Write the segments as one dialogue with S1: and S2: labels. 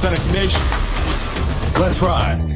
S1: Seneca Nation. Let's ride.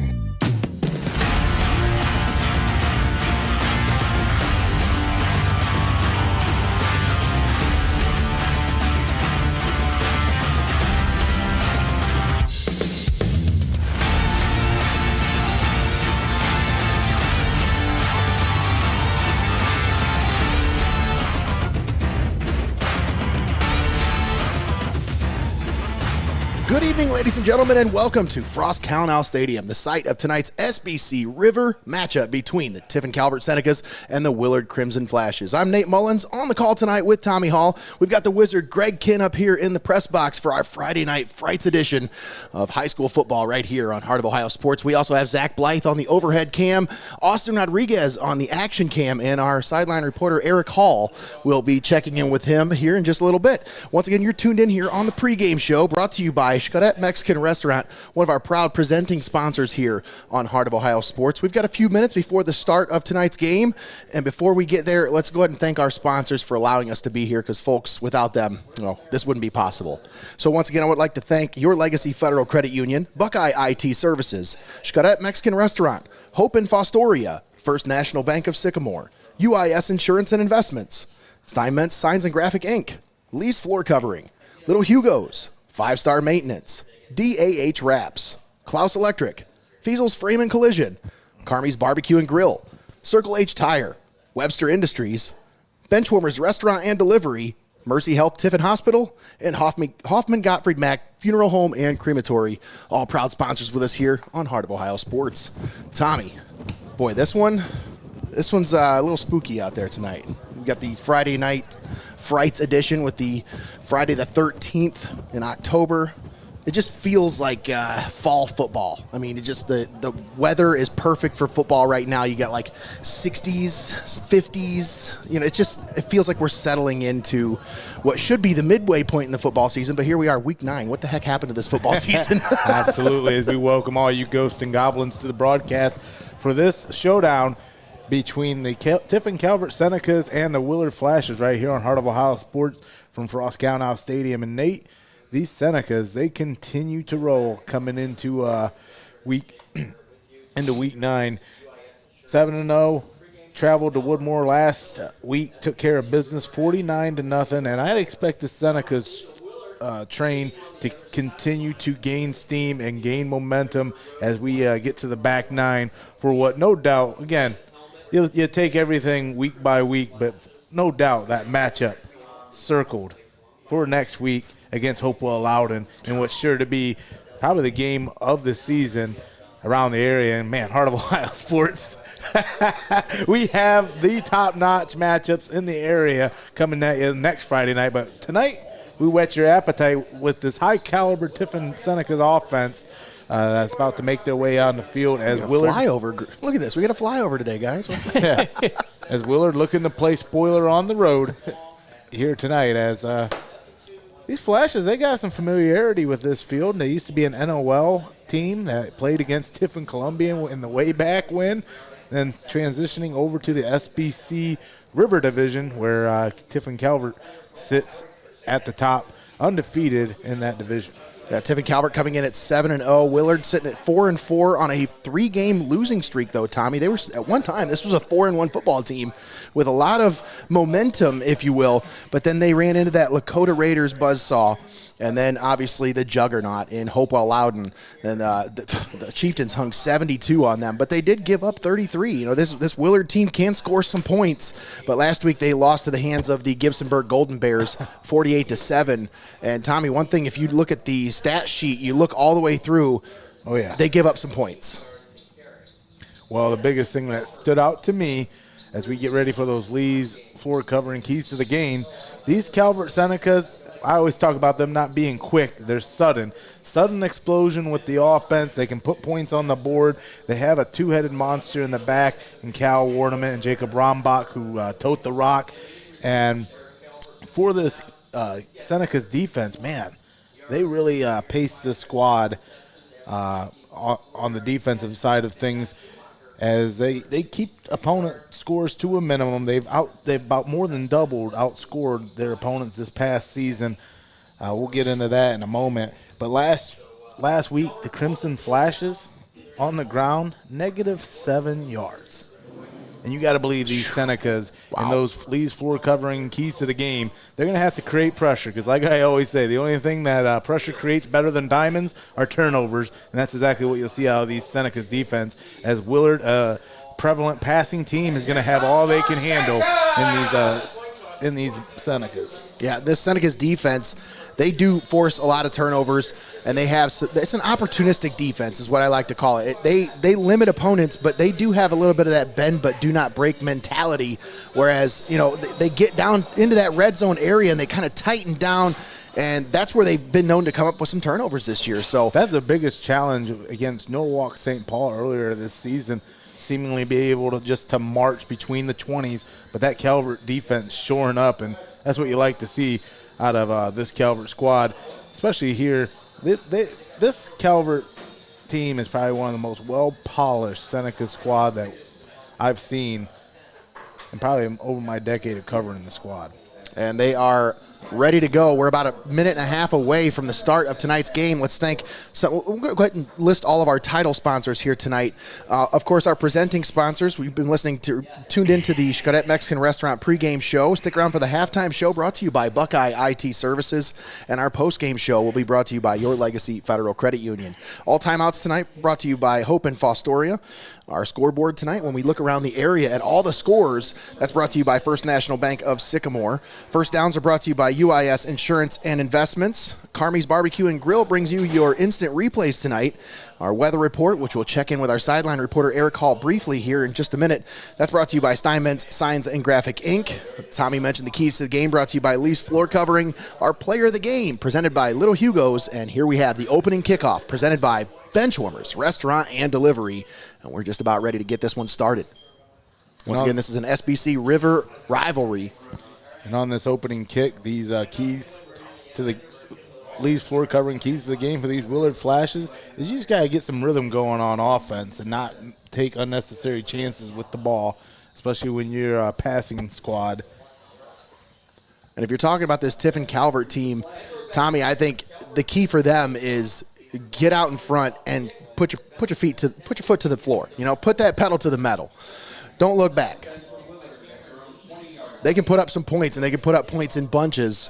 S2: Good evening, ladies and gentlemen, and welcome to Frost-Kalnow Stadium, the site of tonight's SBC River matchup between the Tiffin Calvert Senecas and the Willard Crimson Flashes. I'm Nate Mullins on the call tonight with Tommy Hall. We've got the Wizard Greg Kinn up here in the press box for our Friday Night Frights edition of high school football right here on Heart of Ohio Sports. We also have Zach Blythe on the overhead cam, Austin Rodriguez on the action cam, and our sideline reporter Eric Hall will be checking in with him here in just a little bit. Once again, you're tuned in here on the pregame show brought to you by XCARET Mexican Restaurant, one of our proud presenting sponsors here on Heart of Ohio Sports. We've got a few minutes before the start of tonight's game, and before we get there, let's go ahead and thank our sponsors for allowing us to be here, because folks, without them, this wouldn't be possible. So once again, I would like to thank Your Legacy Federal Credit Union, Buckeye IT Services, XCARET Mexican Restaurant, Hope in Fostoria, First National Bank of Sycamore, UIS Insurance and Investments, STEINMETZ Signs and Graphic Inc., Lee's Floor Covering, Little HUGO'S, 5-Star Maintenance, DAH Wraps, CLOUSE Electric, FEASEL'S Frame and Collision, CARMIES Barbecue and Grill, Circle H Tire, Webster Industries, BENCHWARMERS Restaurant and Delivery, Mercy Health Tiffin Hospital, and HOFFMAN-GOTTFRIED MACK Funeral Home and Crematory, all proud sponsors with us here on Heart of Ohio Sports. Tommy, boy, this one's a little spooky out there tonight. We've got the Friday Night Frights edition with the Friday the 13th in October. It just feels like fall football. I mean, the weather is perfect for football right now. You got like 60s, 50s. It feels like we're settling into what should be the midway point in the football season. But here we are, week 9. What the heck happened to this football season?
S3: Absolutely. As we welcome all you ghosts and goblins to the broadcast for this showdown between the Tiffin Calvert Senecas and the Willard Flashes right here on Heart of Ohio Sports from Frost-Kalnow Stadium. And Nate, these Senecas, they continue to roll coming into week 9. 7-0, traveled to Woodmore last week, took care of business 49-0, and I'd expect the Senecas train to continue to gain steam and gain momentum as we get to the back 9 for what, no doubt, again, you take everything week by week, but no doubt that matchup circled for next week against Hopewell Loudon in what's sure to be probably the game of the season around the area. And, man, Heart of Ohio Sports, we have the top-notch matchups in the area coming next Friday night. But tonight, we whet your appetite with this high-caliber Tiffin Senecas offense that's about to make their way out on the field as Willard.
S2: Flyover. Look at this. We got a flyover today, guys.
S3: Yeah. As Willard looking to play spoiler on the road here tonight as these Flashes, they got some familiarity with this field. They used to be an NOL team that played against Tiffin Columbia in the way back when, then transitioning over to the SBC River Division where Tiffin Calvert sits at the top, undefeated in that division.
S2: Yeah, Tiffin Calvert coming in at 7-0. Willard sitting at 4-4 on a 3-game losing streak, though, Tommy. They were, at one time, this was a 4-1 football team with a lot of momentum, if you will. But then they ran into that Lakota Raiders buzzsaw. And then, obviously, the juggernaut in Hopewell Loudon. And the Chieftains hung 72 on them. But they did give up 33. You know, this Willard team can score some points. But last week they lost to the hands of the Gibsonburg Golden Bears 48-7. And, Tommy, one thing, if you look at the stat sheet, you look all the way through,
S3: oh yeah,
S2: they give up some points.
S3: Well, the biggest thing that stood out to me as we get ready for those Lee's floor covering keys to the game, these Calvert Senecas, I always talk about them not being quick. They're sudden explosion with the offense. They can put points on the board. They have a two-headed monster in the back in Cal Warnament and Jacob Rombach, who tote the rock. And for this Seneca's defense, man, they really paced the squad on the defensive side of things as they keep opponent scores to a minimum. They've about more than outscored their opponents this past season. We'll get into that in a moment. But last last week, the Crimson Flashes on the ground, -7 yards. And you got to believe these Senecas and those Lee's floor covering keys to the game, they're going to have to create pressure because, like I always say, the only thing that pressure creates better than diamonds are turnovers, and that's exactly what you'll see out of these Senecas defense as Willard, prevalent passing team, is going to have all they can handle in these Senecas.
S2: Yeah, this Senecas defense, they do force a lot of turnovers, and it's an opportunistic defense is what I like to call it. They limit opponents, but they do have a little bit of that bend but do not break mentality, whereas, they get down into that red zone area and they kind of tighten down, and that's where they've been known to come up with some turnovers this year. So
S3: that's the biggest challenge against Norwalk St. Paul earlier this season, seemingly be able to march between the 20s, but that Calvert defense shoring up, and that's what you like to see out of this Calvert squad, especially here. This Calvert team is probably one of the most well-polished Seneca squad that I've seen in probably over my decade of covering the squad.
S2: And they are ready to go. We're about a minute and a half away from the start of tonight's game. Let's thank we'll go ahead and list all of our title sponsors here tonight. Of course, our presenting sponsors. We've been tuned into the XCARET Mexican Restaurant pregame show. Stick around for the halftime show brought to you by Buckeye IT Services. And our postgame show will be brought to you by Your Legacy Federal Credit Union. All timeouts tonight brought to you by Hope and Fostoria. Our scoreboard tonight, when we look around the area at all the scores, that's brought to you by First National Bank of Sycamore. First downs are brought to you by UIS Insurance and Investments. CARMIES Barbecue and Grill brings you your instant replays tonight. Our weather report, which we'll check in with our sideline reporter Eric Hall briefly here in just a minute. That's brought to you by STEINMETZ Signs and Graphic Inc. Tommy mentioned the keys to the game, brought to you by Lee's Floor Covering. Our player of the game, presented by Little HUGO'S. And here we have the opening kickoff, presented by Benchwarmers Restaurant and Delivery. And we're just about ready to get this one started. Once again, this is an SBC River Rivalry.
S3: And on this opening kick, these keys to the Lee's floor covering keys to the game for these Willard Flashes is you just got to get some rhythm going on offense and not take unnecessary chances with the ball, especially when you're a passing squad.
S2: And if you're talking about this Tiffin Calvert team, Tommy, I think the key for them is get out in front and put your foot to the floor. Put that pedal to the metal. Don't look back. They can put up some points, and they can put up points in bunches.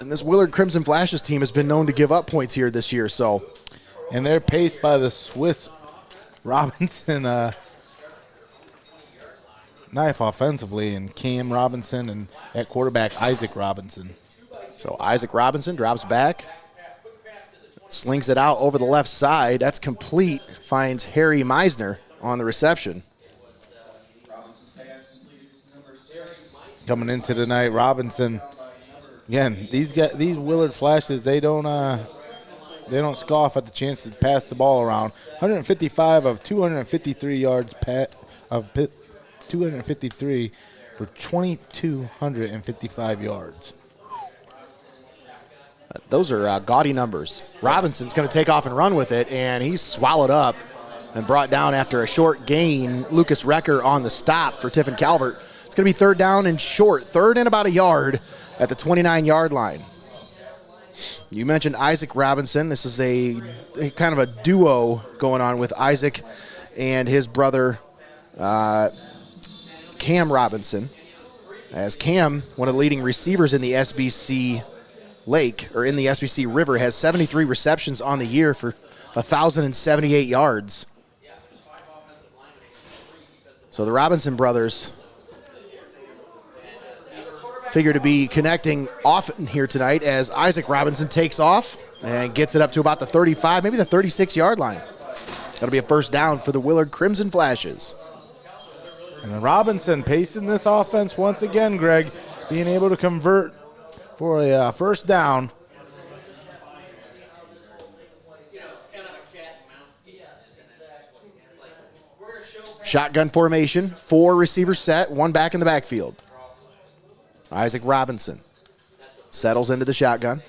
S2: And this Willard Crimson Flashes team has been known to give up points here this year.
S3: And they're paced by the Swiss Robinson knife offensively, and Cam Robinson, and at quarterback Isaac Robinson.
S2: So Isaac Robinson drops back, slings it out over the left side. That's complete. Finds Harry Meisner on the reception.
S3: Coming into tonight, Robinson. Again, these Willard Flashes, they don't scoff at the chance to pass the ball around. 155 of 253 yards, 253 for 2,255 yards.
S2: Those are gaudy numbers. Robinson's going to take off and run with it, and he's swallowed up and brought down after a short gain. Lucas Recker on the stop for Tiffin Calvert. It's going to be third down and short, third and about a yard at the 29-yard line. You mentioned Isaac Robinson. This is a kind of a duo going on with Isaac and his brother Cam Robinson. As Cam, one of the leading receivers in the SBC in the SBC River, has 73 receptions on the year for 1,078 yards. So the Robinson brothers figure to be connecting often here tonight as Isaac Robinson takes off and gets it up to about the 35, maybe the 36-yard line. That'll be a first down for the Willard Crimson Flashes.
S3: And Robinson pacing this offense once again, Greg, being able to convert for a first down.
S2: Shotgun formation, 4 receivers set, 1 back in the backfield. Isaac Robinson settles into the shotgun.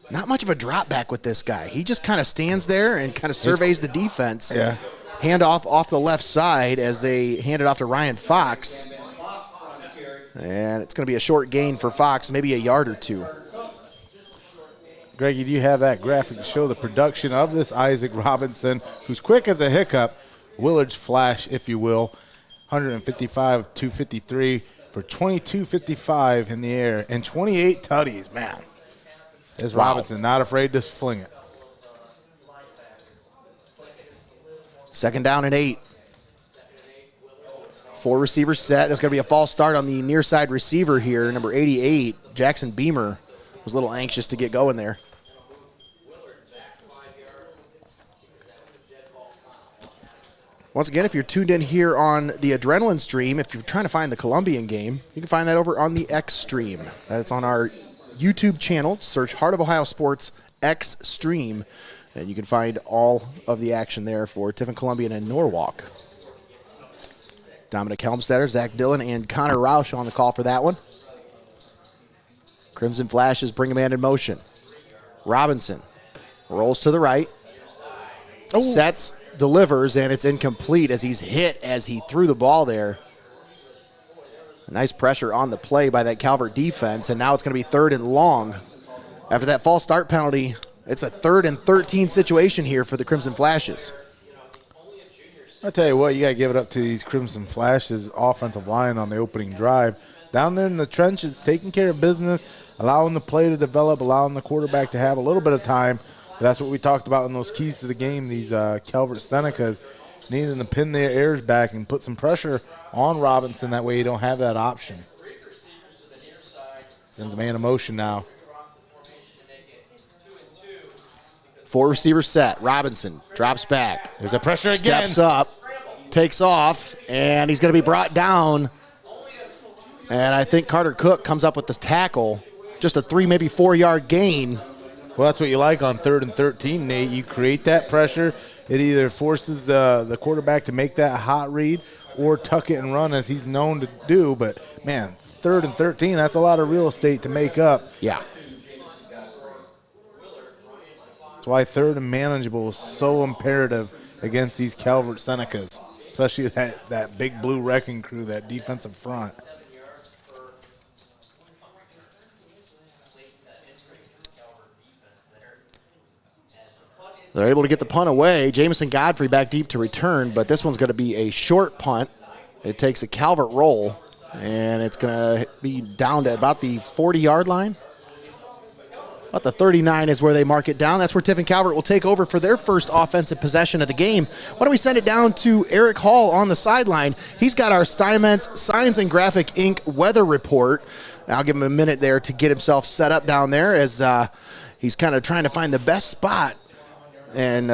S2: Not much of a drop back with this guy. He just kind of stands there and kind of surveys the defense.
S3: Yeah.
S2: Handoff off the left side as they hand it off to Ryan Fox. And it's going to be a short gain for Fox, maybe a yard or two.
S3: Greggy, do you have that graphic to show the production of this Isaac Robinson, who's quick as a hiccup, Willard's Flash, if you will, 155, 253 for 22.55 in the air and 28 tutties, man. This Robinson not afraid to fling it.
S2: 2nd down and 8. 4 receivers set. It's going to be a false start on the near side receiver here, number 88, Jackson Beamer. Was a little anxious to get going there. Once again, if you're tuned in here on the Adrenaline stream, if you're trying to find the Colombian game, you can find that over on the X stream. That's on our YouTube channel. Search Heart of Ohio Sports X stream, and you can find all of the action there for Tiffin Columbian and Norwalk. Dominic Helmstetter, Zach Dillon, and Connor Roush on the call for that one. Crimson Flashes bring a man in motion. Robinson rolls to the right. Sets, delivers, and it's incomplete as he's hit as he threw the ball there. Nice pressure on the play by that Calvert defense, and now it's going to be 3rd and long. After that false start penalty, it's a 3rd and 13 situation here for the Crimson Flashes.
S3: I'll tell you what, you got to give it up to these Crimson Flashes offensive line on the opening drive. Down there in the trenches, taking care of business, allowing the play to develop, allowing the quarterback to have a little bit of time. But that's what we talked about in those keys to the game, these Calvert Senecas needing to pin their ears back and put some pressure on Robinson. That way you don't have that option. Sends a man in motion now.
S2: 4 receivers set. Robinson drops back.
S3: There's a pressure again.
S2: Steps up, takes off, and he's going to be brought down. And I think Carter Cook comes up with the tackle. Just a 3, maybe 4-yard gain.
S3: Well, that's what you like on 3rd and 13, Nate. You create that pressure. It either forces the quarterback to make that hot read or tuck it and run as he's known to do. But, man, 3rd and 13, that's a lot of real estate to make up.
S2: Yeah.
S3: That's why 3rd and manageable is so imperative against these Calvert Senecas, especially that big blue wrecking crew, that defensive front.
S2: They're able to get the punt away. Jamison Godfrey back deep to return, but this one's going to be a short punt. It takes a Calvert roll, and it's going to be down to about the 40-yard line. About the 39 is where they mark it down. That's where Tiffin Calvert will take over for their first offensive possession of the game. Why don't we send it down to Eric Hall on the sideline? He's got our STEINMETZ Signs and Graphic Inc. weather report. I'll give him a minute there to get himself set up down there as he's kind of trying to find the best spot. And,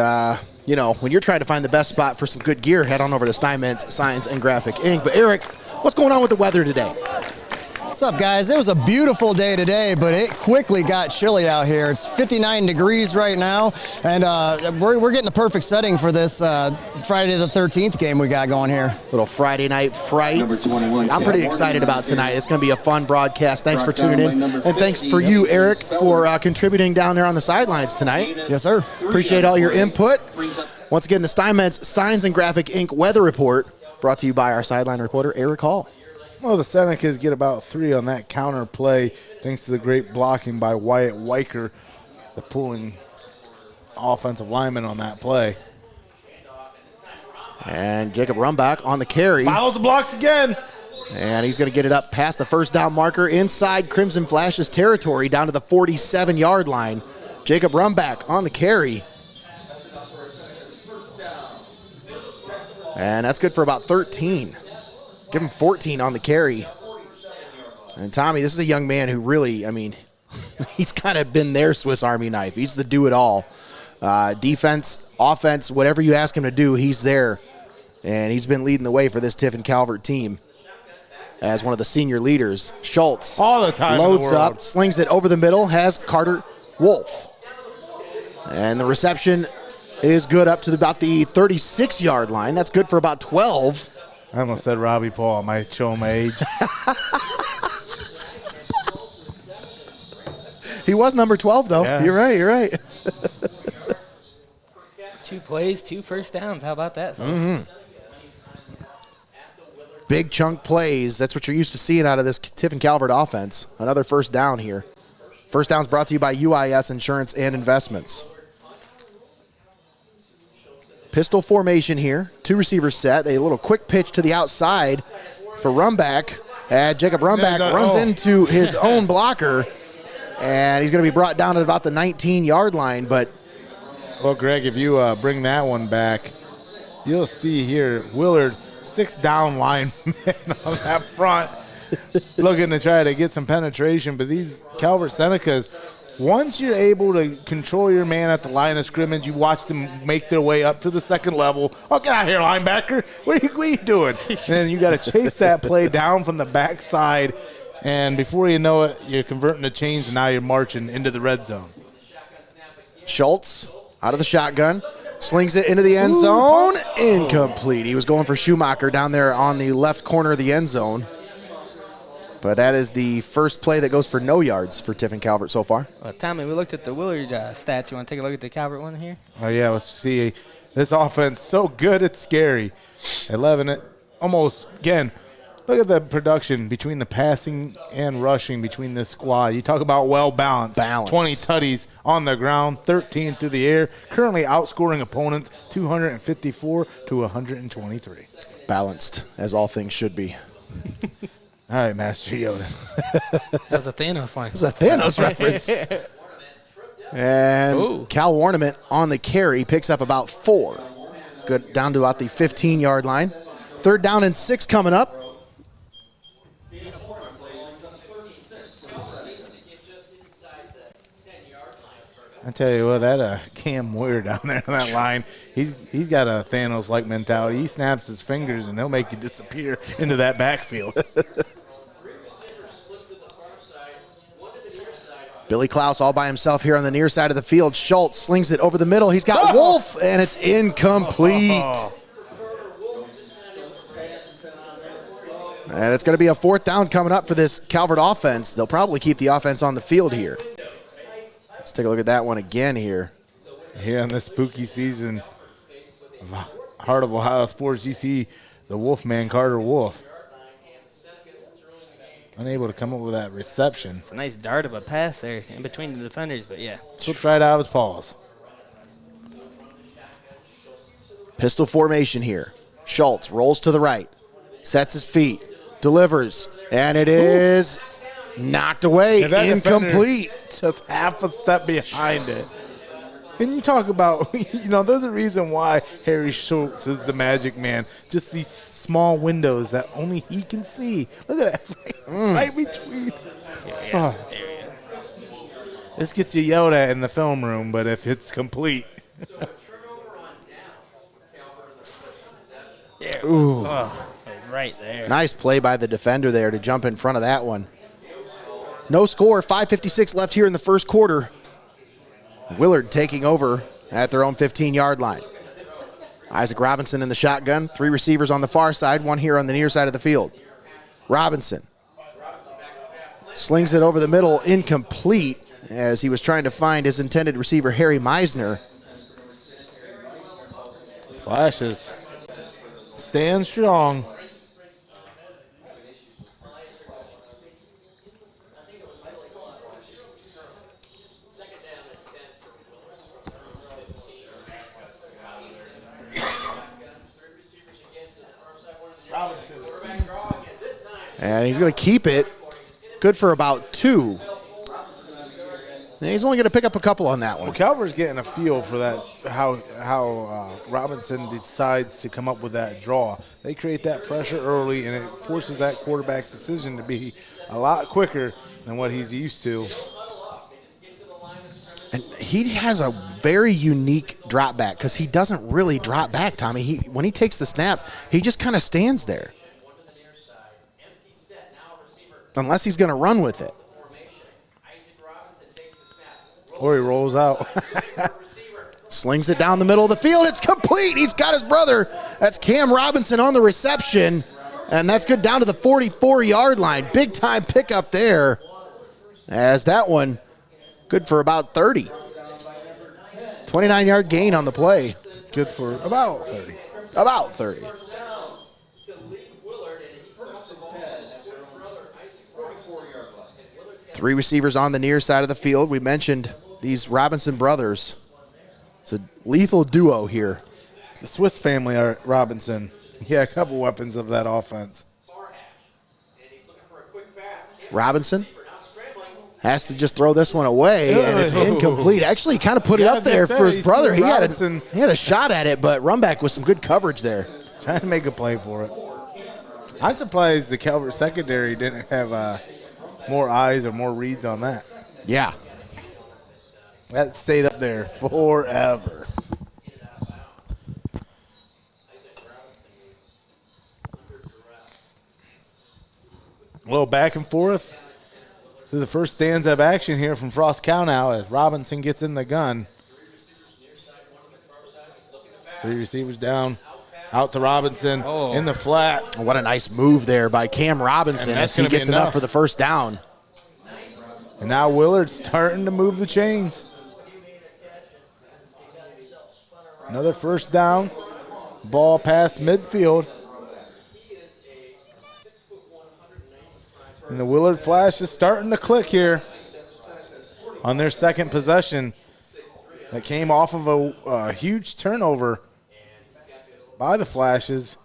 S2: you know, when you're trying to find the best spot for some good gear, head on over to STEINMETZ Signs and Graphic Inc. But, Eric, what's going on with the weather today?
S4: What's up, guys? It was a beautiful day today, but it quickly got chilly out here. It's 59 degrees right now, and we're getting the perfect setting for this Friday the 13th game we got going here.
S2: Little Friday Night Frights. I'm pretty excited about tonight. It's going to be a fun broadcast. Thanks for tuning in, and thanks for you, Eric, for contributing down there on the sidelines tonight.
S4: Yes, sir.
S2: Appreciate all your input. Once again, the STEINMETZ Signs and Graphic Inc. weather report brought to you by our sideline reporter, Eric Hall.
S3: Well, the Senecas get about 3 on that counter play thanks to the great blocking by Wyatt Weicker, the pulling offensive lineman on that play.
S2: And Jacob Rumbach on the carry.
S3: Follows the blocks again.
S2: And he's going to get it up past the first down marker inside Crimson Flashes territory down to the 47-yard line. Jacob Rumbach on the carry. And that's good for about 13. Give him 14 on the carry. And Tommy, this is a young man who really, I mean, he's kind of been their Swiss Army knife. He's the do-it-all. Defense, offense, whatever you ask him to do, he's there. And he's been leading the way for this Tiffin Calvert team as one of the senior leaders. Schultz
S3: all the time
S2: loads up, slings it over the middle, has Carter Wolf. And the reception is good up to about the 36-yard line. That's good for about 12.
S3: I almost said Robbie Paul. I might show my age.
S2: He was number 12, though. Yeah. You're right.
S5: 2 plays, 2 first downs. How about that?
S2: Mm-hmm. Big chunk plays. That's what you're used to seeing out of this Tiffin Calvert offense. Another first down here. First down's brought to you by UIS Insurance and Investments. Pistol formation here. 2 receivers set. A little quick pitch to the outside for Rumback. Jacob Rumback runs into his own blocker, and he's going to be brought down at about the 19-yard line. But
S3: well, Greg, if you bring that one back, you'll see here Willard 6-down linemen on that front looking to try to get some penetration. But these Calvert Senecas, once you're able to control your man at the line of scrimmage, you watch them make their way up to the second level. Oh, get out of here, linebacker. What are you doing? And then you got to chase that play down from the backside, and before you know it, you're converting the chains, and now you're marching into the red zone.
S2: Schultz out of the shotgun, slings it into the end zone. Incomplete. He was going for Schumacher down there on the left corner of the end zone. But that is the first play that goes for no yards for Tiffin Calvert so far.
S5: Well, Tommy, we looked at the Willard stats. You want to take a look at the Calvert one here?
S3: Oh, yeah, let's see. This offense so good, it's scary. 11, almost, again, look at the production between the passing and rushing between this squad. You talk about well-balanced. 20 tutties on the ground, 13 through the air, currently outscoring opponents 254 to 123.
S2: Balanced, as all things should be.
S3: All right, Master Yoda.
S5: That was a Thanos line.
S2: That's a Thanos reference. And Cal Warnament on the carry picks up about 4. Good, down to about the 15-yard line. 3rd down and 6 coming up.
S3: I tell you what, that Cam Moyer down there on that line, he's got a Thanos-like mentality. He snaps his fingers, and he'll make you disappear into that backfield.
S2: Billy Clouse all by himself here on the near side of the field. Schultz slings it over the middle. He's got Wolf, and it's incomplete. And it's going to be a 4th down coming up for this Calvert offense. They'll probably keep the offense on the field here. Let's take a look at that one again here.
S3: Here on this spooky season of Heart of Ohio Sports, you see the Wolfman Carter Wolf unable to come up with that reception.
S5: It's a nice dart of a pass there in between the defenders, but yeah.
S3: Slipped right out of his paws.
S2: Pistol formation here. Schultz rolls to the right, sets his feet, delivers, and it is knocked away, incomplete.
S3: Just half a step behind it. And you talk about, there's a reason why Harry Schultz is the magic man. Just these small windows that only he can see. Look at that, right between.
S5: Yeah.
S3: This gets you yelled at in the film room, but if it's complete.
S5: Yeah. Ooh. Oh, right there.
S2: Nice play by the defender there to jump in front of that one. No score, 5:56 left here in the first quarter. Willard taking over at their own 15-yard line. Isaac Robinson in the shotgun. 3 receivers on the far side, 1 here on the near side of the field. Robinson slings it over the middle, incomplete, as he was trying to find his intended receiver, Harry Meisner.
S3: Flashes stand strong.
S2: And he's going to keep it. Good for about 2. And he's only going to pick up a couple on that one.
S3: Well, Calvert's getting a feel for that, how Robinson decides to come up with that draw. They create that pressure early, and it forces that quarterback's decision to be a lot quicker than what he's used to.
S2: And he has a very unique drop back because he doesn't really drop back, Tommy. When he takes the snap, he just kind of stands there. Unless he's going to run with it.
S3: Or he rolls out.
S2: Slings it down the middle of the field. It's complete. He's got his brother. That's Cam Robinson on the reception. And that's good down to the 44-yard line. Big time pickup there. As that one, good for about 30. 29-yard gain on the play.
S3: Good for about 30.
S2: About 30. Three receivers on the near side of the field. We mentioned these Robinson brothers. It's a lethal duo here.
S3: It's the Swiss family, Robinson. Yeah, a couple weapons of that offense.
S2: Robinson has to just throw this one away, and it's incomplete. Actually, he kind of put it up there for his brother. He had a shot at it, but run back with some good coverage there.
S3: Trying to make a play for it. I'm surprised the Calvert secondary didn't have more eyes or more reads on that.
S2: Yeah.
S3: That stayed up there forever. A little back and forth through the first stanza of action here from Frost-Kalnow as Robinson gets in the gun. Three receivers down, out to Robinson in the flat.
S2: What a nice move there by Cam Robinson as he gets enough for the first down.
S3: And now Willard's starting to move the chains. Another first down, ball past midfield. And the Willard Flash is starting to click here on their second possession. That came off of a huge turnover by the Flashes.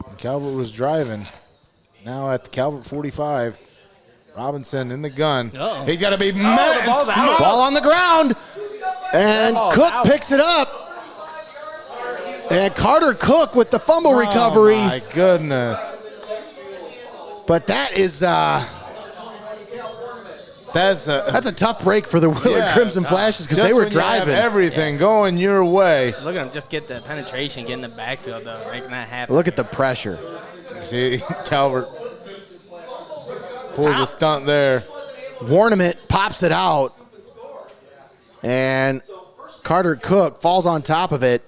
S3: And Calvert was driving. Now at the Calvert 45. Robinson in the gun. He's got to be met.
S2: Ball on the ground. And Cook picks it up. And Carter Cook with the fumble recovery.
S3: My goodness.
S2: But that is that's a tough break for the Willard Crimson Flashes because they were driving.
S3: Everything going your way.
S5: Look at him just get the penetration, get in the backfield, though, making that happen.
S2: Look at the pressure.
S3: See, Calvert pulls a stunt there.
S2: Warnament pops it out. And Carter Cook falls on top of it.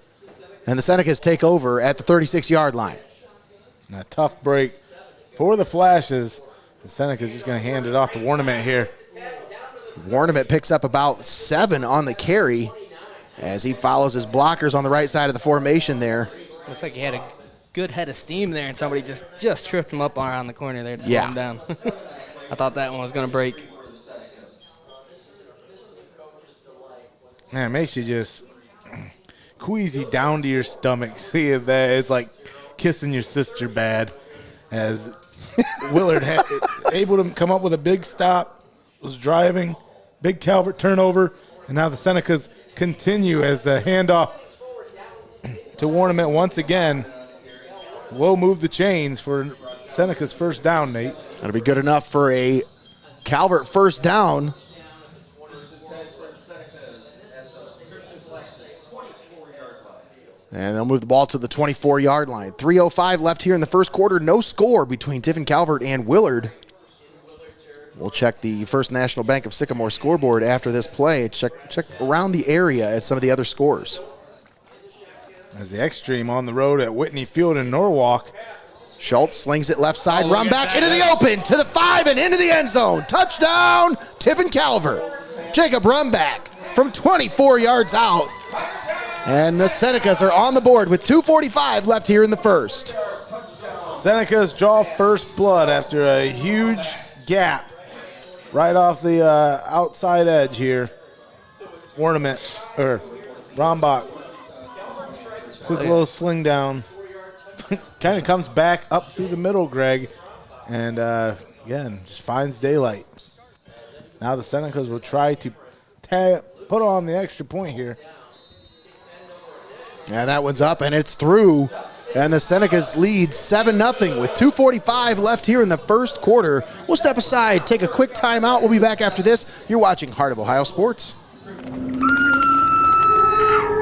S2: And the Senecas take over at the 36-yard line.
S3: And a tough break for the Flashes. The Senecas just going to hand it off to Warnament here.
S2: Warnament picks up about 7 on the carry as he follows his blockers on the right side of the formation there.
S5: Looks like he had a good head of steam there, and somebody just tripped him up around the corner there to slow him down. I thought that one was going to break.
S3: Man, it makes you just queasy down to your stomach seeing that. It's like kissing your sister bad as Willard had able to come up with a big stop, was driving, big Calvert turnover, and now the Senecas continue as a handoff to Warnament once again. Will move the chains for Seneca's first down, Nate.
S2: That'll be good enough for a Calvert first down. And they'll move the ball to the 24-yard line. 3:05 left here in the first quarter. No score between Tiffin Calvert and Willard. We'll check the First National Bank of Sycamore scoreboard after this play. Check around the area at some of the other scores.
S3: As the Extreme on the road at Whitney Field in Norwalk.
S2: Schultz slings it left side, run back into the open, to the 5 and into the end zone. Touchdown, Tiffin Calvert. Jacob Runback from 24 yards out. And the Senecas are on the board with 2:45 left here in the first.
S3: Senecas draw first blood after a huge gap right off the outside edge here. Ornament, or Rombach. Quick little sling down. Kind of comes back up through the middle, Greg. And again, just finds daylight. Now the Senecas will try to put on the extra point here.
S2: And that one's up, and it's through. And the Senecas lead 7-0 with 2:45 left here in the first quarter. We'll step aside, take a quick timeout. We'll be back after this. You're watching Heart of Ohio Sports.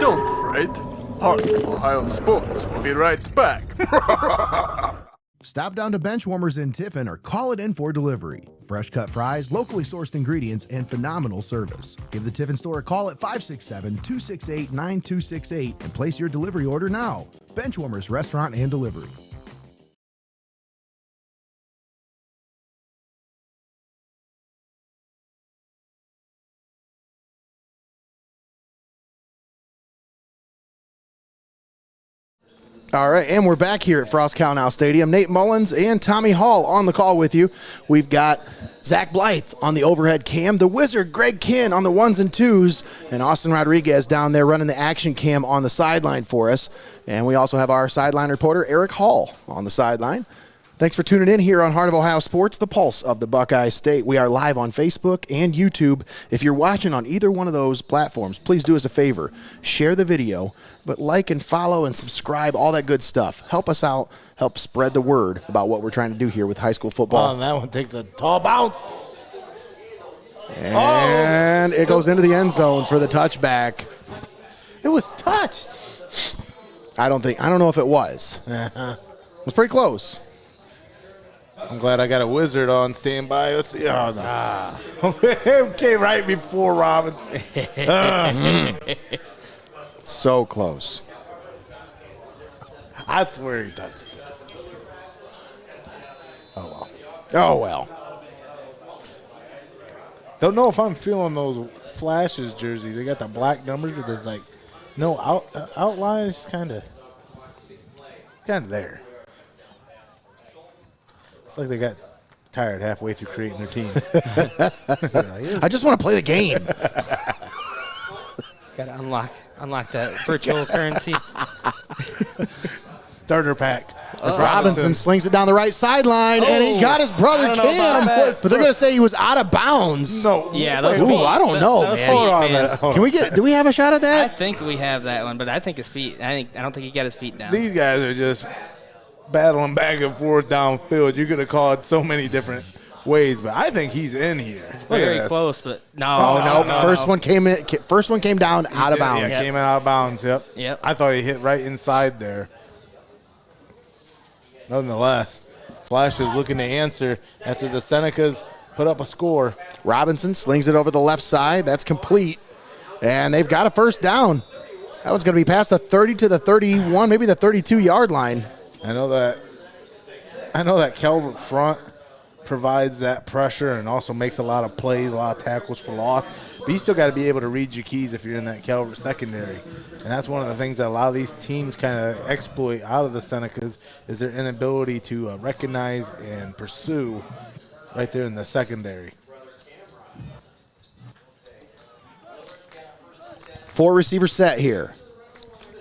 S6: Don't fret. Heart of Ohio Sports will be right back.
S7: Stop down to Benchwarmers in Tiffin or call it in for delivery. Fresh cut fries, locally sourced ingredients, and phenomenal service. Give the Tiffin store a call at 567-268-9268 and place your delivery order now. Benchwarmers Restaurant and Delivery.
S2: All right, and we're back here at Frost-Kalnow Stadium. Nate Mullins and Tommy Hall on the call with you. We've got Zach Blythe on the overhead cam, the Wizard Greg Kinn on the 1s and 2s, and Austin Rodriguez down there running the action cam on the sideline for us. And we also have our sideline reporter, Eric Hall, on the sideline. Thanks for tuning in here on Heart of Ohio Sports, the pulse of the Buckeye State. We are live on Facebook and YouTube. If you're watching on either one of those platforms, please do us a favor. Share the video, but like and follow and subscribe, all that good stuff. Help us out. Help spread the word about what we're trying to do here with high school football.
S3: Oh, and that one takes a tall bounce.
S2: And it goes into the end zone for the touchback.
S3: It was touched.
S2: I don't know if it was. It was pretty close.
S3: I'm glad I got a Wizard on standby. Let's see. It came right before Robinson.
S2: So close.
S3: I swear he touched it.
S2: Oh, well.
S3: Don't know if I'm feeling those Flashes jerseys. They got the black numbers, but there's like no outline. It's kind of there. It's like they got tired halfway through creating their team.
S2: I just want to play the game.
S5: Got to unlock that virtual currency.
S3: Starter pack.
S2: Robinson slings it down the right sideline, and he got his brother Cam, but they're going to say he was out of bounds.
S3: No.
S5: Yeah, those
S2: Ooh,
S5: feet.
S2: I don't know,
S5: Those
S2: man.
S5: feet,
S3: Hold on,
S5: man.
S3: man.
S2: Do we have a shot at
S5: I
S2: that?
S5: think we have that one, but I think his feet. I don't think he got his feet down.
S3: These guys are just battling back and forth downfield. You could have called so many different ways, but I think he's in here.
S5: Very close, but no.
S2: Oh, no. First one came down out of bounds.
S3: Yeah, came out of bounds, yep.
S5: Yep.
S3: I thought he hit right inside there. Nonetheless, Flash is looking to answer after the Senecas put up a score.
S2: Robinson slings it over the left side. That's complete. And they've got a first down. That one's going to be past the 30 to the 31, maybe the 32-yard line.
S3: I know that Calvert front provides that pressure and also makes a lot of plays, a lot of tackles for loss. But you still got to be able to read your keys if you're in that Calvert secondary. And that's one of the things that a lot of these teams kind of exploit out of the Senecas is their inability to recognize and pursue right there in the secondary.
S2: 4-receiver set here.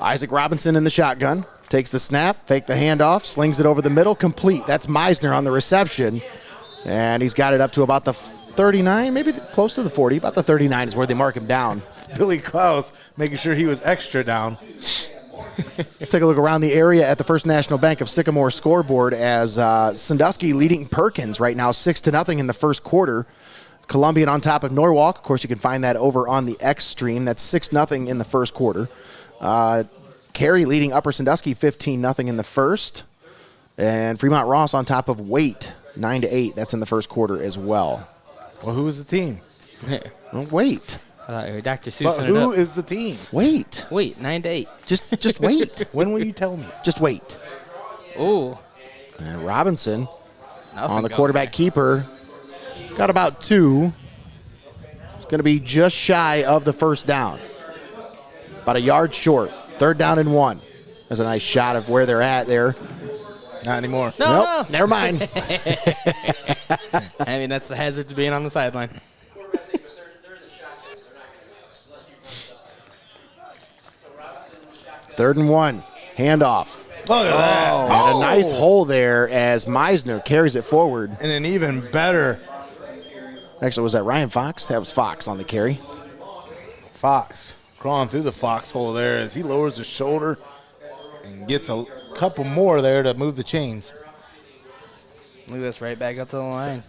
S2: Isaac Robinson in the shotgun. Takes the snap, fake the handoff, slings it over the middle, complete. That's Meisner on the reception. And he's got it up to about the 39, maybe close to the 40. About the 39 is where they mark him down.
S3: Billy Klaus making sure he was extra down.
S2: Let's take a look around the area at the First National Bank of Sycamore scoreboard as Sandusky leading Perkins right now 6-0 in the first quarter. Columbian on top of Norwalk. Of course, you can find that over on the X stream. That's 6-0 in the first quarter. Cary leading Upper Sandusky 15-0 in the first. And Fremont Ross on top of Waite 9-8. That's in the first quarter as well.
S3: Well, who is the team?
S2: Well, wait.
S5: Dr. Seuss.
S3: But who is the team?
S2: Wait.
S5: Wait, 9-8.
S2: Just wait.
S3: When will you tell me?
S2: Just wait.
S5: Ooh.
S2: And Robinson
S5: Nothing
S2: on the
S5: going
S2: quarterback
S5: there.
S2: keeper. Got about 2. It's going to be just shy of the first down. About a yard short. 3rd down and 1. There's a nice shot of where they're at there.
S3: Not anymore.
S2: Nope, never mind.
S5: I mean, that's the hazards of being on the sideline.
S2: Third and 1. Handoff.
S3: Look at that.
S2: And a nice hole there as Meisner carries it forward.
S3: And an even better
S2: Actually, was that Ryan Fox? That was Fox on the carry.
S3: Fox crawling through the foxhole there as he lowers his shoulder and gets a couple more there to move the chains.
S5: Look at this, right back up to the line.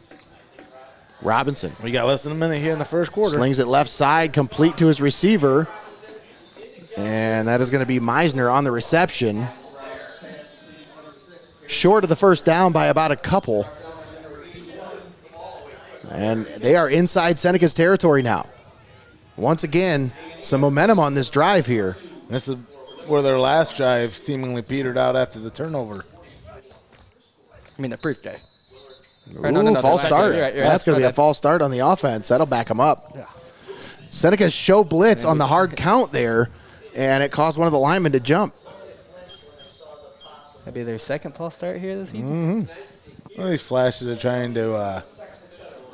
S2: Robinson
S3: We got less than a minute here in the first quarter.
S2: slings it left side, complete to his receiver. And that is going to be Meisner on the reception. Short of the first down by about a couple. And they are inside Seneca's territory now. Once again, some momentum on this drive here.
S3: This is where their last drive seemingly petered out after the turnover.
S5: I mean, the first drive.
S2: Ooh, false start.
S5: You're right.
S2: That's going to be a false start on the offense. That'll back them up. Yeah. Seneca show blitz on the hard count there, and it caused one of the linemen to jump.
S5: That'd be their second false start here this season.
S3: Well, these Flashes are trying to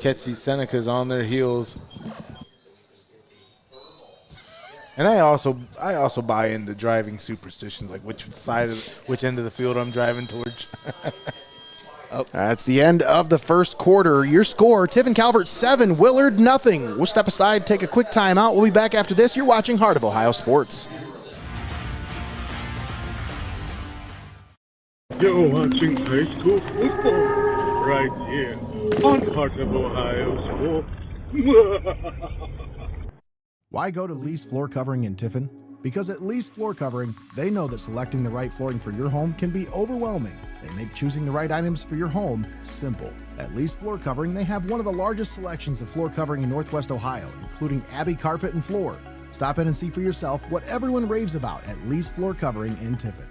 S3: catch these Senecas on their heels. And I also buy into driving superstitions, like which end of the field I'm driving towards.
S2: That's the end of the first quarter. Your score, Tiffin Calvert 7, Willard nothing. We'll step aside, take a quick timeout. We'll be back after this. You're watching Heart of Ohio Sports.
S8: You're watching high school football right here on Heart of Ohio Sports.
S7: Why go to Lee's Floor Covering in Tiffin? Because at Lee's Floor Covering, they know that selecting the right flooring for your home can be overwhelming. They make choosing the right items for your home simple. At Lee's Floor Covering, they have one of the largest selections of floor covering in Northwest Ohio, including Abbey Carpet and Floor. Stop in and see for yourself what everyone raves about at Lee's Floor Covering in Tiffin.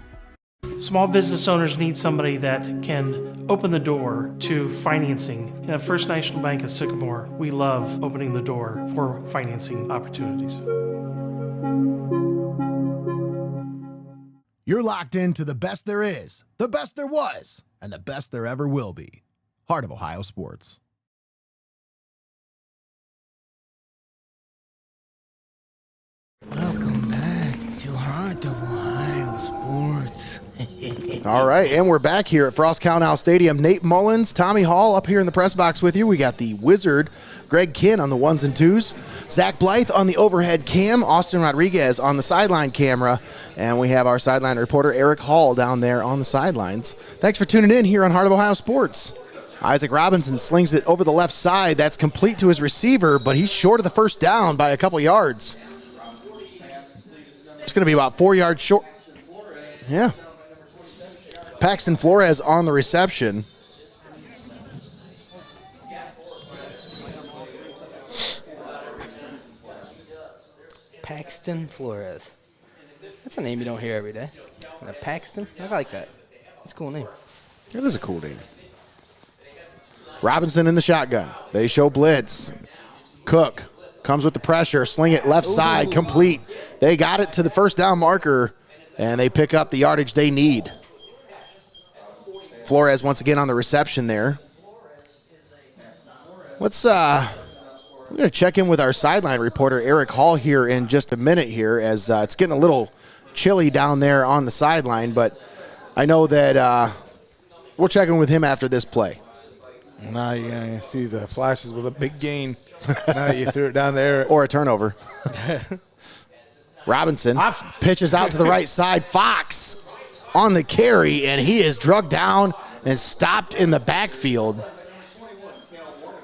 S9: Small business owners need somebody that can open the door to financing. And at First National Bank of Sycamore, we love opening the door for financing opportunities.
S7: You're locked into the best there is, the best there was, and the best there ever will be. Heart of Ohio Sports.
S10: Welcome back to Heart of Ohio Sports.
S2: All right, and we're back here at Frost-Kalnow Stadium. Nate Mullins, Tommy Hall up here in the press box with you. We got the Wizard, Greg Kinn on the 1s and 2s, Zach Blythe on the overhead cam, Austin Rodriguez on the sideline camera, and we have our sideline reporter Eric Hall down there on the sidelines. Thanks for tuning in here on Heart of Ohio Sports. Isaac Robinson slings it over the left side. That's complete to his receiver, but he's short of the first down by a couple yards. It's going to be about 4 yards short. Yeah. Paxton Flores on the reception.
S5: Paxton Flores. That's a name you don't hear every day. Paxton? I like that. That's a cool name.
S2: It is a cool name. Robinson in the shotgun. They show blitz. Cook comes with the pressure. Sling it left side. Complete. They got it to the first down marker, and they pick up the yardage they need. Flores once again on the reception there. Let's we're going to check in with our sideline reporter Eric Hall here in just a minute here, as it's getting a little chilly down there on the sideline, but I know that we'll check in with him after this play.
S3: Now you're going to see the Flashes with a big gain. Now you threw it down there.
S2: Or a turnover. Robinson pitches out to the right side. Fox on the carry, and he is drugged down and stopped in the backfield.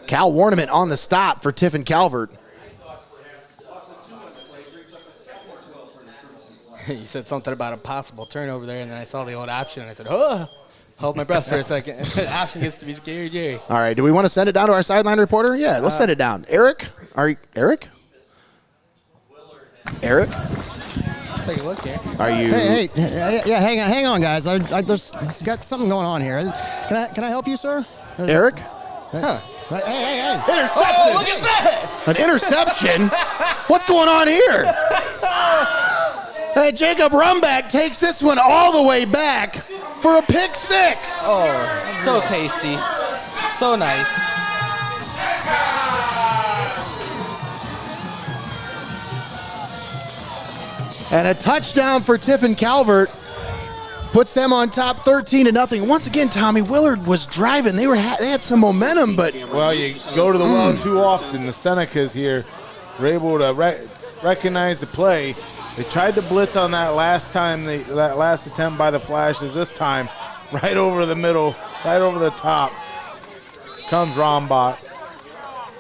S2: Cal Warnament on the stop for Tiffin Calvert.
S5: You said something about a possible turnover there, and then I saw the old option, and I said, oh, hold my breath for a second. The option gets to be scary, Jerry.
S2: All right, do we want to send it down to our sideline reporter? Yeah, let's send it down. Eric? Eric? Eric?
S5: Take a look here.
S2: Are you?
S4: Hey, yeah, hang on, guys. There's got something going on here. Can I help you, sir?
S2: Eric?
S5: Huh.
S4: Hey.
S2: Intercepted.
S5: Oh, look at that!
S2: An interception? What's going on here? Hey, Jacob Rumback takes this one all the way back for a pick six.
S5: Oh, so tasty. So nice.
S2: And a touchdown for Tiffin Calvert puts them on top 13-0. Once again, Tommy, Willard was driving. They had some momentum, but
S3: well, you go to the well too often. The Senecas here were able to recognize the play. They tried to blitz on that last time, that last attempt by the Flashes. This time, right over the middle, right over the top, comes Rombach.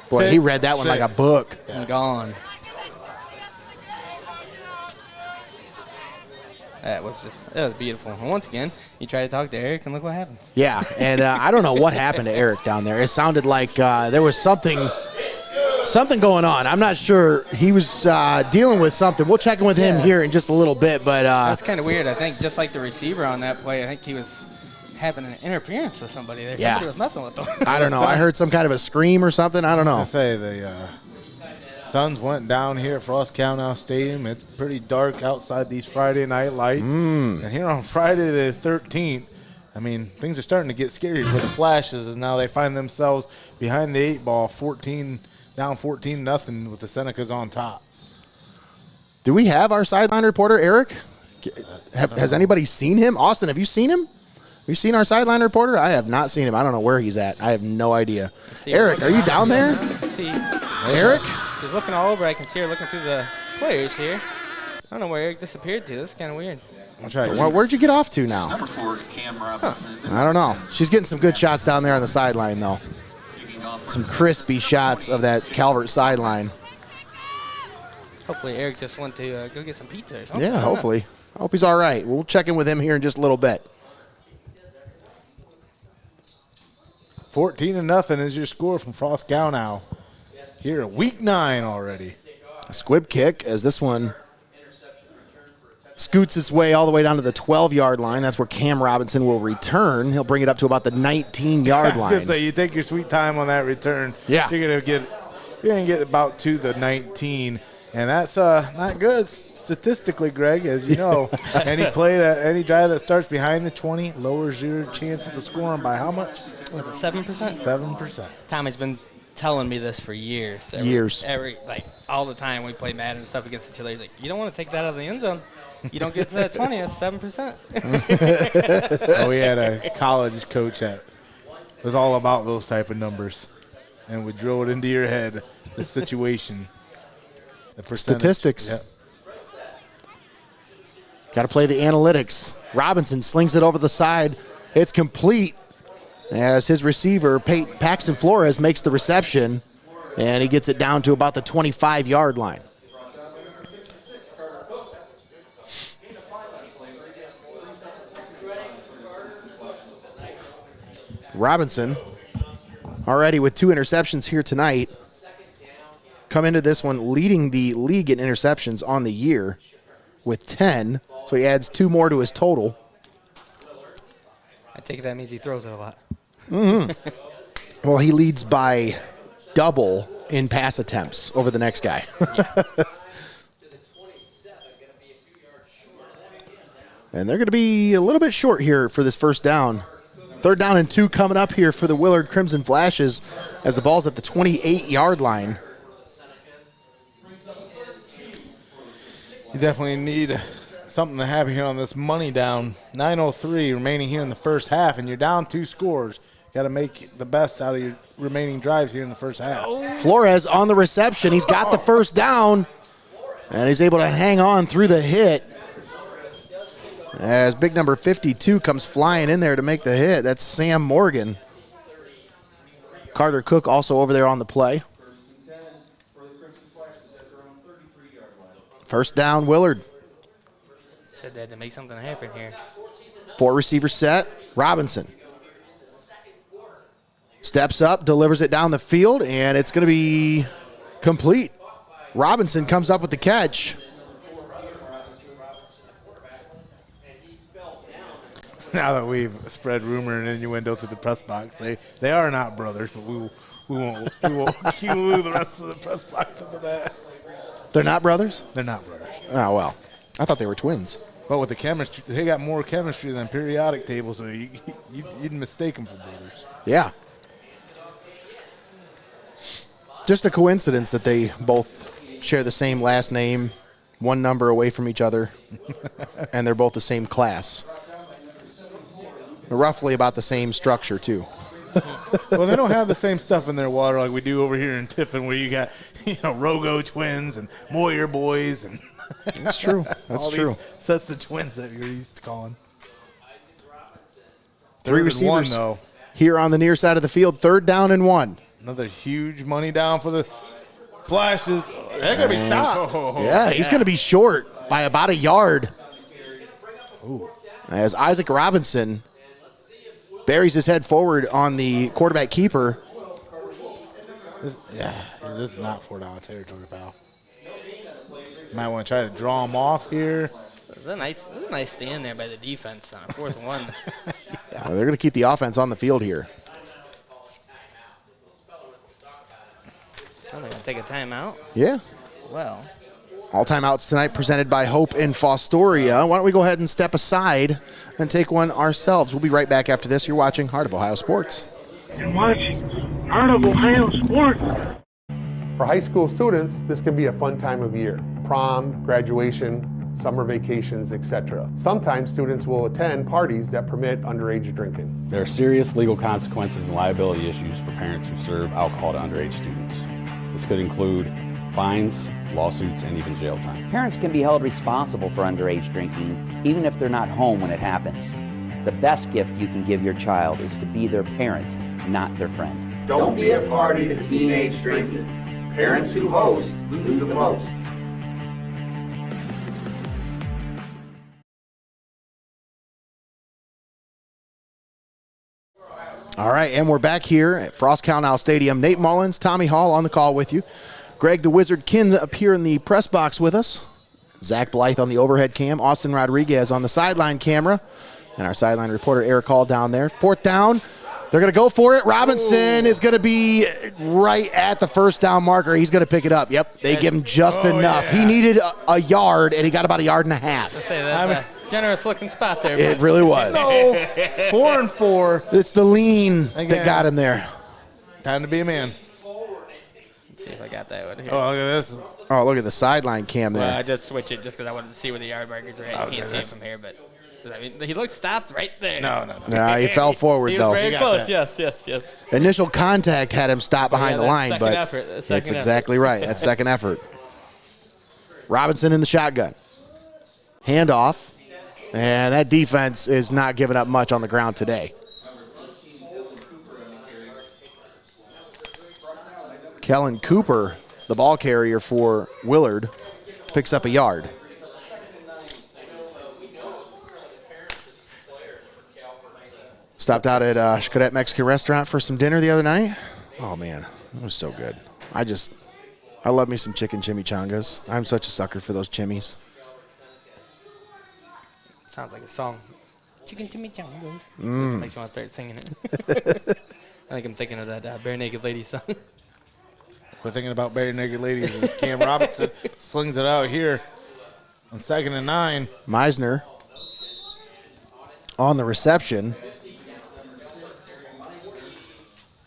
S2: Boy, he read that one like a book.
S5: And gone. That was beautiful. And once again, you try to talk to Eric, and look what happened.
S2: Yeah, and I don't know what happened to Eric down there. It sounded like there was something going on. I'm not sure. He was dealing with something. We'll check in with him here in just a little bit. But
S5: that's kind of weird. I think just like the receiver on that play, I think he was having an interference with somebody there. Somebody was messing with him.
S2: I don't know. I heard some kind of a scream or something. I don't know.
S3: I say the Suns went down here at Frost-Kalnow Stadium. It's pretty dark outside these Friday night lights. And here on Friday the 13th, I mean, things are starting to get scary for the Flashes as now they find themselves behind the 8 ball, down 14-0 with the Senecas on top.
S2: Do we have our sideline reporter, Eric? Has anybody seen him? Austin, have you seen him? Have you seen our sideline reporter? I have not seen him. I don't know where he's at. I have no idea. Eric, are you down there? Eric?
S5: She's looking all over. I can see her looking through the players here. I don't know where Eric disappeared to. That's kind of weird.
S2: That's right. Where'd you get off to now?
S11: Number 4, Cam Robinson.
S2: I don't know. She's getting some good shots down there on the sideline, though. Some crispy shots of that Calvert sideline.
S5: Hopefully Eric just went to go get some pizza or something.
S2: Yeah, hopefully. I hope he's all right. We'll check in with him here in just a little bit.
S3: 14-0 is your score from Frost-Kalnow. Here, week 9 already.
S2: A squib kick as this one scoots its way all the way down to the 12-yard line. That's where Cam Robinson will return. He'll bring it up to about the 19-yard line.
S3: So you take your sweet time on that return.
S2: Yeah.
S3: You're gonna get about to the 19, and that's not good statistically, Greg, as you know. Any drive that starts behind the 20 lowers your chances of scoring by how much?
S5: Was it 7%?
S3: 7%.
S5: Tommy's been telling me this for years. All the time we play Madden and stuff against each other. He's like, you don't want to take that out of the end zone. You don't get to that 20, that's 7%.
S3: We had a college coach that was all about those type of numbers and would drill it into your head, the situation. The
S2: statistics.
S3: Yep.
S2: Got to play the analytics. Robinson slings it over the side. It's complete as his receiver, Paxton Flores, makes the reception, and he gets it down to about the 25-yard line. Robinson, already with 2 interceptions here tonight, come into this one leading the league in interceptions on the year with 10, so he adds 2 more to his total.
S5: I take it that means he throws it a lot.
S2: Well, he leads by double in pass attempts over the next guy. And they're going to be a little bit short here for this first down. 3rd down and 2 coming up here for the Willard Crimson Flashes as the ball's at the 28-yard line.
S3: You definitely need something to happen here on this money down. 9:03 remaining here in the first half, and you're down 2 scores. Got to make the best out of your remaining drives here in the first half.
S2: Flores on the reception. He's got the first down, and he's able to hang on through the hit. As big number 52 comes flying in there to make the hit. That's Sam Morgan. Carter Cook also over there on the play. First down, Willard.
S5: Said they had to make something happen here.
S2: 4 receiver set. Robinson steps up, delivers it down the field, and it's going to be complete. Robinson comes up with the catch.
S3: Now that we've spread rumor and innuendo to the press box, they are not brothers, but we won't cue the rest of the press box into that.
S2: They're not brothers?
S3: They're not brothers.
S2: Oh, well. I thought they were twins.
S3: But with the chemistry, they got more chemistry than periodic tables, so you'd mistake them for brothers.
S2: Yeah. Just a coincidence that they both share the same last name, 1 number away from each other, and they're both the same class. They're roughly about the same structure, too.
S3: Well, they don't have the same stuff in their water like we do over here in Tiffin, where you got, Rogo twins and Moyer boys and
S2: that's true. That's true.
S3: Sets of twins that you're used to calling.
S2: 3 receivers here on the near side of the field. 3rd down and 1.
S3: Another huge money down for the Flashes. They're going to be stopped.
S2: Yeah, he's going to be short by about 1 yard.
S3: Ooh. As
S2: Isaac Robinson buries his head forward on the quarterback keeper.
S3: This is not 4-down territory, pal. Might want to try to draw him off here.
S5: This is a nice stand there by the defense on 4th and 1.
S2: Yeah, they're going to keep the offense on the field here.
S5: I'm going to take a timeout?
S2: Yeah.
S5: Well.
S2: All timeouts tonight presented by Hope in Fostoria. Why don't we go ahead and step aside and take one ourselves? We'll be right back after this. You're watching Heart of Ohio Sports.
S8: And watching Heart of Ohio Sports.
S12: For high school students, this can be a fun time of year. Prom, graduation, summer vacations, etc. Sometimes students will attend parties that permit underage drinking.
S13: There are serious legal consequences and liability issues for parents who serve alcohol to underage students. This could include fines, lawsuits, and even jail time.
S14: Parents can be held responsible for underage drinking, even if they're not home when it happens. The best gift you can give your child is to be their parent, not their friend.
S15: Don't be a party to teenage drinking. Parents who host lose the most.
S2: All right, and we're back here at Frost-Kalnow Stadium. Nate Mullins, Tommy Hall on the call with you. Greg the Wizard Kinn up here in the press box with us. Zach Blythe on the overhead cam. Austin Rodriguez on the sideline camera. And our sideline reporter Eric Hall down there. 4th down. They're going to go for it. Robinson is going to be right at the first down marker. He's going to pick it up. Yep, they give him just enough.
S5: Yeah.
S2: He needed a yard, and he got about a yard and a half.
S5: Let's say that's a generous looking spot there.
S2: It really was.
S3: No, 4 and 4.
S2: It's the lean that got him there.
S3: Time to be a man.
S5: Let's see if I got that one here.
S3: Oh, look at this.
S2: Oh, look at the sideline cam there.
S5: Well, I did switch it just because I wanted to see where the yard markers are at. You can't see it from here, but I mean, he looked stopped right there.
S3: No.
S2: Nah, he fell forward,
S5: he
S2: though.
S5: was very close, yes.
S2: Initial contact had him stop behind the line, but that's exactly right. That's second effort. Robinson in the shotgun. Handoff. And that defense is not giving up much on the ground today. Kellen Cooper, the ball carrier for Willard, picks up a yard. Stopped out at XCARET Mexican restaurant for some dinner the other night. Oh, man, it was so good. I love me some chicken chimichangas. I'm such a sucker for those chimmies.
S5: Sounds like a song. Chicken chimichangas.
S2: Mm.
S5: Makes me want to start singing it. I think I'm thinking of that Bare Naked Lady song.
S3: We're thinking about Bare Naked Ladies as Cam Robinson slings it out here on 2nd and 9.
S2: Meisner on the reception.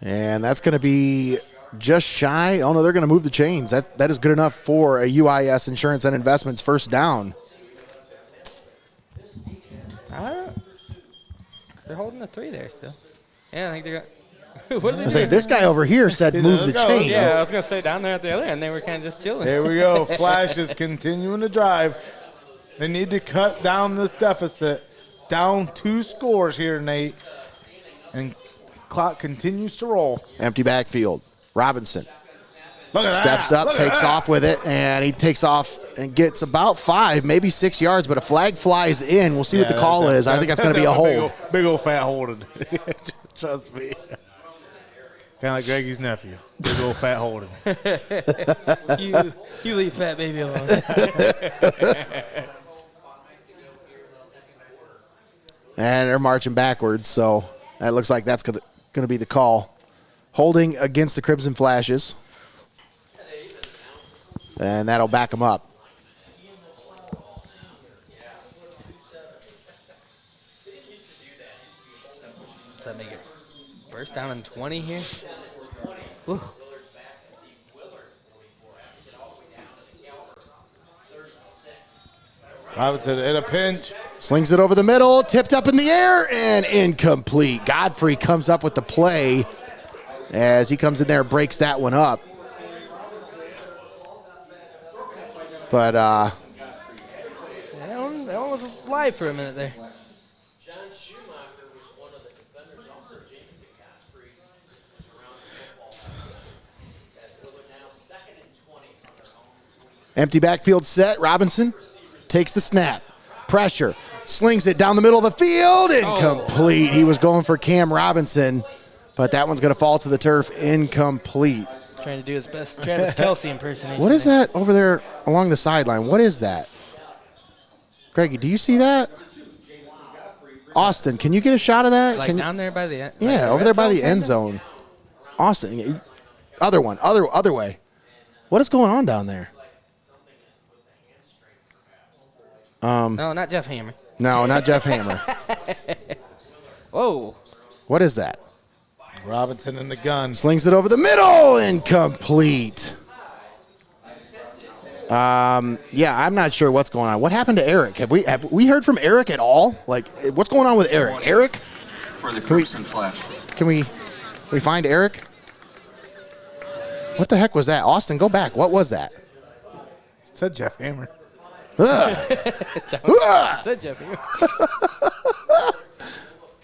S2: And that's going to be just shy. Oh, no, they're going to move the chains. That is good enough for a UIS Insurance and Investments first down.
S5: They're holding the 3 there still. Yeah, I think they're what are they
S2: I say, this guy over here said move the chains.
S5: Yeah, I was going to say down there at the other end, they were kind of just chilling.
S3: There we go. Flashes continuing to drive. They need to cut down this deficit. Down 2 scores here, Nate. And clock continues to roll.
S2: Empty backfield. Robinson
S3: Look at
S2: steps
S3: that.
S2: up, takes off with it, and he takes off and gets about 5, maybe 6 yards, but a flag flies in. We'll see what the call is. I think that's going to be a hold.
S3: Big old fat holding. Trust me. Kind of like Greggy's nephew. Big old fat holding.
S5: you leave fat baby alone.
S2: And they're marching backwards, so that looks like that's going to be the call. Holding against the Crimson Flashes. And that'll back them up.
S5: Does that make it first down and 20 here? Woo.
S3: Robinson in a pinch.
S2: Slings it over the middle, tipped up in the air, and incomplete. Godfrey comes up with the play as he comes in there and breaks that one up. But
S5: that one was live for a minute there.
S2: empty backfield set. Robinson takes the snap. Pressure. Slings it down the middle of the field. Incomplete. He was going for Cam Robinson, but that one's going to fall to the turf. Incomplete.
S5: Trying to do his best Travis Kelce impersonation.
S2: What is that over there along the sideline? What is that? Greggy, do you see that? Austin, can you get a shot of that?
S5: Like down there by the end?
S2: Yeah, over there by the end zone. Austin, other one, other way. What is going on down there?
S5: No, not Jeff Hammer.
S2: No, not Jeff Hammer.
S5: Whoa.
S2: What is that?
S3: Robinson in the gun.
S2: Slings it over the middle, incomplete. Yeah, I'm not sure what's going on. What happened to Eric? Have we heard from Eric at all? Like, what's going on with Eric? Eric?
S11: For the Crimson Flashes.
S2: Can we find Eric? What the heck was that? Austin, go back. What was that?
S3: It said Jeff Hammer.
S5: Said Jeff Hammer.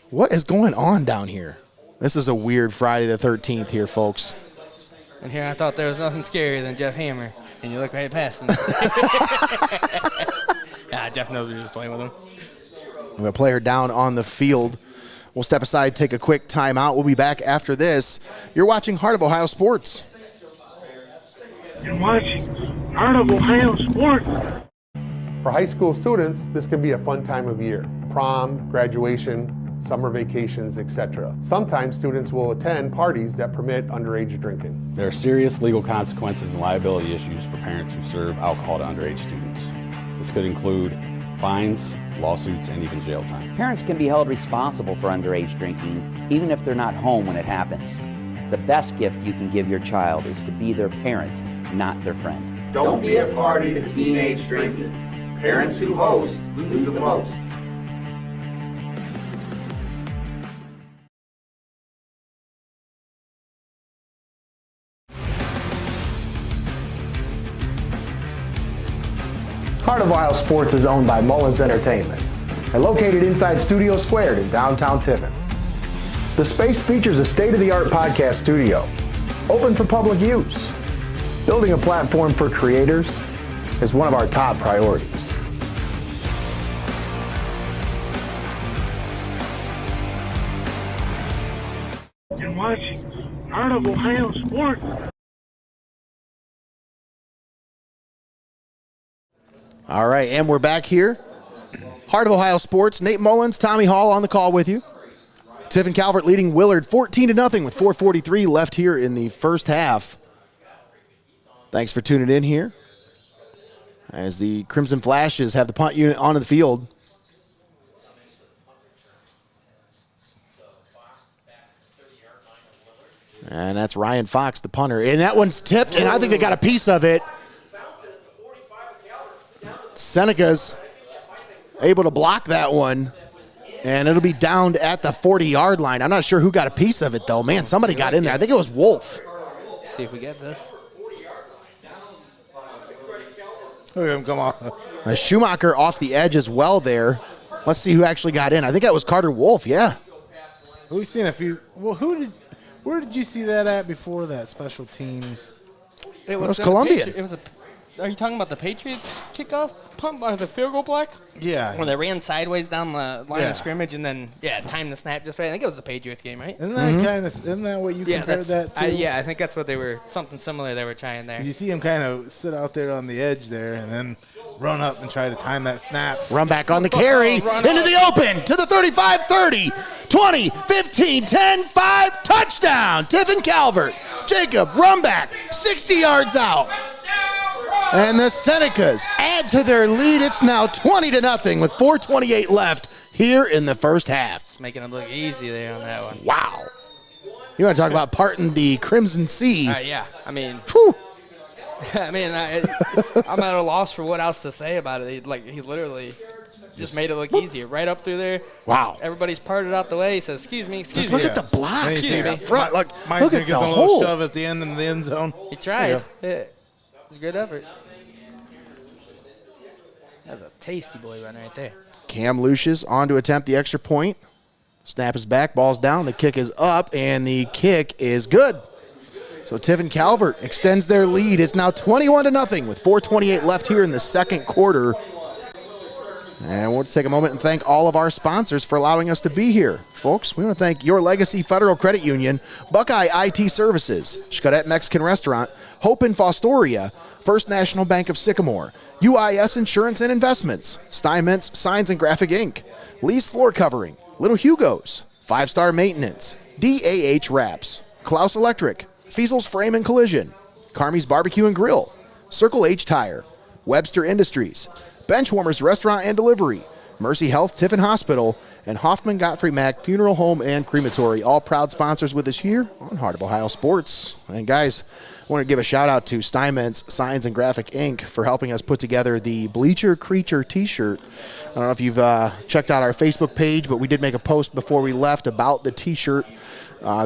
S2: What is going on down here? This is a weird Friday the 13th here, folks.
S5: And here I thought there was nothing scarier than Jeff Hammer. And you look right past him. Jeff knows we're just playing with him.
S2: We have a player down on the field. We'll step aside, take a quick timeout. We'll be back after this. You're watching Heart of Ohio Sports.
S8: You're watching Heart of Ohio Sports.
S12: For high school students, this can be a fun time of year. Prom, graduation, summer vacations, etc. Sometimes students will attend parties that permit underage drinking.
S13: There are serious legal consequences and liability issues for parents who serve alcohol to underage students. This could include fines, lawsuits, and even jail time.
S14: Parents can be held responsible for underage drinking, even if they're not home when it happens. The best gift you can give your child is to be their parent, not their friend.
S15: Don't be a party to teenage drinking. Parents who host lose the most.
S7: Heart of Ohio Sports is owned by Mullins Entertainment and located inside Studio Squared in downtown Tiffin. The space features a state-of-the-art podcast studio, open for public use. Building a platform for creators is one of our top priorities.
S8: You're watching Heart of Ohio Sports.
S2: All right, and we're back here. Heart of Ohio Sports. Nate Mullins, Tommy Hall on the call with you. Tiffin Calvert leading Willard 14-0 with 4:43 left here in the first half. Thanks for tuning in here as the Crimson Flashes have the punt unit onto the field. And that's Ryan Fox, the punter. And that one's tipped, and I think they got a piece of it. Senecas able to block that one, and it'll be downed at the 40-yard line. I'm not sure who got a piece of it, though. Man, somebody got in there. I think it was Wolf.
S5: Let's see if we get this.
S3: Look at him come off.
S2: Schumacher off the edge as well there. Let's see who actually got in. I think that was Carter Wolf, yeah.
S3: We've seen a few. Well, where did you see that at before that? Special teams?
S2: It was Colombian.
S5: Are you talking about the Patriots kickoff pump or the field goal block?
S3: Yeah.
S5: When they ran sideways down the line of scrimmage and then, timed the snap just right. I think it was the Patriots game, right?
S3: Isn't that isn't that what you compared that to?
S5: I think that's what they were, something similar they were trying there.
S3: You see him kind of sit out there on the edge there and then run up and try to time that snap.
S2: Run back on the carry, into the open, to the 35, 30, 20, 15, 10, 5, touchdown, Tiffin Calvert. Jacob, run back, 60 yards out. And the Senecas add to their lead. It's now 20-0 with 4:28 left here in the first half.
S5: It's making it look easy there on that one.
S2: Wow. You want to talk about parting the Crimson Sea.
S5: Yeah, I mean,
S2: whew.
S5: I'm at a loss for what else to say about it. He literally just made it look easier. Right up through there.
S2: Wow.
S5: Everybody's parted out the way. He says, excuse me.
S2: Just look at the blocks there up front. Look
S3: Mike's
S2: at the
S3: gets a little
S2: hole.
S3: shove at the end in the end zone.
S5: He tried. Yeah. It's a good effort. That's a tasty boy run right there.
S2: Cam Lucius on to attempt the extra point. Snap is back, ball's down, the kick is up, and the kick is good. So Tiffin Calvert extends their lead. It's now 21-0 with 4:28 left here in the second quarter. And we'll take a moment and thank all of our sponsors for allowing us to be here. Folks, we want to thank Your Legacy Federal Credit Union, Buckeye IT Services, XCARET Mexican Restaurant, Hope in Fostoria, First National Bank of Sycamore, UIS Insurance and Investments, STEINMETZ Signs and Graphic Inc., Lee's Floor Covering, Little HUGO'S, 5 Star Maintenance, DAH Wraps, CLOUSE Electric, FEASEL'S Frame and Collision, Carmies Barbecue and Grill, Circle H Tire, Webster Industries, Benchwarmers Restaurant and Delivery, Mercy Health Tiffin Hospital, and Hoffman-GOTTFRIED MACK Funeral Home and Crematory, all proud sponsors with us here on Heart of Ohio Sports. And guys, I want to give a shout out to STEINMETZ Signs and Graphic Inc. for helping us put together the Bleacher Creature t-shirt. I don't know if you've checked out our Facebook page, but we did make a post before we left about the t-shirt.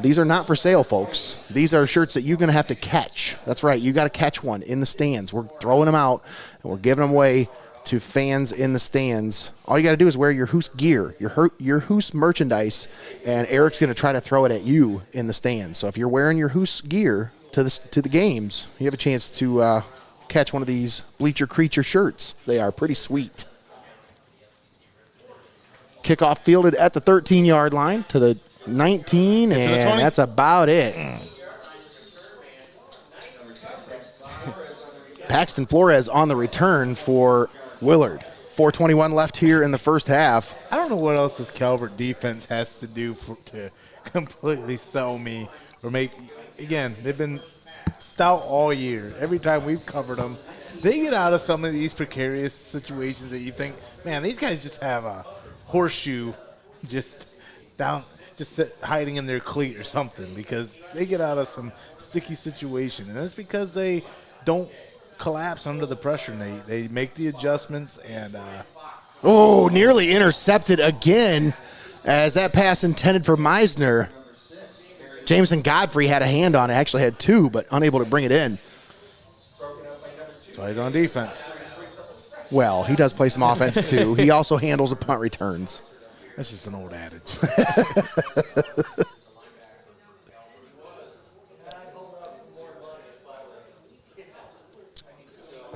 S2: These are not for sale, folks. These are shirts that you're going to have to catch. That's right. You got to catch one in the stands. We're throwing them out, and we're giving them away to fans in the stands. All you got to do is wear your Hoos gear, your Hoos merchandise, and Eric's going to try to throw it at you in the stands. So if you're wearing your Hoos gear to the games, you have a chance to catch one of these Bleacher Creature shirts. They are pretty sweet. Kickoff fielded at the 13-yard line to the 19, and that's about it. Paxton Flores on the return for Willard. 4:21 left here in the first half.
S3: I don't know what else this Calvert defense has to do to completely sell me or make. Again, they've been stout all year. Every time we've covered them, they get out of some of these precarious situations that you think, man, these guys just have a horseshoe just hiding in their cleat or something, because they get out of some sticky situation. And that's because they don't collapse under the pressure, Nate. They make the adjustments and
S2: nearly intercepted again as that pass intended for Meisner. Jameson Godfrey had a hand on it, actually had two, but unable to bring it in.
S3: So he's on defense.
S2: Well, he does play some offense too. He also handles the punt returns.
S3: That's just an old adage.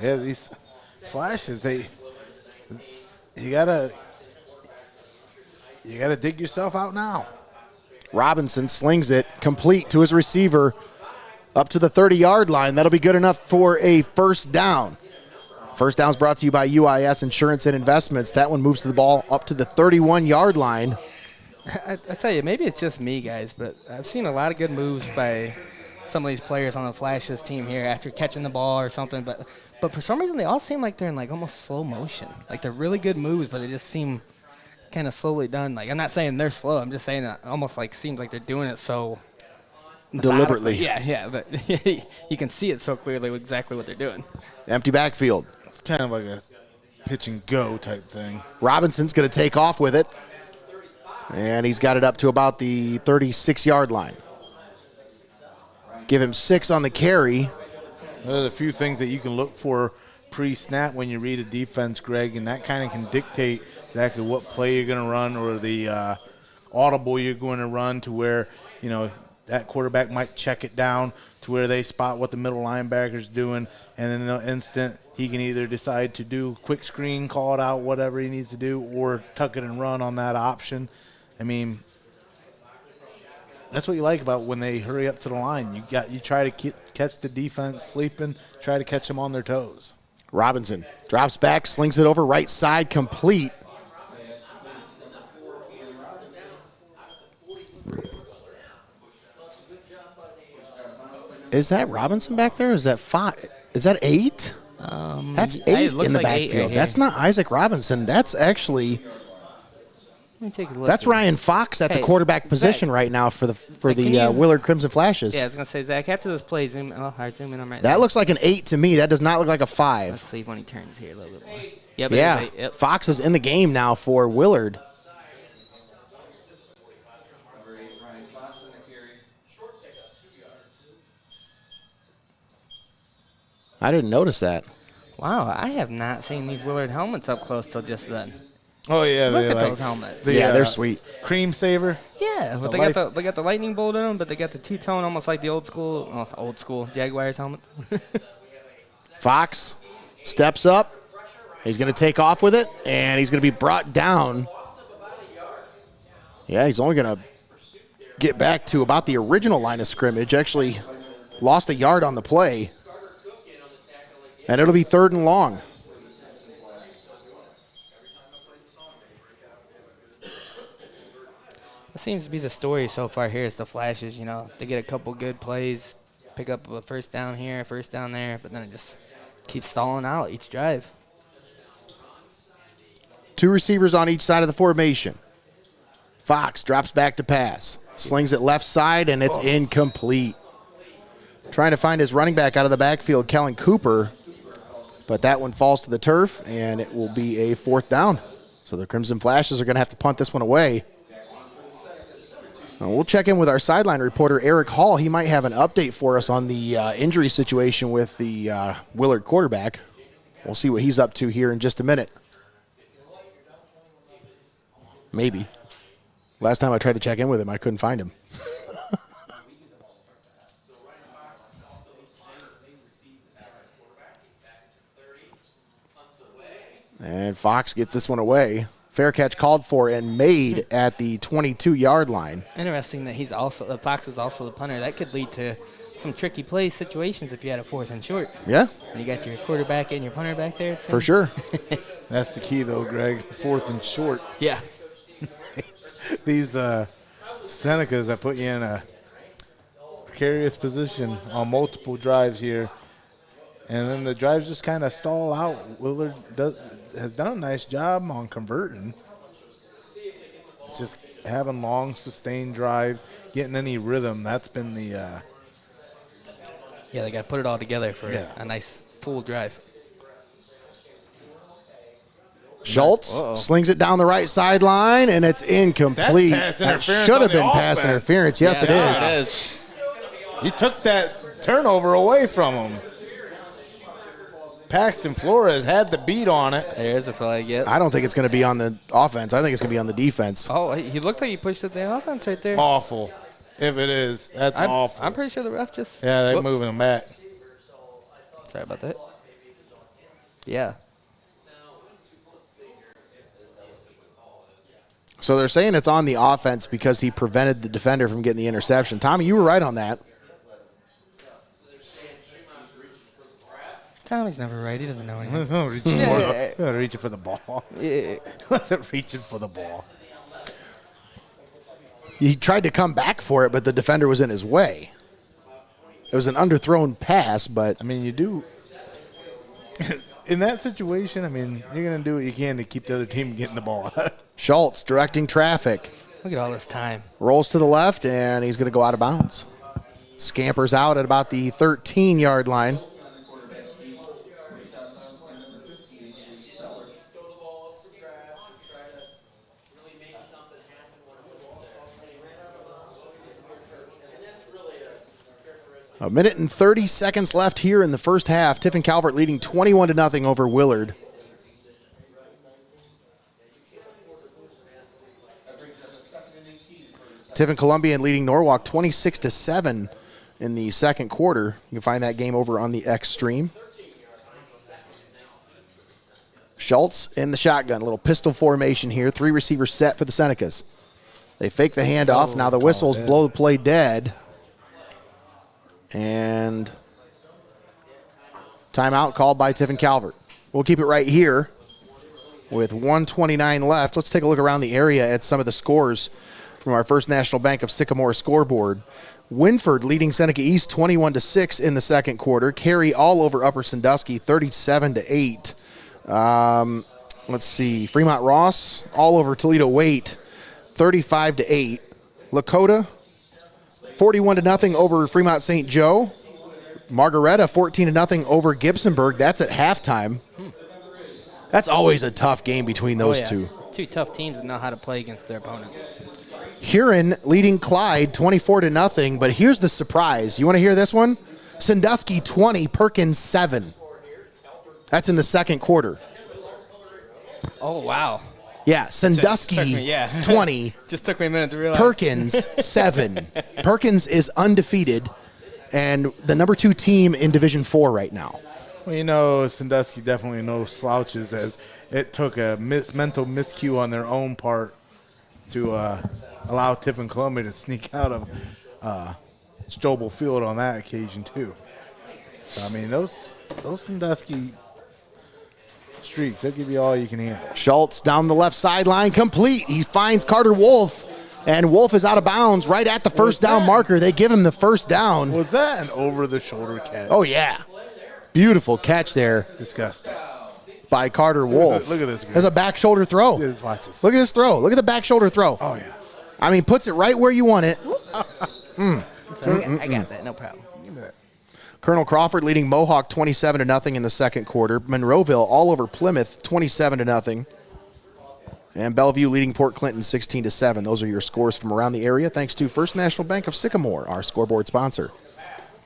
S3: Yeah, these Flashes, you gotta dig yourself out now.
S2: Robinson slings it complete to his receiver up to the 30-yard line. That'll be good enough for a first down. First down's brought to you by UIS Insurance and Investments. That one moves the ball up to the 31-yard line.
S5: I tell you, maybe it's just me, guys, but I've seen a lot of good moves by some of these players on the Flashes team here after catching the ball or something. But for some reason, they all seem like they're in like almost slow motion. Like they're really good moves, but they just seem kind of slowly done. Like, I'm not saying they're slow. I'm just saying that almost like seems like they're doing it so
S2: deliberately.
S5: Yeah, but you can see it so clearly exactly what they're doing.
S2: Empty backfield.
S3: It's kind of like a pitch and go type thing.
S2: Robinson's going to take off with it, and he's got it up to about the 36-yard line. Give him 6 on the carry.
S3: There's a few things that you can look for pre-snap when you read a defense, Greg, and that kind of can dictate exactly what play you're going to run or the audible you're going to run, to where, you know, that quarterback might check it down to where they spot what the middle linebacker's doing, and in the instant he can either decide to do quick screen, call it out, whatever he needs to do, or tuck it and run on that option. I mean, that's what you like about when they hurry up to the line. You try to catch the defense sleeping, try to catch them on their toes.
S2: Robinson drops back, slings it over right side, complete. Is that Robinson back there? Is that 5? Is that 8? That's 8 in the backfield. That's not Isaac Robinson. That's actually
S5: Let me take a look.
S2: That's Ryan Fox at the quarterback position right now for the Willard Crimson Flashes.
S5: Yeah, I was going to say, Zach, after this play, zoom in on right
S2: that
S5: now.
S2: Looks like an 8 to me. That does not look like a 5.
S5: Let's see when he turns here a little bit more.
S2: Yep, yeah, yep. Fox is in the game now for Willard. I didn't notice that.
S5: Wow, I have not seen these Willard helmets up close till just then.
S3: Oh yeah,
S5: look at those helmets.
S2: They're sweet.
S3: Cream saver.
S5: Yeah, but they got the lightning bolt in them, but they got the two-tone, almost like the old school Jaguars helmet.
S2: Fox steps up. He's going to take off with it, and he's going to be brought down. Yeah, he's only going to get back to about the original line of scrimmage. Actually lost a yard on the play. And it'll be 3rd and long.
S5: That seems to be the story so far here is the Flashes. You know, they get a couple good plays, pick up a first down here, first down there, but then it just keeps stalling out each drive.
S2: 2 receivers on each side of the formation. Fox drops back to pass. Slings it left side, and it's incomplete. Trying to find his running back out of the backfield, Kellen Cooper, but that one falls to the turf, and it will be a 4th down. So the Crimson Flashes are going to have to punt this one away. We'll check in with our sideline reporter, Eric Hall. He might have an update for us on the injury situation with the Willard quarterback. We'll see what he's up to here in just a minute. Maybe. Last time I tried to check in with him, I couldn't find him. And Fox gets this one away. Fair catch called for and made at the 22-yard line.
S5: Interesting that Fox is also the punter. That could lead to some tricky play situations if you had a 4th and short.
S2: Yeah.
S5: And you got your quarterback and your punter back there.
S2: For sure.
S3: That's the key, though, Greg. 4th and short.
S5: Yeah.
S3: These Senecas that put you in a precarious position on multiple drives here. And then the drives just kind of stall out. Willard has done a nice job on converting. It's just having long, sustained drives, getting any rhythm. That's been the
S5: yeah, they got to put it all together for a nice full drive.
S2: Schultz slings it down the right sideline, and it's incomplete. That should have been pass interference. Yes, it is.
S3: He took that turnover away from him. Paxton Flores had the beat on it.
S5: There's a flag, yep.
S2: I don't think it's going to be on the offense. I think it's going to be on the defense.
S5: Oh, he looked like he pushed it the offense right there.
S3: Awful. If it is, that's awful.
S5: I'm pretty sure the ref just...
S3: Yeah, they're moving him back.
S5: Sorry about that. Yeah.
S2: So they're saying it's on the offense because he prevented the defender from getting the interception. Tommy, you were right on that.
S5: Tommy's never right. He doesn't know anything.
S3: He's not reaching for the ball.
S5: Yeah.
S3: Wasn't reaching for the ball.
S2: He tried to come back for it, but the defender was in his way. It was an underthrown pass, but...
S3: I mean, you do... In that situation, I mean, you're going to do what you can to keep the other team getting the ball.
S2: Schultz directing traffic.
S5: Look at all this time.
S2: Rolls to the left, and he's going to go out of bounds. Scampers out at about the 13-yard line. A minute and 30 seconds left here in the first half. Tiffin Calvert leading 21-0 over Willard. Tiffin Columbian leading Norwalk 26-7 in the second quarter. You can find that game over on the X stream. Schultz in the shotgun, a little pistol formation here. 3 receivers set for the Senecas. They fake the handoff. Now the whistles blow the play dead. And timeout called by Tiffin Calvert. We'll keep it right here with 1:29 left. Let's take a look around the area at some of the scores from our First National Bank of Sycamore scoreboard. Winford leading Seneca East 21-6 in the second quarter. Carey all over Upper Sandusky 37-8. Let's see. Fremont Ross all over Toledo Waite 35-8. Lakota 41-0 over Fremont St. Joe. Margaretta 14-0 over Gibsonburg. That's at halftime. That's always a tough game between those two.
S5: Two tough teams that know how to play against their opponents.
S2: Huron leading Clyde 24-0, but here's the surprise. You want to hear this one? Sandusky 20, Perkins 7. That's in the second quarter.
S5: Oh, wow.
S2: Yeah, Sandusky 20.
S5: Just took me a minute to realize.
S2: Perkins 7. Perkins is undefeated and the number 2 team in Division 4 right now.
S3: Well, you know, Sandusky definitely no slouches, as it took a mental miscue on their own part to allow Tiffin Columbia to sneak out of Strobel Field on that occasion too. So, I mean, those Sandusky streaks, they'll give you all you can handle.
S2: Schultz down the left sideline, complete. He finds Carter Wolf And Wolf is out of bounds right at the first down marker. They give him the first down.
S3: Was that an over-the-shoulder catch?
S2: Oh, yeah. Beautiful catch there.
S3: Disgusting.
S2: By Carter Wolf.
S3: Look at this guy.
S2: There's a back shoulder throw.
S3: Look at this, watch this.
S2: Look at this throw. Look at the back shoulder throw.
S3: Oh, yeah.
S2: I mean, puts it right where you want it.
S5: I got that, no problem.
S2: Colonel Crawford leading Mohawk 27-0 in the second quarter. Monroeville all over Plymouth 27-0. And Bellevue leading Port Clinton 16-7. Those are your scores from around the area. Thanks to First National Bank of Sycamore, our scoreboard sponsor.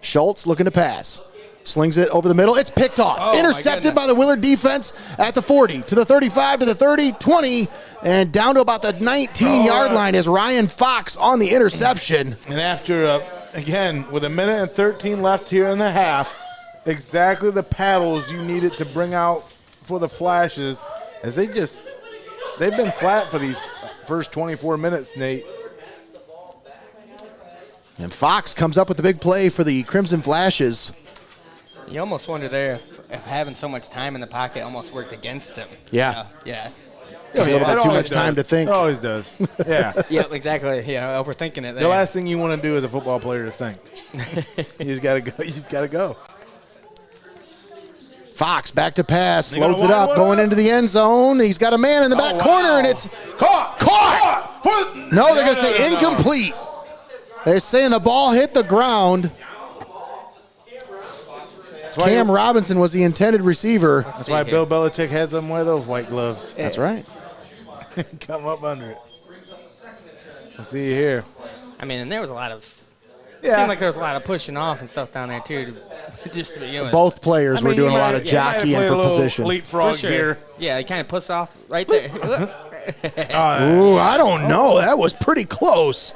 S2: Schultz looking to pass. Slings it over the middle. It's picked off.
S5: Oh,
S2: intercepted by the Willard defense at the 40, to the 35, to the 30, 20, and down to about the 19-yard line is Ryan Fox on the interception.
S3: And after, again, with 1:13 left here in the half, exactly the paddles you needed to bring out for the Flashes, as they've been flat for these first 24 minutes, Nate.
S2: And Fox comes up with the big play for the Crimson Flashes.
S5: You almost wonder there if having so much time in the pocket almost worked against him.
S2: Yeah.
S5: Yeah.
S2: A little bit too much time to think.
S3: It always does. Yeah.
S5: Yeah, exactly. Yeah, overthinking it there.
S3: The last thing you want to do as a football player is think. You just got to go. You just got to go.
S2: Fox back to pass, loads it up, going into the end zone. He's got a man in the back corner, and it's caught. No, they're going to say incomplete. They're saying the ball hit the ground. Cam Robinson was the intended receiver.
S3: That's why Bill Belichick has them wear those white gloves.
S2: That's right.
S3: Come up under it. We'll see you here.
S5: I mean, and there was a lot of seemed like there was a lot of pushing off and stuff down there, too, just to begin with.
S2: Both players were doing a lot of jockeying for position.
S3: Leapfrog here.
S5: Yeah, he kind of puts off right there.
S2: Ooh, I don't know. That was pretty close.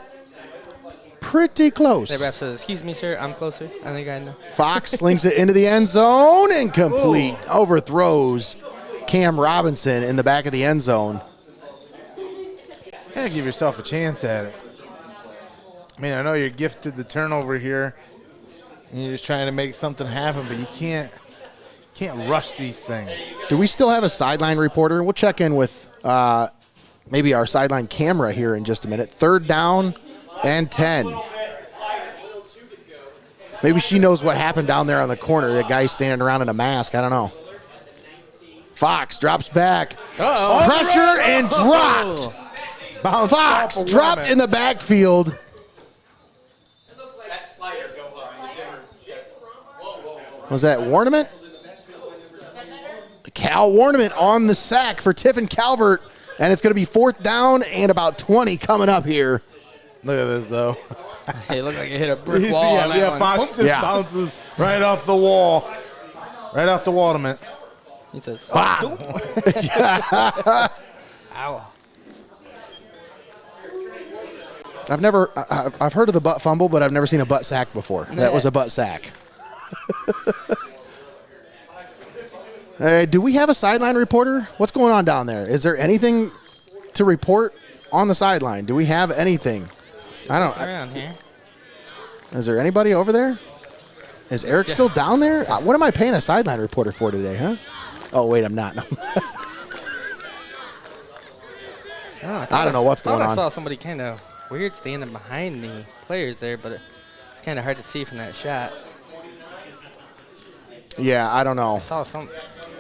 S2: Pretty close.
S5: The ref says, excuse me, sir, I'm closer. I think I know.
S2: Fox slings it into the end zone. Incomplete. Overthrows Cam Robinson in the back of the end zone.
S3: You gotta give yourself a chance at it. I mean, I know you're gifted the turnover here, and you're just trying to make something happen, but you can't rush these things.
S2: Do we still have a sideline reporter? We'll check in with maybe our sideline camera here in just a minute. 3rd down and 10. Maybe she knows what happened down there on the corner. That guy standing around in a mask. I don't know. Fox drops back. Pressure and dropped. Fox dropped in the backfield. Was that Warnament? Cal Warnament on the sack for Tiffin Calvert, and it's going to be 4th down and about 20 coming up here.
S3: Look at this, though.
S5: Hey, it looked like it hit a brick wall.
S3: Yeah, Fox just bounces right off the wall. Right off the Warnament.
S5: He says,
S2: wow.
S5: Ow.
S2: I've heard of the butt fumble, but I've never seen a butt sack before. That was a butt sack. Do we have a sideline reporter? What's going on down there? Is there anything to report on the sideline? Do we have anything? I don't.
S5: Around here.
S2: Is there anybody over there? Is Eric still down there? What am I paying a sideline reporter for today, huh? Oh, wait, I'm not. No. I don't know what's going on.
S5: I saw somebody kind of weird standing behind the players there, but it's kind of hard to see from that shot.
S2: Yeah, I don't know.
S5: I saw some.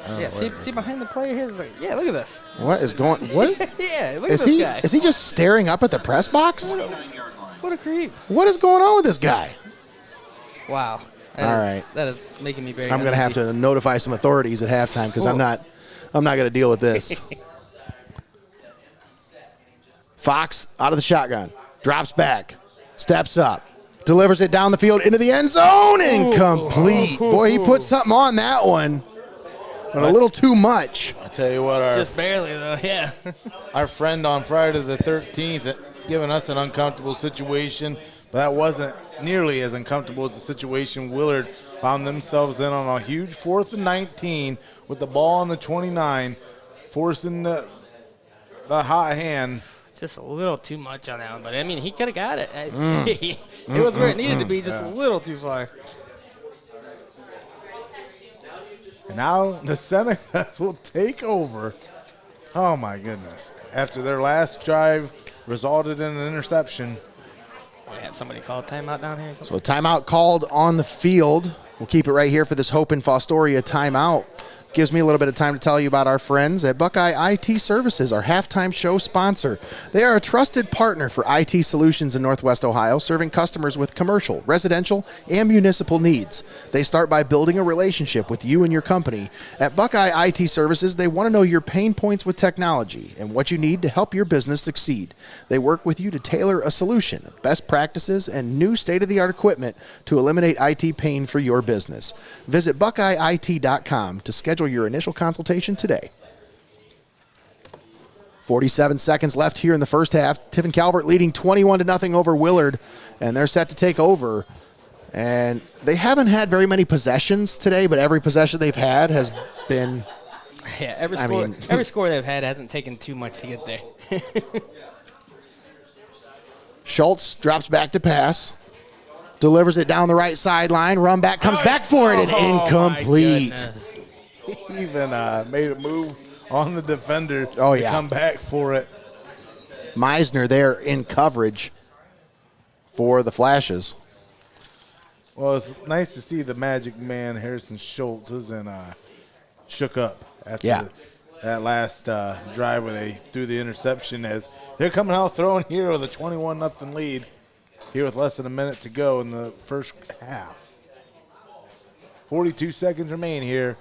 S5: Yeah, see behind the player here. Like, yeah, look at this.
S2: What is going? What?
S5: Yeah, look at this guy.
S2: Is he just staring up at the press box?
S5: What a creep.
S2: What is going on with this guy?
S5: Wow.
S2: All right.
S5: That is making me very.
S2: I'm going to have to notify some authorities at halftime because I'm not going to deal with this. Fox out of the shotgun, drops back, steps up, delivers it down the field into the end zone, incomplete. Boy, he put something on that one, but a little too much.
S3: I tell you what,
S5: just barely though, yeah.
S3: Our friend on Friday the 13th giving us an uncomfortable situation, but that wasn't nearly as uncomfortable as the situation Willard found themselves in on a huge 4th and 19 with the ball on the 29, forcing the hot hand.
S5: Just a little too much on that one, but I mean, he could have got it. It was where it needed to be, just a little too far.
S3: And now the Senecas will take over. Oh, my goodness. After their last drive resulted in an interception.
S5: We have somebody call a timeout down here.
S2: So a timeout called on the field. We'll keep it right here for this Hope and Fostoria timeout. Gives me a little bit of time to tell you about our friends at Buckeye IT Services, our halftime show sponsor. They are a trusted partner for IT solutions in Northwest Ohio, serving customers with commercial, residential, and municipal needs. They start by building a relationship with you and your company. At Buckeye IT Services, they want to know your pain points with technology and what you need to help your business succeed. They work with you to tailor a solution, best practices, and new state-of-the-art equipment to eliminate IT pain for your business. Visit BuckeyeIT.com to schedule your initial consultation today. 47 seconds left here in the first half. Tiffin Calvert leading 21-0 over Willard, and they're set to take over. And they haven't had very many possessions today, but every possession they've had has been...
S5: Yeah, every score they've had hasn't taken too much to get there.
S2: Schultz drops back to pass. Delivers it down the right sideline. Run back, comes back for it, and incomplete.
S3: He even made a move on the defender
S2: to
S3: come back for it.
S2: Meisner there in coverage for the Flashes.
S3: Well, it's nice to see the magic man, Harrison Schultz, isn't shook up after that last drive where they threw the interception, as they're coming out throwing here with a 21-0 lead here with less than a minute to go in the first half. 42 seconds remain here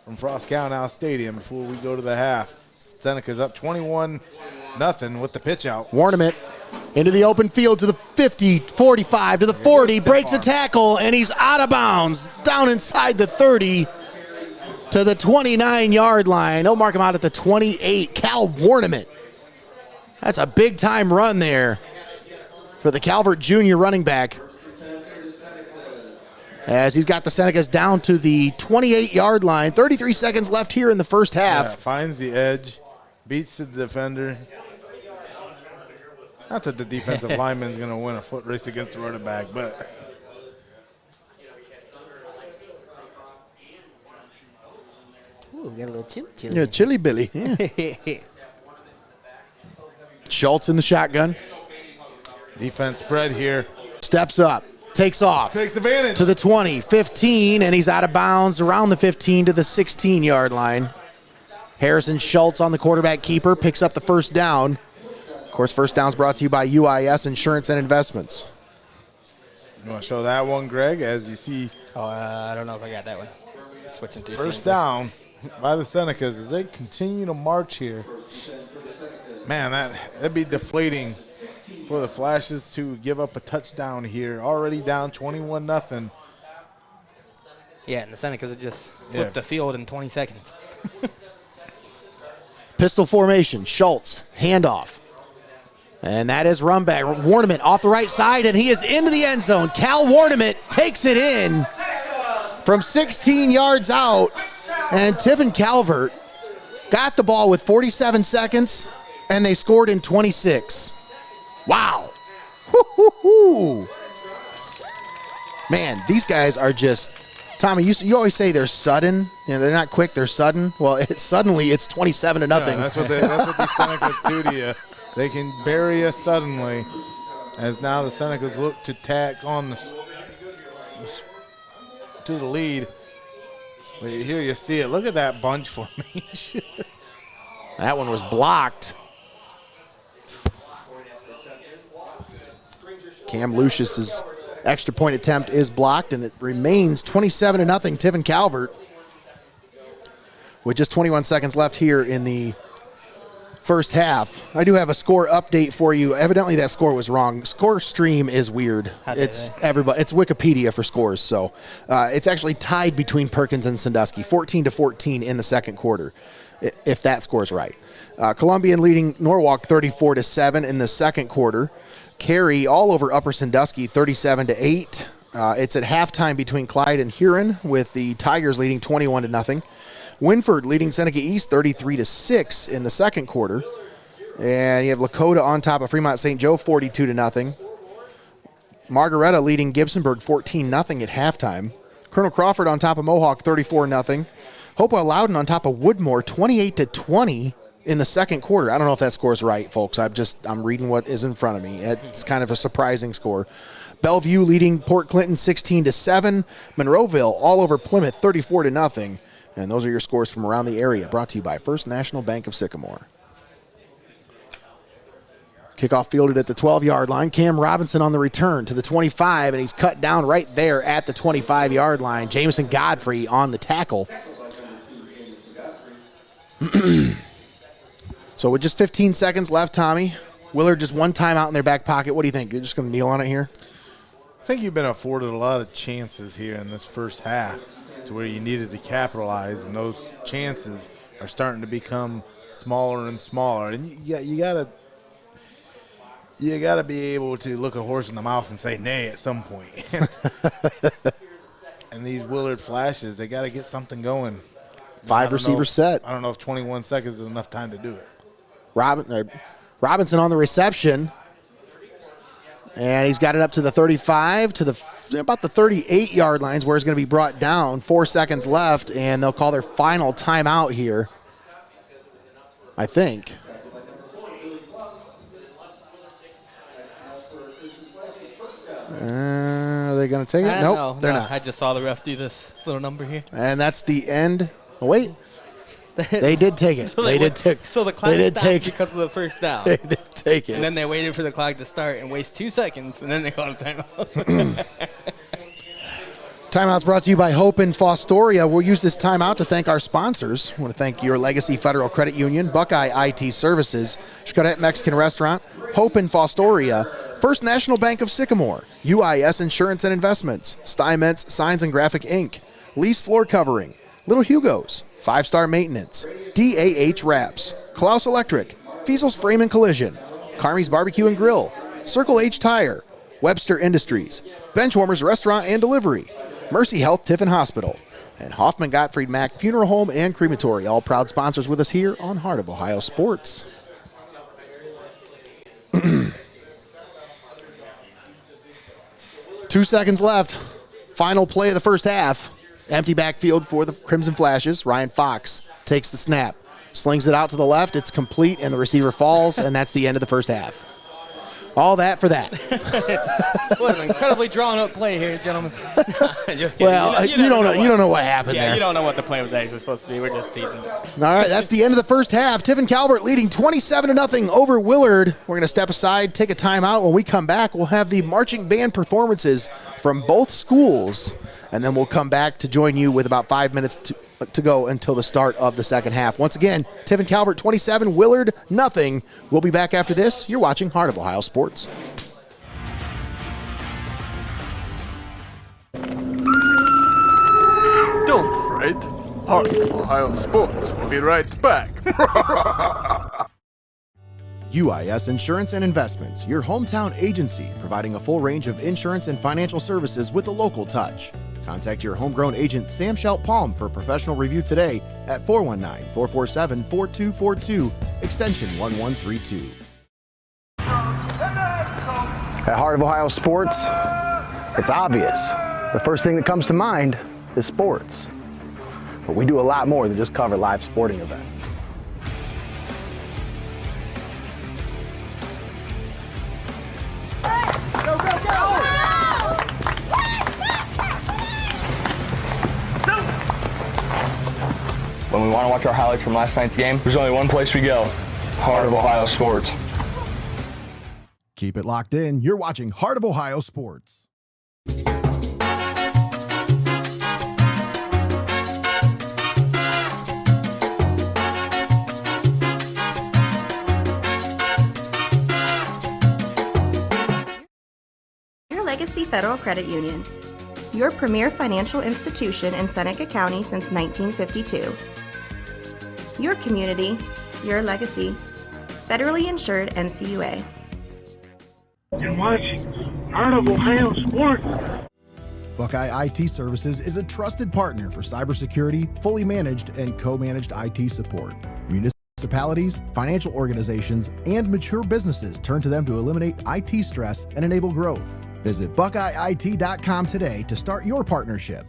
S3: from Frost-Kalnow Stadium before we go to the half. Seneca's up 21-0 with the pitch out.
S2: Warnament into the open field to the 50, 45 to the 40, breaks a tackle, and he's out of bounds down inside the 30 to the 29-yard line. They'll mark him out at the 28. Cal Warnament. That's a big-time run there for the Calvert Jr. running back, as he's got the Senecas down to the 28-yard line. 33 seconds left here in the first half.
S3: Yeah, finds the edge, beats the defender. Not that the defensive lineman's going to win a foot race against the running back, but...
S5: Ooh, we got a little chilly.
S2: Yeah, chilly Billy. Yeah. Schultz in the shotgun.
S3: Defense spread here.
S2: Steps up. Takes off.
S3: Takes advantage.
S2: To the 20, 15, and he's out of bounds around the 15 to the 16-yard line. Harrison Schultz on the quarterback keeper picks up the first down. Of course, first down's brought to you by UIS Insurance and Investments.
S3: You want to show that one, Greg, as you see?
S5: Oh, I don't know if I got that one. Switching through.
S3: First down by the Senecas as they continue to march here. Man, that'd be deflating for the Flashes to give up a touchdown here. Already down 21-0.
S5: Yeah, and the Senecas just flipped the field in 20 seconds.
S2: Pistol formation. Schultz, handoff. And that is run back. Warnament off the right side, and he is into the end zone. Cal Warnament takes it in from 16 yards out, and Tiffin Calvert got the ball with 47 seconds, and they scored in 26. Wow. Woo-hoo-hoo. Man, these guys are just, Tommy, you always say they're sudden. You know, they're not quick, they're sudden. Well, suddenly it's 27-0.
S3: Yeah, that's what these Senecas do to you. They can bury you suddenly, as now the Senecas look to tack on to the lead. But here you see it. Look at that bunch formation.
S2: That one was blocked. Cam Lucius's extra point attempt is blocked, and it remains 27-0 Tiffin Calvert with just 21 seconds left here in the first half. I do have a score update for you. Evidently that score was wrong. Score stream is weird. It's Wikipedia for scores, so it's actually tied between Perkins and Sandusky, 14-14 in the second quarter, if that score's right. Columbian leading Norwalk 34-7 in the second quarter. Carey all over Upper Sandusky 37-8. It's at halftime between Clyde and Huron, with the Tigers leading 21-0. Winford leading Seneca East 33-6 in the second quarter. And you have Lakota on top of Fremont St. Joe 42-0. Margaretta leading Gibsonburg 14-0 at halftime. Colonel Crawford on top of Mohawk 34-0. Hopewell Loudon on top of Woodmore 28-20 in the second quarter. I don't know if that score is right, folks. I'm reading what is in front of me. It's kind of a surprising score. Bellevue leading Port Clinton 16-7. Monroeville all over Plymouth 34-0. And those are your scores from around the area, brought to you by First National Bank of Sycamore. Kickoff fielded at the 12-yard line. Cam Robinson on the return to the 25, and he's cut down right there at the 25-yard line. Jameson Godfrey on the tackle. So with just 15 seconds left, Tommy, Willard just one timeout in their back pocket. What do you think? They're just going to kneel on it here?
S3: I think you've been afforded a lot of chances here in this first half to where you needed to capitalize, and those chances are starting to become smaller and smaller. And you gotta be able to look a horse in the mouth and say nay at some point. And these Willard Flashes, they got to get something going.
S2: 5 receivers set.
S3: I don't know if 21 seconds is enough time to do it.
S2: Robinson on the reception. And he's got it up to the 35, to about the 38-yard lines where it's going to be brought down. 4 seconds left, and they'll call their final timeout here, I think. Are they going to take it? Nope, they're not.
S5: I just saw the ref do this little number here.
S2: And that's the end. Oh, wait. They did take it.
S5: So
S2: they did take.
S5: So the clock stopped because of the first down.
S2: They did take it.
S5: And then they waited for the clock to start and waste 2 seconds, and then they called a timeout.
S2: Timeout's brought to you by Hope and Fostoria. We'll use this timeout to thank our sponsors. I want to thank Your Legacy Federal Credit Union, Buckeye IT Services, Xcaret Mexican Restaurant, Hope and Fostoria, First National Bank of Sycamore, UIS Insurance and Investments, STEINMETZ Signs and Graphic Inc., Lease Floor Covering, Little HUGO'S, 5-Star Maintenance, DAH Wraps, CLOUSE Electric, FEASEL'S Frame and Collision, CARMIES Barbecue and Grill, Circle H Tire, Webster Industries, BENCHWARMERS Restaurant and Delivery, Mercy Health Tiffin Hospital, and Hoffman-Gotttfried MACK Funeral Home and Crematory, all proud sponsors with us here on Heart of Ohio Sports. 2 seconds left. Final play of the first half. Empty backfield for the Crimson Flashes. Ryan Fox takes the snap, slings it out to the left. It's complete, and the receiver falls, and that's the end of the first half. All that for that.
S5: What an incredibly drawn-up play here, gentlemen. Just kidding.
S2: Well, you don't know what happened there.
S5: Yeah, you don't know what the play was actually supposed to be. We're just teasing.
S2: All right, that's the end of the first half. Tiffin Calvert leading 27-0 over Willard. We're going to step aside, take a timeout. When we come back, we'll have the marching band performances from both schools, and then we'll come back to join you with about 5 minutes to go until the start of the second half. Once again, Tiffin Calvert 27, Willard nothing. We'll be back after this. You're watching Heart of Ohio Sports.
S6: Don't fret. Heart of Ohio Sports will be right back.
S7: UIS Insurance and Investments, your hometown agency, providing a full range of insurance and financial services with a local touch. Contact your homegrown agent, Sam Schelt Palm, for a professional review today at 419-447-4242, extension 1132.
S16: At Heart of Ohio Sports, it's obvious. The first thing that comes to mind is sports. But we do a lot more than just cover live sporting events.
S15: Go, go, go!
S17: When we want to watch our highlights from last night's game, there's only one place we go, Heart of Ohio Sports.
S7: Keep it locked in. You're watching Heart of Ohio Sports.
S18: Your Legacy Federal Credit Union, your premier financial institution in Seneca County since 1952. Your community, your legacy. Federally insured NCUA.
S8: You're watching Heart of Ohio Sports.
S7: Buckeye IT Services is a trusted partner for cybersecurity, fully managed and co-managed IT support. Municipalities, financial organizations, and mature businesses turn to them to eliminate IT stress and enable growth. Visit BuckeyeIT.com today to start your partnership.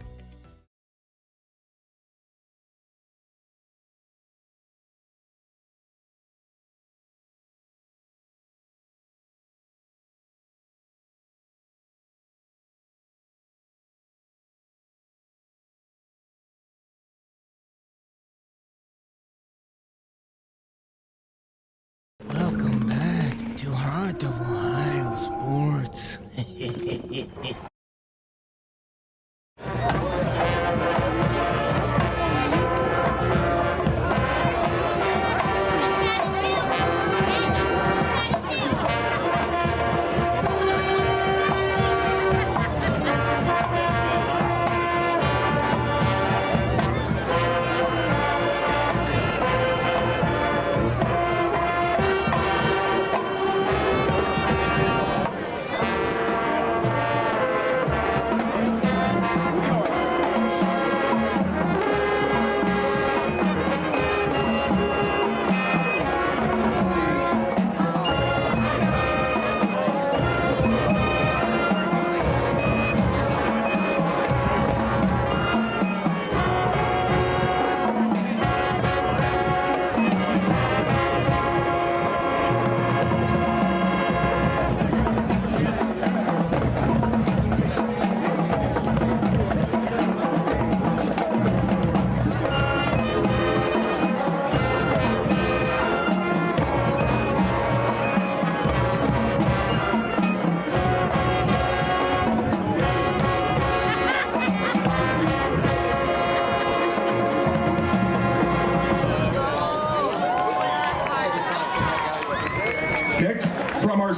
S10: Welcome back to Heart of Ohio Sports.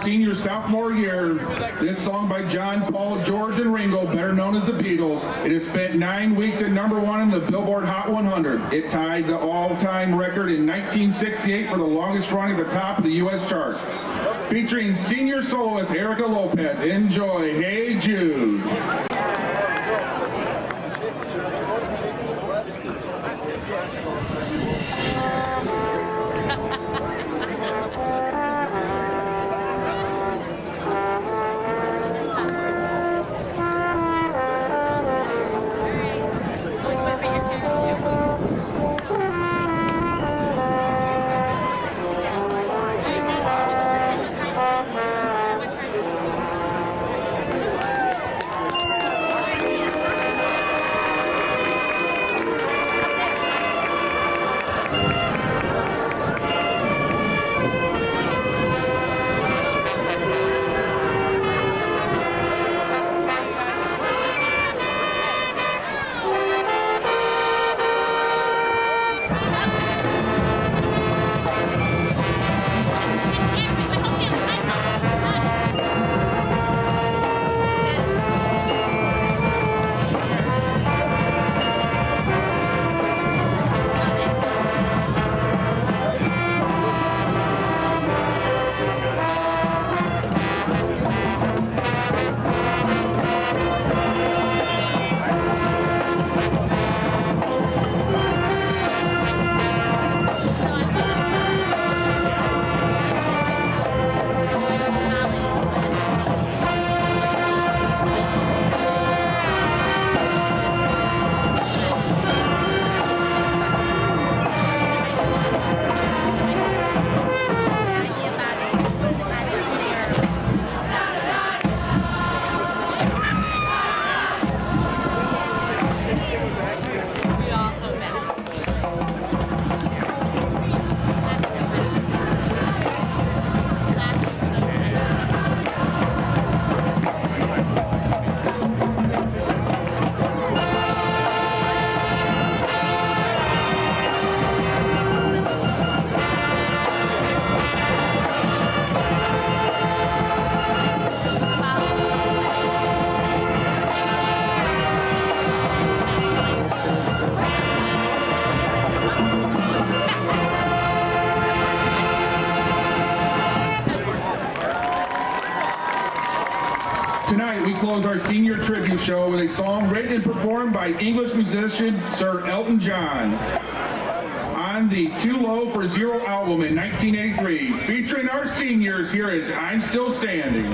S19: Senior sophomore year, this song by John, Paul, George, and Ringo, better known as the Beatles. It has spent 9 weeks at #1 in the Billboard Hot 100. It tied the all-time record in 1968 for the longest run at the top of the U.S. chart. Featuring senior soloist Erica Lopez. Enjoy Hey Jude. Tonight, we close our senior tribute show with a song written and performed by English musician Sir Elton John on the Too Low for Zero album in 1983. Featuring our seniors, here is I'm Still Standing.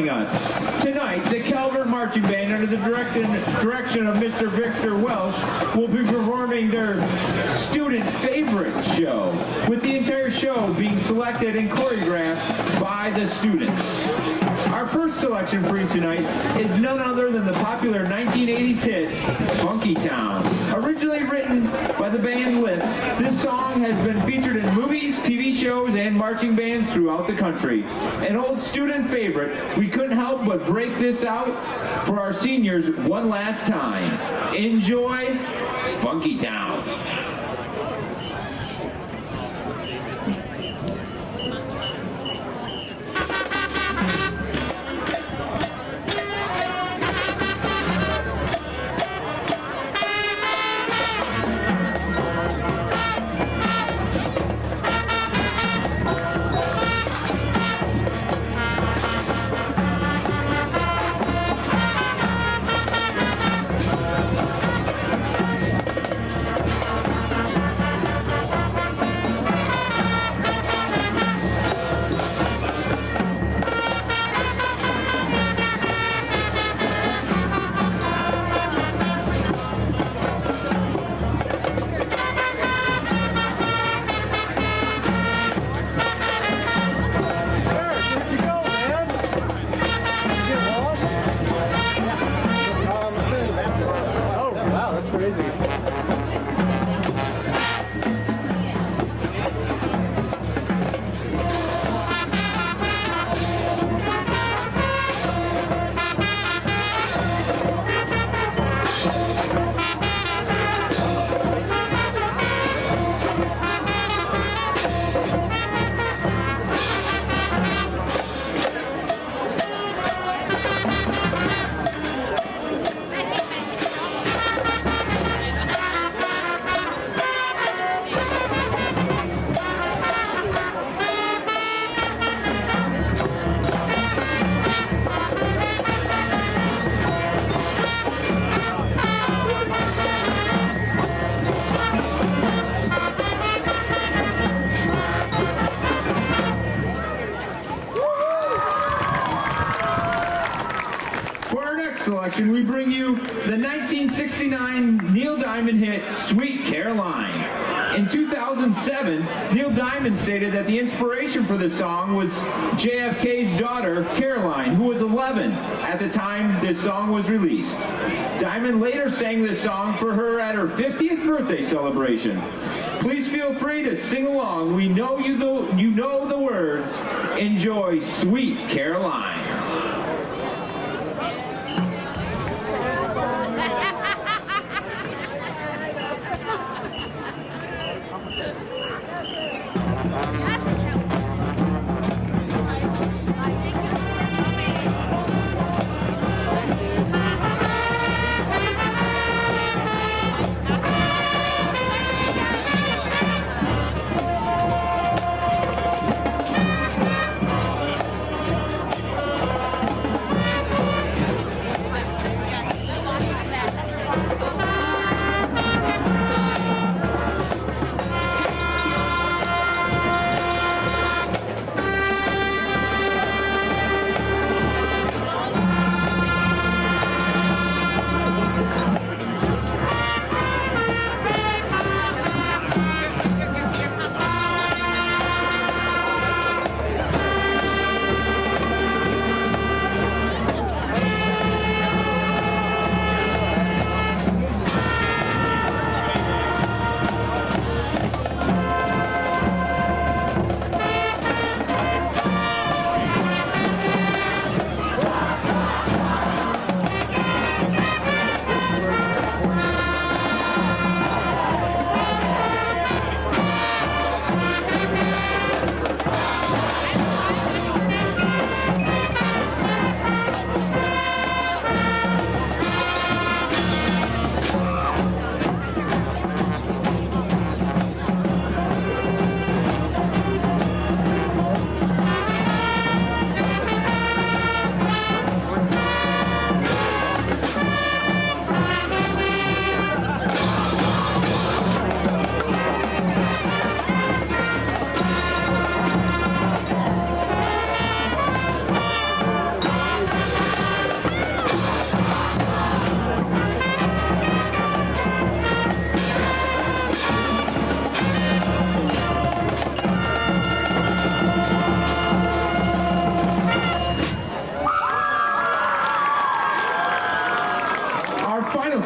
S20: joining us. Tonight, the Calvert Marching Band, under the direction of Mr. Victor Welsh, will be performing their Student Favorites show, with the entire show being selected and choreographed by the students. Our first selection for you tonight is none other than the popular 1980s hit, Funky Town. Originally written by the band Lift, this song has been featured in movies, TV shows, and marching bands throughout the country. An old student favorite, we couldn't help but break this out for our seniors one last time. Enjoy Funky Town. We bring you the 1969 Neil Diamond hit, Sweet Caroline. In 2007, Neil Diamond stated that the inspiration for the song was JFK's daughter, Caroline, who was 11 at the time this song was released. Diamond later sang this song for her at her 50th birthday celebration. Please feel free to sing along. We know you know the words. Enjoy Sweet Caroline.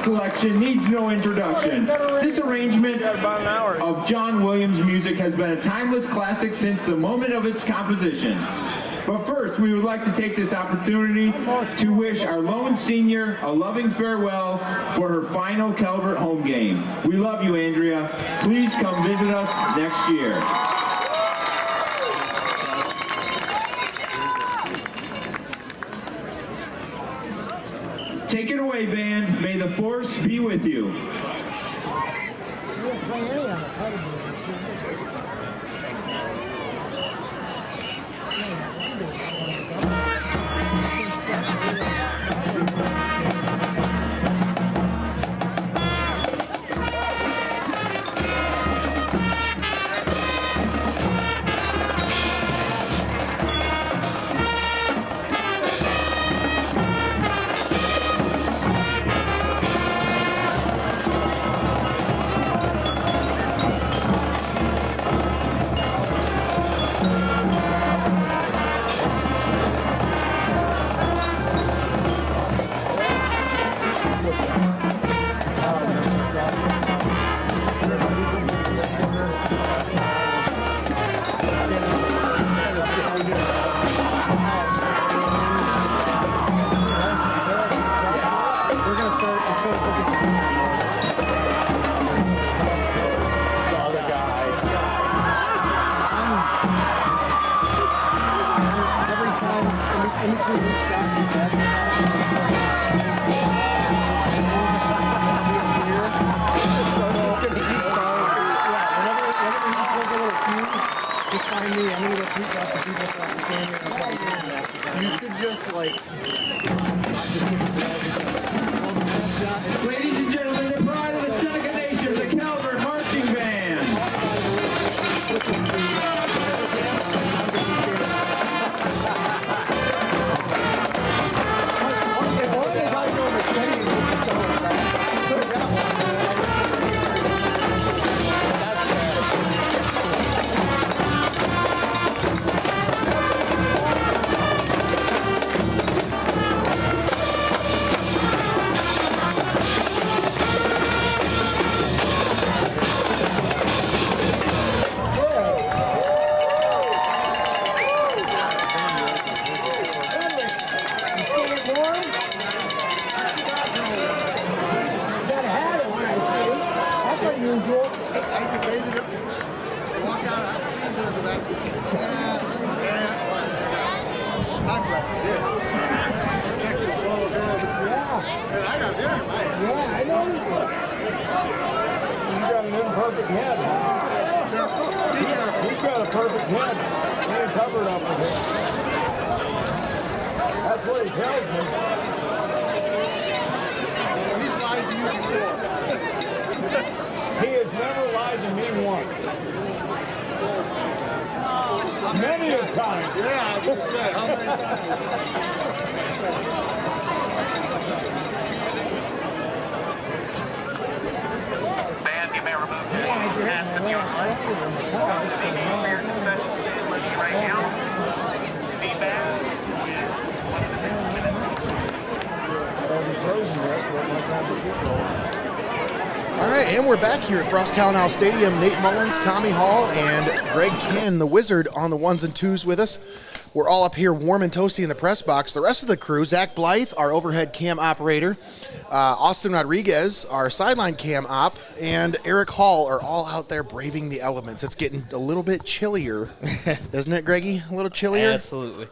S20: selection needs no introduction. This arrangement of John Williams' music has been a timeless classic since the moment of its composition. But first, we would like to take this opportunity to wish our lone senior a loving farewell for her final Calvert home game. We love you, Andrea. Please come visit us next year. Take it away, band. May the force be with you. Ladies and gentlemen, the pride of the Seneca Nation, the Calvert Marching Band.
S2: All right, and we're back here at Frost-Kalnow Stadium. Nate Mullins, Tommy Hall, and Greg Kinn, the Wizard, on the ones and twos with us. We're all up here warm and toasty in the press box. The rest of the crew, Zach Blythe, our overhead cam operator, Austin Rodriguez, our sideline cam op, and Eric Hall are all out there braving the elements. It's getting a little bit chillier, isn't it, Greggy? A little chillier?
S5: Absolutely.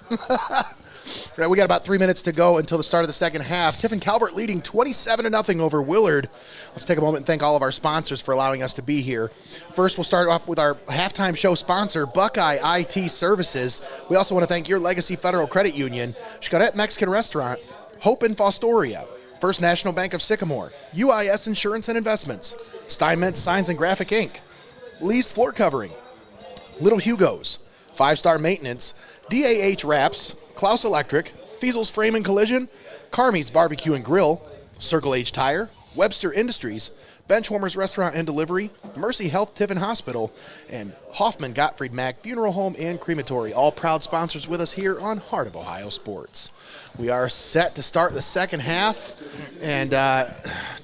S2: Right, we got about 3 minutes to go until the start of the second half. Tiffin Calvert leading 27-0 over Willard. Let's take a moment and thank all of our sponsors for allowing us to be here. First, we'll start off with our halftime show sponsor, Buckeye IT Services. We also want to thank your Legacy Federal Credit Union, XCARET Mexican Restaurant, Hope in Fostoria, First National Bank of Sycamore, UIS Insurance and Investments, STEINMETZ Signs and Graphic Inc., Lee's Floor Covering, Little HUGO'S, 5-Star Maintenance, DAH Wraps, CLOUSE Electric, FEASEL'S Frame and Collision, CARMIES Barbecue and Grill, Circle H Tire, Webster Industries, Benchwarmers Restaurant and Delivery, Mercy Health Tiffin Hospital, and HOFFMAN-GOTTFRIED MACK Funeral Home and Crematory, all proud sponsors with us here on Heart of Ohio Sports. We are set to start the second half, and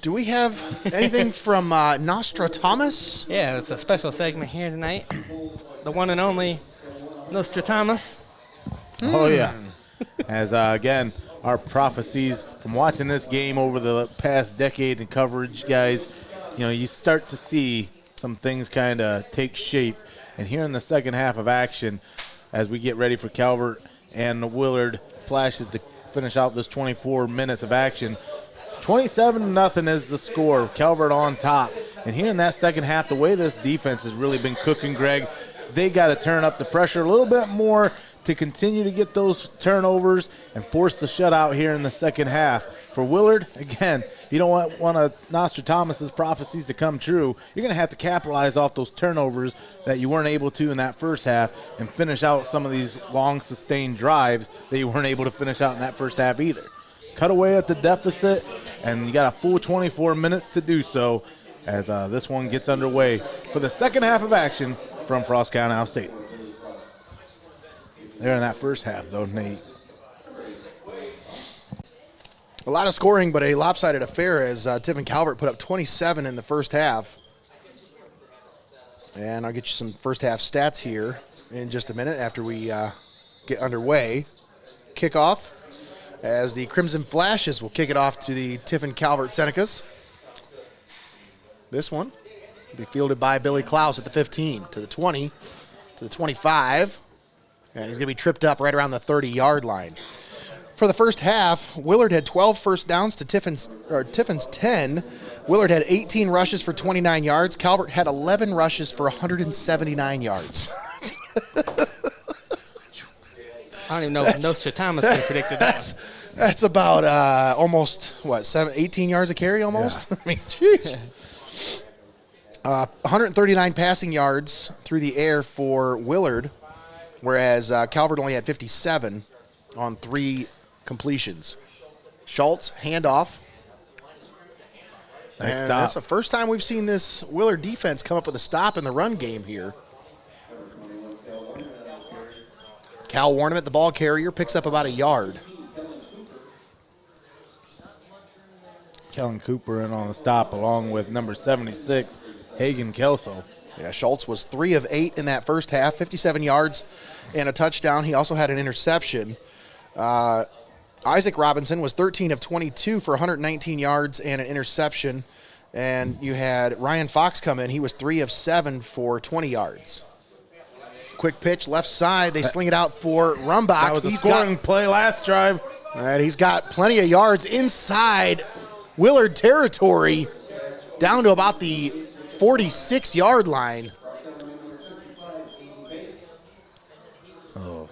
S2: Do we have anything from Nostradamus?
S5: Yeah, it's a special segment here tonight. The one and only Nostradamus.
S3: Oh, yeah. As, again, our prophecies from watching this game over the past decade in coverage, guys, you start to see some things kind of take shape. And here in the second half of action, as we get ready for Calvert and the Willard Flashes to finish out this 24 minutes of action, 27-0 is the score. Calvert on top. And here in that second half, the way this defense has really been cooking, Greg, they got to turn up the pressure a little bit more to continue to get those turnovers and force the shutout here in the second half. For Willard, again, if you don't want one of Nostradamus' prophecies to come true, you're going to have to capitalize off those turnovers that you weren't able to in that first half and finish out some of these long, sustained drives that you weren't able to finish out in that first half either. Cut away at the deficit, and you got a full 24 minutes to do so as this one gets underway for the second half of action from Frost-Kalnow Stadium. There in that first half, though, Nate.
S2: A lot of scoring, but a lopsided affair as Tiffin Calvert put up 27 in the first half. And I'll get you some first half stats here in just a minute after we get underway. Kickoff as the Crimson Flashes will kick it off to the Tiffin Calvert Senecas. This one will be fielded by Billy CLOUSE at the 15, to the 20, to the 25. And he's going to be tripped up right around the 30-yard line. For the first half, Willard had 12 first downs to Tiffin's 10. Willard had 18 rushes for 29 yards. Calvert had 11 rushes for 179 yards.
S5: I don't even know if Nostradamus could have predicted that.
S2: That's about almost, 18 yards a carry almost? Yeah. I mean, jeez. 139 passing yards through the air for Willard, whereas Calvert only had 57 on 3 completions. Schultz, handoff.
S3: Nice
S2: and
S3: stop.
S2: that's the first time we've seen this Willard defense come up with a stop in the run game here. Cal Warnament, the ball carrier, picks up about a yard.
S3: Kellen Cooper in on the stop along with number 76, Hagen Kelso.
S2: Yeah, Schultz was 3 of 8 in that first half, 57 yards and a touchdown. He also had an interception. Isaac Robinson was 13 of 22 for 119 yards and an interception. And you had Ryan Fox come in. He was 3 of 7 for 20 yards. Quick pitch, left side. They sling it out for Rumbach.
S3: That was a scoring play last drive.
S2: All right, he's got plenty of yards inside Willard territory, down to about the 46-yard line.
S3: Oh.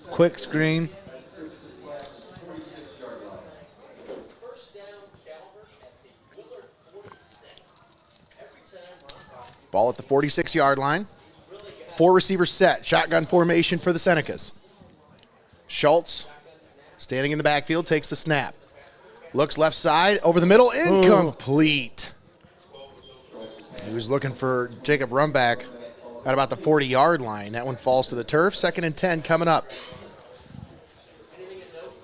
S3: Quick screen.
S2: Ball at the 46-yard line. 4 receivers set. Shotgun formation for the Senecas. Schultz, standing in the backfield, takes the snap. Looks left side, over the middle, incomplete. He was looking for Jacob Rumbach at about the 40-yard line. That one falls to the turf. 2nd and 10 coming up.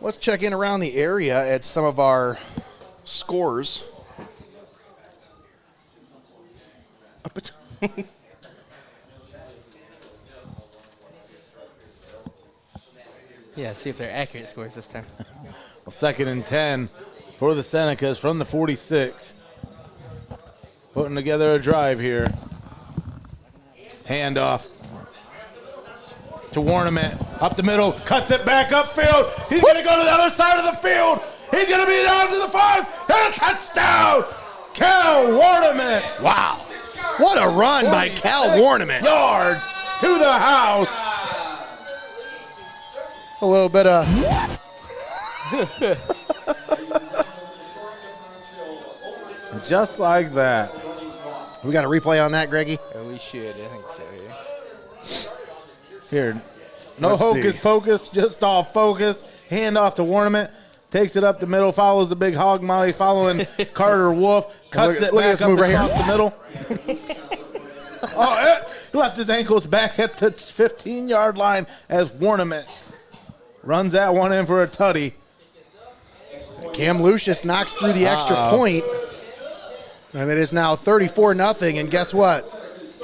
S2: Let's check in around the area at some of our scores.
S5: Yeah, see if they're accurate scores this time.
S3: Well, 2nd and 10 for the Senecas from the 46. Putting together a drive here. Handoff to Warnament. Up the middle, cuts it back upfield. He's going to go to the other side of the field. He's going to be down to the 5 and a touchdown. Cal Warnament.
S2: Wow. What a run by Cal Warnament.
S3: Yard to the house.
S2: A little bit of...
S3: Just like that.
S2: We got a replay on that, Greggy?
S5: We should. I think so, yeah.
S3: Here. No hocus pocus, just off focus. Hand off to Warnament. Takes it up the middle, follows the big hog molly, following Carter Wolf. Cuts it back up across the middle. He left his ankles back at the 15-yard line as Warnament runs that one in for a tutty.
S2: Cam Lucius knocks through the extra point, and it is now 34-0. And guess what?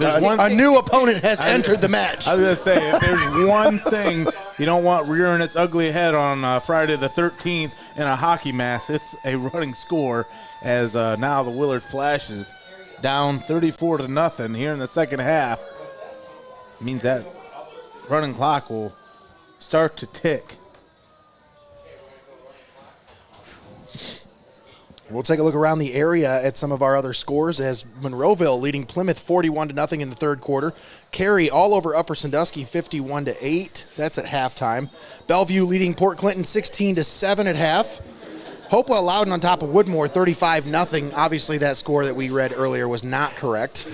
S2: A new opponent has entered the match.
S3: I was going to say, if there's one thing you don't want rearing its ugly head on Friday the 13th in a hockey match, it's a running score, as now the Willard Flashes down 34-0 here in the second half. Means that running clock will start to tick.
S2: We'll take a look around the area at some of our other scores as Monroeville leading Plymouth 41-0 in the third quarter. Cary all over Upper Sandusky 51-8. That's at halftime. Bellevue leading Port Clinton 16-7 at half. Hopewell Loudon on top of Woodmore 35-0. Obviously that score that we read earlier was not correct.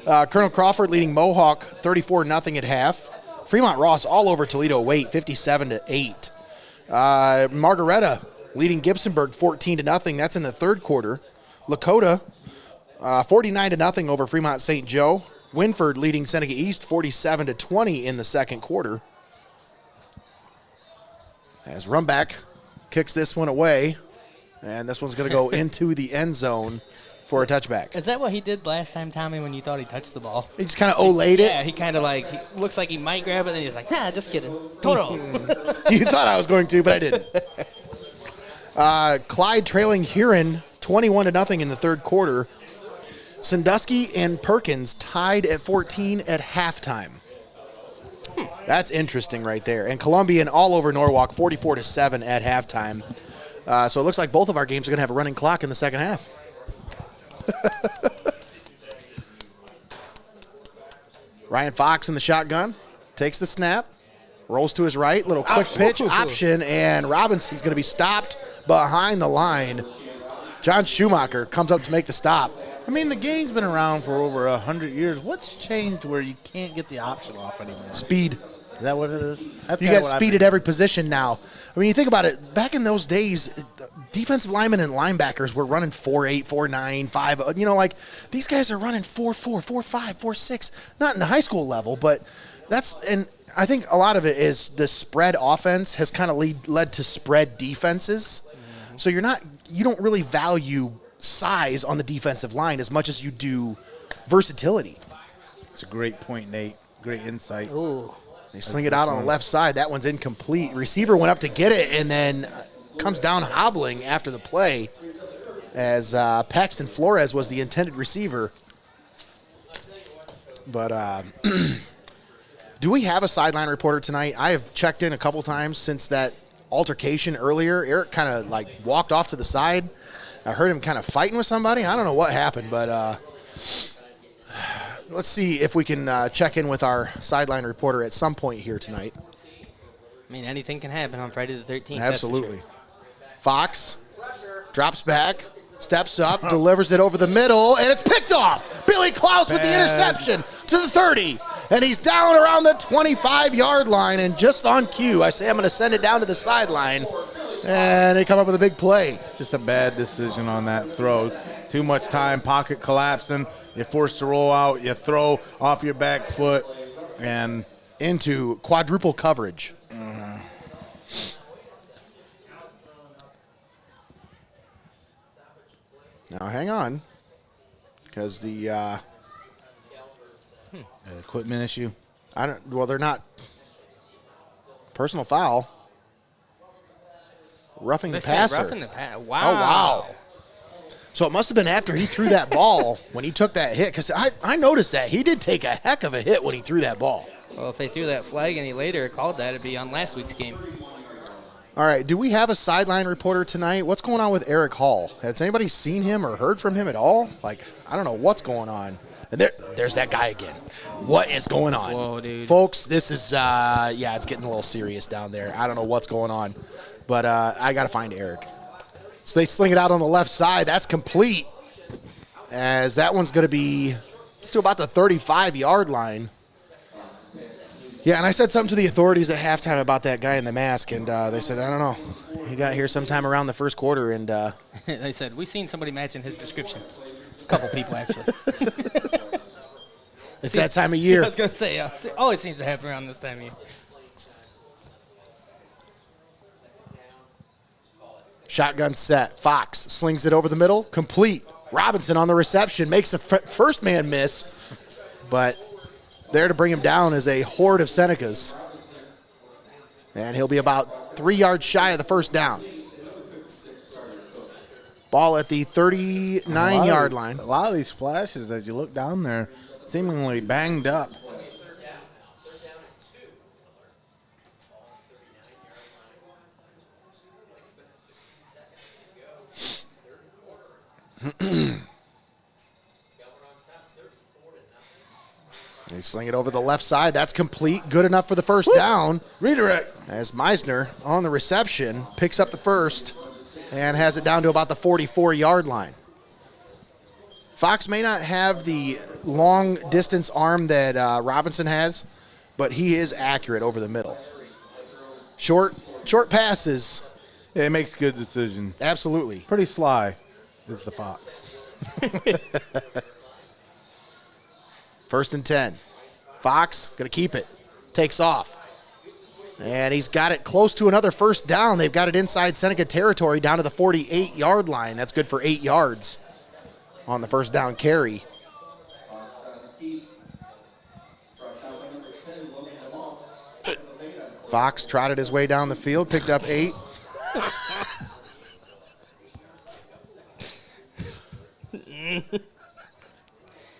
S2: Colonel Crawford leading Mohawk 34-0 at half. Fremont Ross all over Toledo Waite 57-8. Margaretta leading Gibsonburg 14-0. That's in the third quarter. Lakota 49-0 over Fremont St. Joe. Winford leading Seneca East 47-20 in the second quarter. As Rumback kicks this one away, and this one's going to go into the end zone for a touchback.
S5: Is that what he did last time, Tommy, when you thought he touched the ball?
S2: He just kind of olayed it?
S5: Yeah, he kind of he looks like he might grab it, and then he's like, nah, just kidding. Total.
S2: You thought I was going to, but I didn't. Clyde trailing Huron 21-0 in the third quarter. Sandusky and Perkins tied at 14 at halftime. That's interesting right there. And Columbian all over Norwalk 44-7 at halftime. So it looks like both of our games are going to have a running clock in the second half. Ryan Fox in the shotgun, takes the snap, rolls to his right, little quick pitch option, and Robinson's going to be stopped behind the line. John Schumacher comes up to make the stop.
S3: I mean, the game's been around for over 100 years. What's changed where you can't get the option off anymore?
S2: Speed.
S3: Is that what it is? That's
S2: You got speed at every position now. I mean, you think about it, back in those days, defensive linemen and linebackers were running 4.8, 4.9, 5. You know, like, these guys are running 4.4, 4.5, 4.6. Not in the high school level, but and I think a lot of it is the spread offense has kind of led to spread defenses. So you don't really value size on the defensive line as much as you do versatility.
S3: It's a great point, Nate. Great insight.
S5: Ooh.
S2: They sling it out on the left side. That one's incomplete. Receiver went up to get it and then comes down hobbling after the play as Paxton Flores was the intended receiver. But do we have a sideline reporter tonight? I have checked in a couple times since that altercation earlier. Eric kind of walked off to the side. I heard him kind of fighting with somebody. I don't know what happened, but let's see if we can check in with our sideline reporter at some point here tonight.
S5: I mean, anything can happen on Friday the 13th.
S2: Absolutely. Fox drops back, steps up, delivers it over the middle, and it's picked off. Billy Klaus with the interception to the 30, and he's down around the 25-yard line, and just on cue, I say I'm going to send it down to the sideline, and they come up with a big play.
S3: Just a bad decision on that throw. Too much time, pocket collapsing. You're forced to roll out. You throw off your back foot and
S2: into quadruple coverage. Now hang on, because the
S3: equipment issue.
S2: Well, they're not personal foul. Roughing the passer.
S5: Roughing the passer. Wow.
S2: Oh, wow. So it must have been after he threw that ball when he took that hit, because I noticed that. He did take a heck of a hit when he threw that ball.
S5: Well, if they threw that flag any later called that, it'd be on last week's game.
S2: All right, do we have a sideline reporter tonight? What's going on with Eric Hall? Has anybody seen him or heard from him at all? I don't know what's going on. And there's that guy again. What is going on?
S5: Whoa, dude.
S2: Folks, this is, it's getting a little serious down there. I don't know what's going on, but I got to find Eric. So they sling it out on the left side. That's complete, as that one's going to be to about the 35-yard line. Yeah, and I said something to the authorities at halftime about that guy in the mask, and they said, I don't know. He got here sometime around the first quarter, and
S5: they said, we've seen somebody matching his description. A couple people, actually.
S2: It's that time of year.
S5: I was going to say, always seems to happen around this time of year.
S2: Shotgun set. Fox slings it over the middle. Complete. Robinson on the reception. Makes a first man miss. But there to bring him down is a horde of Senecas. And he'll be about 3 yards shy of the first down. Ball at the 39-yard line.
S3: A lot of these flashes, as you look down there, seemingly banged up.
S2: They sling it over the left side. That's complete. Good enough for the first down.
S3: Redirect.
S2: As Meisner on the reception picks up the first and has it down to about the 44-yard line. Fox may not have the long distance arm that Robinson has, but he is accurate over the middle. Short passes.
S3: Yeah, he makes good decisions.
S2: Absolutely.
S3: Pretty sly is the Fox.
S2: First and 10. Fox going to keep it. Takes off. And he's got it close to another first down. They've got it inside Seneca territory down to the 48-yard line. That's good for 8 yards on the first down carry. Fox trotted his way down the field, picked up 8.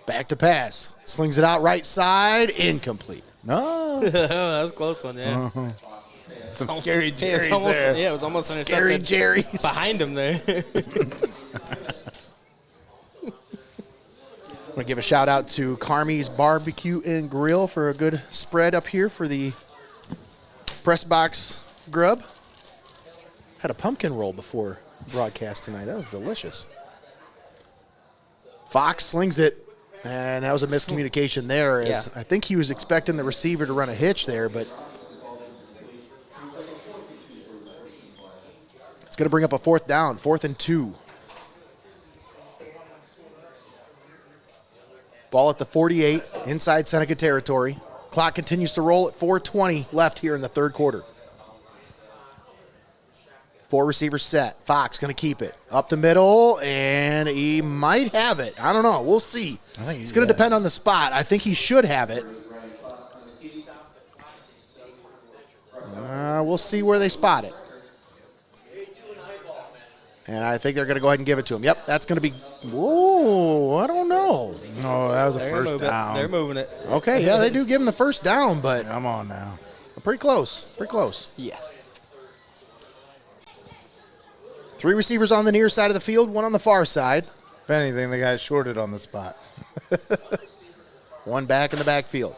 S2: Back to pass. Slings it out right side. Incomplete.
S3: No.
S5: That was a close one, yeah.
S3: Some scary Jerry's
S5: there.
S3: there.
S5: Yeah, it was almost
S2: Scary
S5: intercepted
S2: Jerry's.
S5: behind him there.
S2: I'm going to give a shout out to CARMIES Barbecue and Grill for a good spread up here for the press box grub. Had a pumpkin roll before broadcast tonight. That was delicious. Fox slings it, and that was a miscommunication there. As I think he was expecting the receiver to run a hitch there, but it's going to bring up a fourth down, 4th and 2. Ball at the 48, inside Seneca territory. Clock continues to roll at 4:20 left here in the third quarter. 4 receivers set. Fox going to keep it. Up the middle, and he might have it. I don't know. We'll see.
S3: I think
S2: It's going to depend on the spot. I think he should have it. We'll see where they spot it. And I think they're going to go ahead and give it to him. Yep, that's going to be, whoa, I don't know.
S3: No, that was a first down.
S5: They're moving it.
S2: Okay, yeah, they do give him the first down, but
S3: come on now.
S2: Pretty close, pretty close.
S5: Yeah.
S2: 3 receivers on the near side of the field, 1 on the far side.
S3: If anything, they got shorted on the spot.
S2: 1 back in the backfield.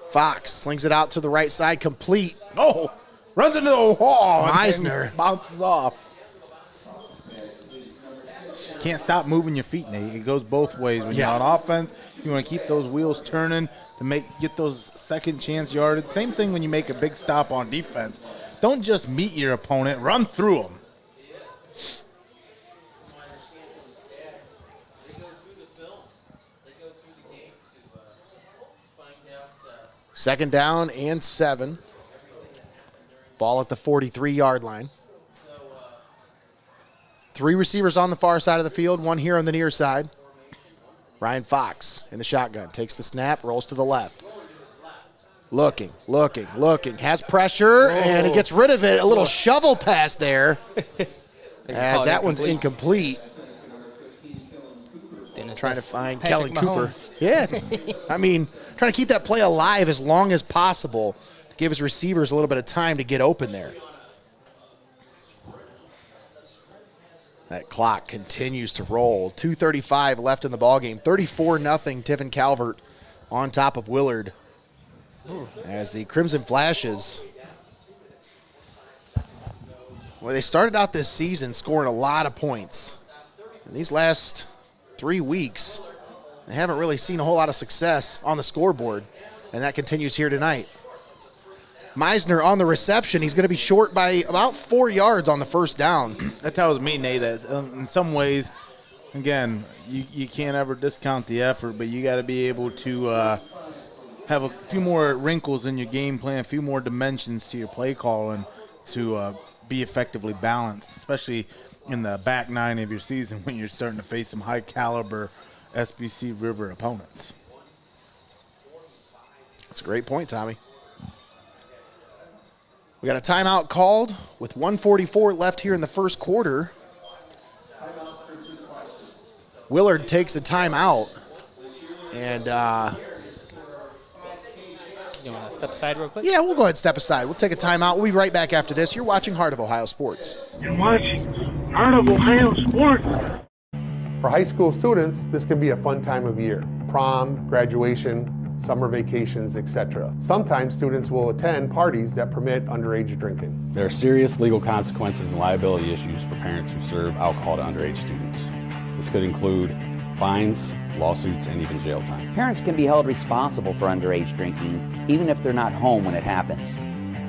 S2: Fox slings it out to the right side, complete.
S3: Oh, runs into the wall.
S2: Meisner
S3: Bounces off. Can't stop moving your feet, Nate. It goes both ways. When you're on offense, you want to keep those wheels turning to get those second chance yardage. Same thing when you make a big stop on defense. Don't just meet your opponent. Run through them.
S2: Second down and 7. Ball at the 43-yard line. 3 receivers on the far side of the field, 1 here on the near side. Ryan Fox in the shotgun. Takes the snap, rolls to the left. Looking. Has pressure, and he gets rid of it. A little shovel pass there. As that one's incomplete. Trying to find Kellen Cooper. Yeah. I mean, trying to keep that play alive as long as possible to give his receivers a little bit of time to get open there. That clock continues to roll. 2:35 left in the ballgame. 34-0 Tiffin Calvert on top of Willard. As the Crimson Flashes, well, they started out this season scoring a lot of points. In these last 3 weeks, they haven't really seen a whole lot of success on the scoreboard, and that continues here tonight. Meisner on the reception. He's going to be short by about 4 yards on the first down.
S3: That tells me, Nate, that in some ways, again, you can't ever discount the effort, but you got to be able to have a few more wrinkles in your game plan, a few more dimensions to your play calling to be effectively balanced, especially in the back nine of your season when you're starting to face some high-caliber SBC River opponents.
S2: That's a great point, Tommy. We got a timeout called with 1:44 left here in the first quarter. Willard takes a timeout, and
S5: you want to step aside real quick?
S2: yeah, we'll go ahead and step aside. We'll take a timeout. We'll be right back after this. You're watching Heart of Ohio Sports.
S8: You're watching Heart of Ohio Sports.
S12: For high school students, this can be a fun time of year. Prom, graduation, summer vacations, etc. Sometimes students will attend parties that permit underage drinking.
S13: There are serious legal consequences and liability issues for parents who serve alcohol to underage students. This could include fines, lawsuits, and even jail time.
S14: Parents can be held responsible for underage drinking, even if they're not home when it happens.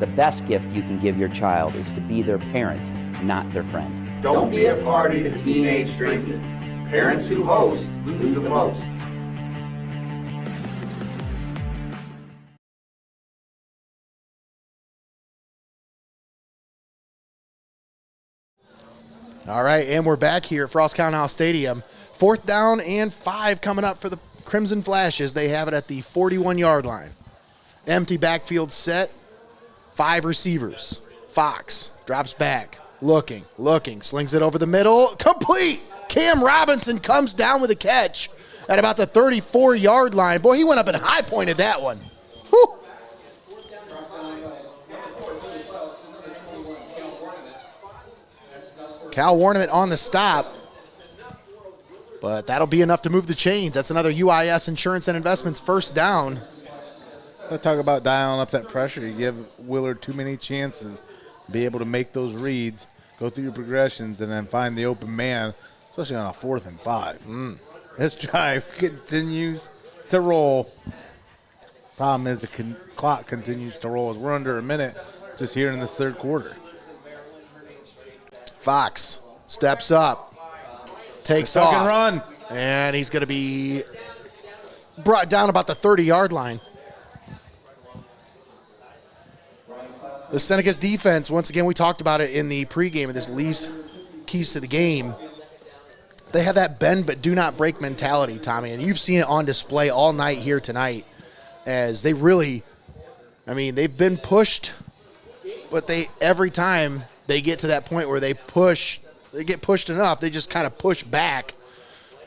S14: The best gift you can give your child is to be their parent, not their friend.
S15: Don't be a party to teenage drinking. Parents who host lose the most.
S2: All right, and we're back here at Frost-Kalnow Stadium. 4th down and 5 coming up for the Crimson Flashes. They have it at the 41-yard line. Empty backfield set, 5 receivers. Fox drops back, looking, slings it over the middle, complete. Cam Robinson comes down with a catch at about the 34-yard line. Boy, he went up and high-pointed that one. Whew. Cal Warnament on the stop, but that'll be enough to move the chains. That's another UIS Insurance and Investments first down.
S3: Let's talk about dialing up that pressure. You give Willard too many chances to be able to make those reads, go through your progressions, and then find the open man, especially on a 4th and 5. This drive continues to roll. Problem is the clock continues to roll as we're under a minute just here in this third quarter.
S2: Fox steps up, takes off,
S3: and run,
S2: and he's going to be brought down about the 30-yard line. The Senecas defense, once again, we talked about it in the pregame of this Lee's Keys to the Game. They have that bend but do not break mentality, Tommy, and you've seen it on display all night here tonight as they really, they've been pushed, but every time they get to that point where they get pushed enough, they just kind of push back,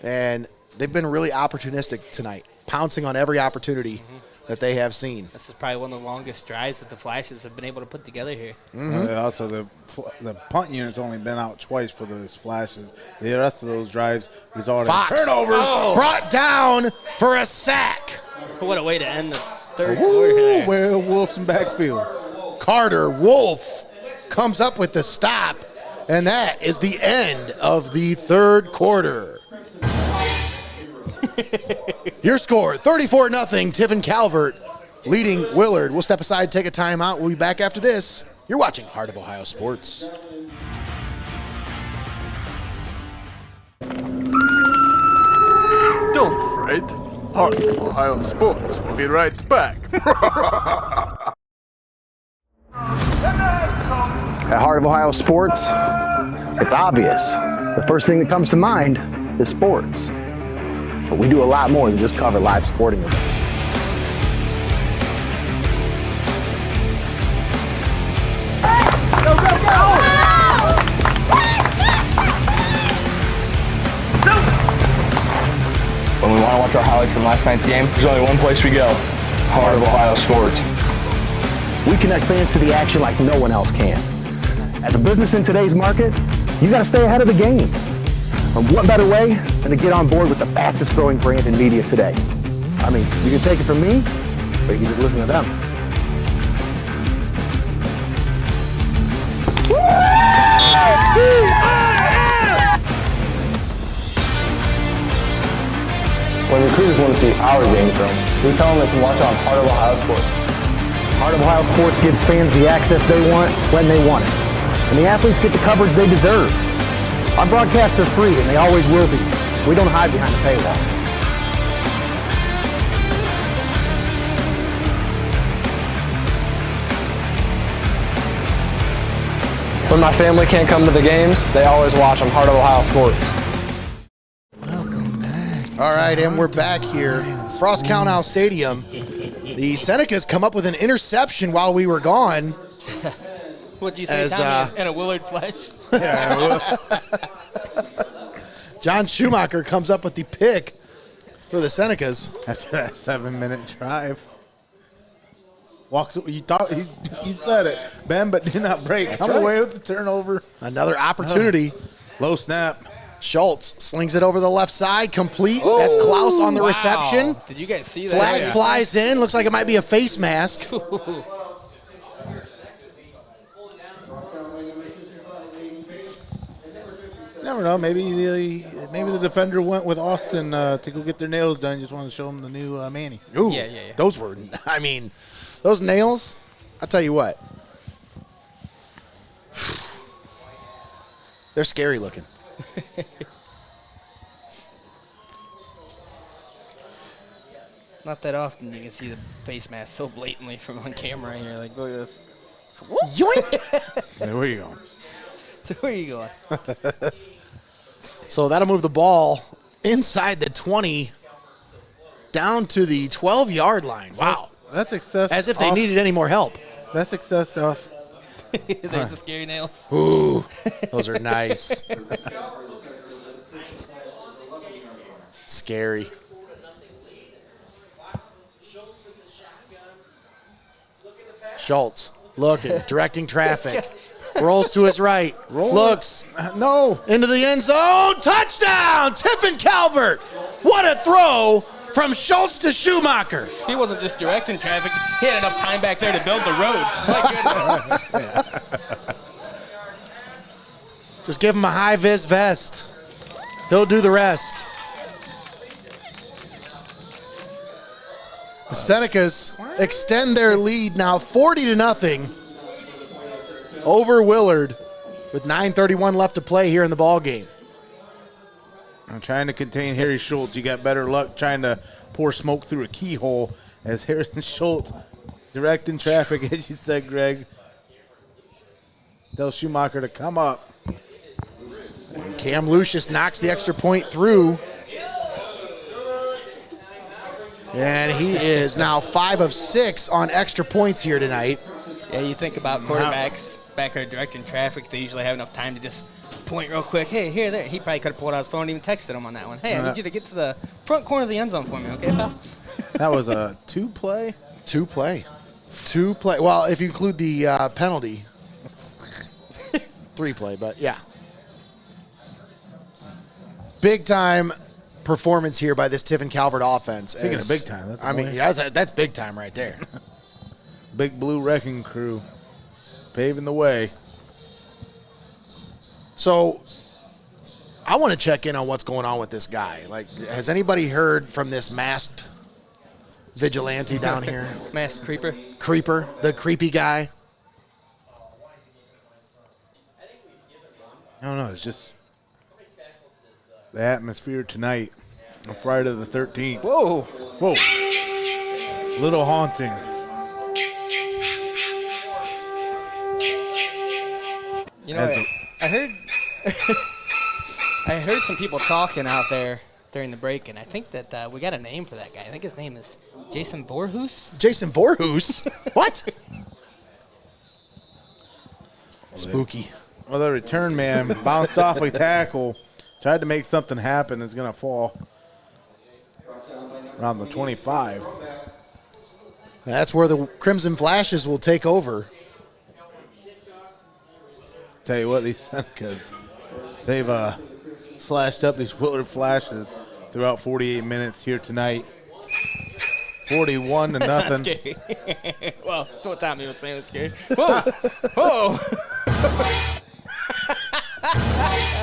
S2: and they've been really opportunistic tonight, pouncing on every opportunity that they have seen.
S5: This is probably one of the longest drives that the Flashes have been able to put together here.
S3: Also, the punt unit's only been out twice for those Flashes. The rest of those drives resulted in turnovers.
S2: Brought down for a sack.
S5: What a way to end the third quarter there.
S3: Werewolves in backfield.
S2: Carter Wolf comes up with the stop, and that is the end of the third quarter. Your score, 34-0, Tiffin Calvert leading Willard. We'll step aside, take a timeout. We'll be back after this. You're watching Heart of Ohio Sports.
S6: Don't fret. Heart of Ohio Sports will be right back.
S16: At Heart of Ohio Sports, it's obvious. The first thing that comes to mind is sports. But we do a lot more than just cover live sporting events.
S15: Go, go, go!
S17: When we want to watch our highlights from last night's game, there's only one place we go. Heart of Ohio Sports.
S16: We connect fans to the action like no one else can. As a business in today's market, you got to stay ahead of the game. And what better way than to get on board with the fastest growing brand in media today? You can take it from me, but you can just listen to them.
S17: When recruiters want to see our game film, we tell them they can watch it on Heart of Ohio Sports.
S16: Heart of Ohio Sports gives fans the access they want when they want it. And the athletes get the coverage they deserve. Our broadcasts are free, and they always will be. We don't hide behind a paywall.
S17: When my family can't come to the games, they always watch on Heart of Ohio Sports.
S2: All right, and we're back here. Frost-Kalnow Stadium. The Senecas come up with an interception while we were gone.
S5: What'd you say, Tommy? And a Willard Flash?
S2: John Schumacher comes up with the pick for the Senecas.
S3: After that 7-minute drive. Walks. You said it. Bend but did not break. Come away with the turnover.
S2: Another opportunity.
S3: Low snap.
S2: Schultz slings it over the left side. Complete. That's Klaus on the reception.
S5: Did you guys see that?
S2: Flag flies in. Looks like it might be a face mask.
S3: Never know. Maybe the defender went with Austin to go get their nails done. Just wanted to show them the new Manny.
S2: Ooh,
S5: yeah.
S2: Those were, I mean, those nails, I'll tell you what. They're scary looking.
S5: Not that often you can see the face mask so blatantly from on camera, and you're like, look at this.
S2: Yoink!
S3: Hey, where you going?
S5: So where are you going?
S2: So that'll move the ball inside the 20 down to the 12-yard line. Wow.
S3: That's excess.
S2: As if they needed any more help.
S3: That's excess stuff.
S5: There's the scary nails.
S2: Ooh, those are nice. Scary. Schultz looking, directing traffic. Rolls to his right. Looks.
S3: No.
S2: Into the end zone. Touchdown! Tiffin Calvert. What a throw from Schultz to Schumacher.
S5: He wasn't just directing traffic. He had enough time back there to build the roads. My goodness.
S2: Just give him a high-vis vest. He'll do the rest. The Senecas extend their lead now 40-0 over Willard with 9:31 left to play here in the ball game.
S3: I'm trying to contain Harry Schultz. You got better luck trying to pour smoke through a keyhole as Harrison Schultz directing traffic, as you said, Greg. Tell Schumacher to come up.
S2: And Cam Lucius knocks the extra point through. And he is now 5 of 6 on extra points here tonight.
S5: Yeah, you think about quarterbacks back there directing traffic. They usually have enough time to just point real quick. Hey, here, there. He probably could have pulled out his phone and even texted him on that one. Hey, I need you to get to the front corner of the end zone for me, okay, pal?
S3: That was a two-play?
S2: Two-play. Well, if you include the penalty, 3-play, but yeah. Big-time performance here by this Tiffin Calvert offense.
S3: Speaking of big time,
S2: that's big time right there.
S3: Big Blue Wrecking Crew paving the way.
S2: So I want to check in on what's going on with this guy. Like, has anybody heard from this masked vigilante down here?
S5: Masked creeper?
S2: Creeper, the creepy guy.
S3: I don't know. It's just the atmosphere tonight on Friday the 13th.
S5: Whoa.
S3: Little haunting.
S5: You know, I heard some people talking out there during the break, and I think that we got a name for that guy. I think his name is Jason Voorhoos.
S2: Jason Voorhoos? What? Spooky.
S3: Well, the return man bounced off a tackle, tried to make something happen. It's going to fall around the 25.
S2: That's where the Crimson Flashes will take over.
S3: Tell you what, these Senecas, they've slashed up these Willard Flashes throughout 48 minutes here tonight. 41-0.
S5: That's not scary. Well, that's what Tommy was saying. It's scary. Whoa.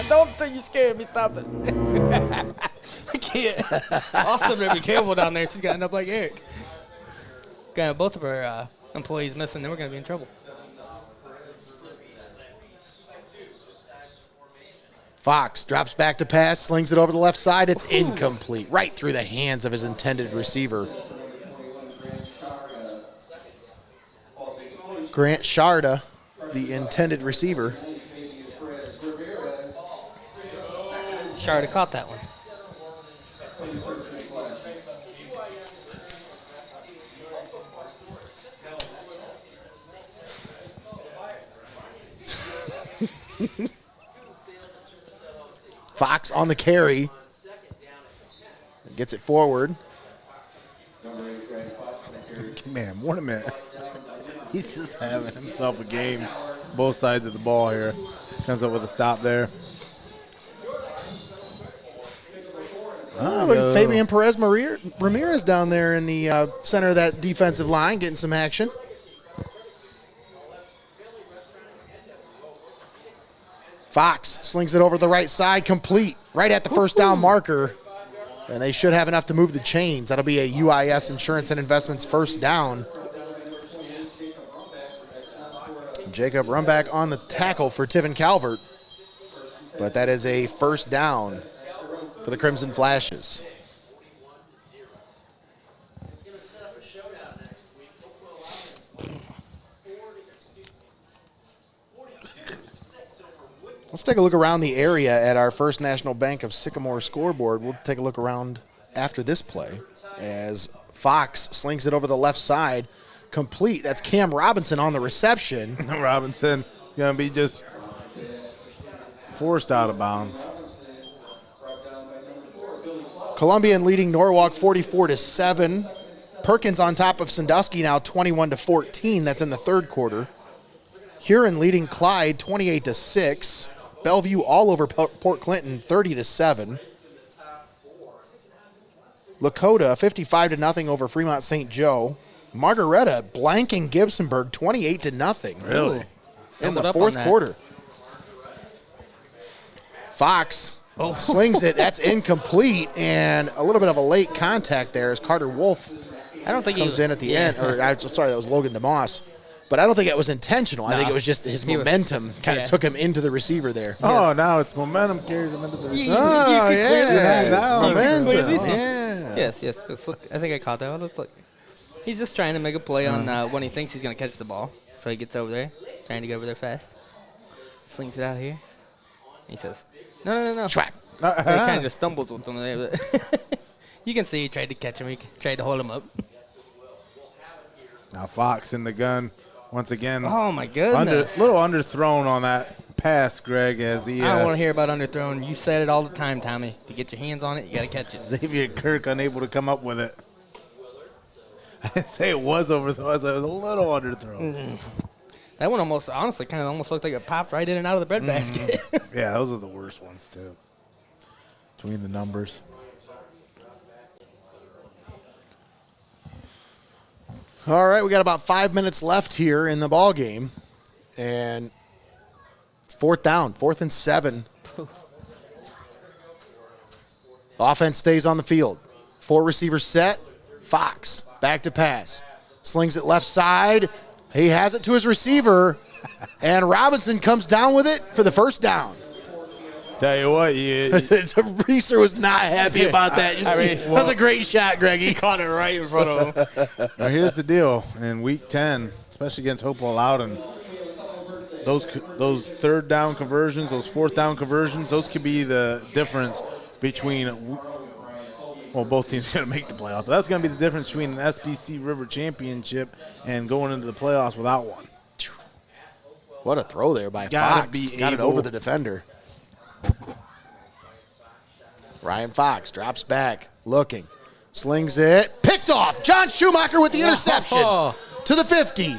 S5: Don't think you're scaring me. Stop it. I can't. Austin better be careful down there. She's got to end up like Eric. Got both of our employees missing, then we're going to be in trouble.
S2: Fox drops back to pass, slings it over the left side. It's incomplete, right through the hands of his intended receiver. Grant Sharda, the intended receiver.
S5: Shard have caught that one.
S2: Fox on the carry. Gets it forward.
S3: Man, what a minute. He's just having himself a game, both sides of the ball here. Comes up with a stop there.
S2: Look at Fabian Perez Ramirez down there in the center of that defensive line getting some action. Fox slings it over the right side, complete, right at the first down marker. And they should have enough to move the chains. That'll be a UIS Insurance and Investments first down. Jacob Rumback on the tackle for Tiffin Calvert. But that is a first down for the Crimson Flashes. Let's take a look around the area at our First National Bank of Sycamore scoreboard. We'll take a look around after this play as Fox slings it over the left side. Complete. That's Cam Robinson on the reception.
S3: Robinson is going to be just forced out of bounds.
S2: Columbian leading Norwalk 44-7. Perkins on top of Sandusky now 21-14. That's in the third quarter. Huron leading Clyde 28-6. Bellevue all over Port Clinton 30-7. Lakota 55-0 over Fremont St. Joe. Margaretta blanking Gibsonburg 28-0.
S3: Really?
S2: In the fourth quarter. Fox slings it. That's incomplete, and a little bit of a late contact there as Carter Wolf comes in at the end. Or I'm sorry, that was Logan DeMoss. But I don't think it was intentional. I think it was just his momentum kind of took him into the receiver there.
S3: Oh, now it's momentum carries him into the receiver.
S2: Oh, yeah. Momentum.
S5: Yes. Look, I think I caught that one. Let's look. He's just trying to make a play on when he thinks he's going to catch the ball. So he gets over there. He's trying to get over there fast. Slings it out here. He says, no.
S2: Track.
S5: He kind of just stumbles with him there. You can see he tried to catch him. He tried to hold him up.
S3: Now Fox in the gun once again.
S5: Oh, my goodness.
S3: Little underthrown on that pass, Greg, as he...
S5: I don't want to hear about underthrown. You said it all the time, Tommy. If you get your hands on it, you got to catch it.
S3: Xavier Kirk unable to come up with it. I didn't say it was overthrown. It was a little underthrown.
S5: Mm-hmm. That one honestly kind of almost looked like it popped right in and out of the bread basket.
S3: Yeah, those are the worst ones, too. Between the numbers.
S2: All right, we got about 5 minutes left here in the ball game, and it's fourth down, 4th and 7. Offense stays on the field. 4 receivers set. Fox back to pass, slings it left side. He has it to his receiver, and Robinson comes down with it for the first down.
S3: Tell you what,
S2: Reeser was not happy about that. That was a great shot, Greg. He
S5: caught it right in front of him.
S3: Now here's the deal. In Week 10, especially against Hopewell Loudon, those third down conversions, those fourth down conversions, those could be the difference between, well, both teams are going to make the playoffs, but that's going to be the difference between an SBC River Championship and going into the playoffs without one.
S2: What a throw there by Fox. Got it over the defender. Ryan Fox drops back, looking, slings it, picked off. John Schumacher with the interception to the 50,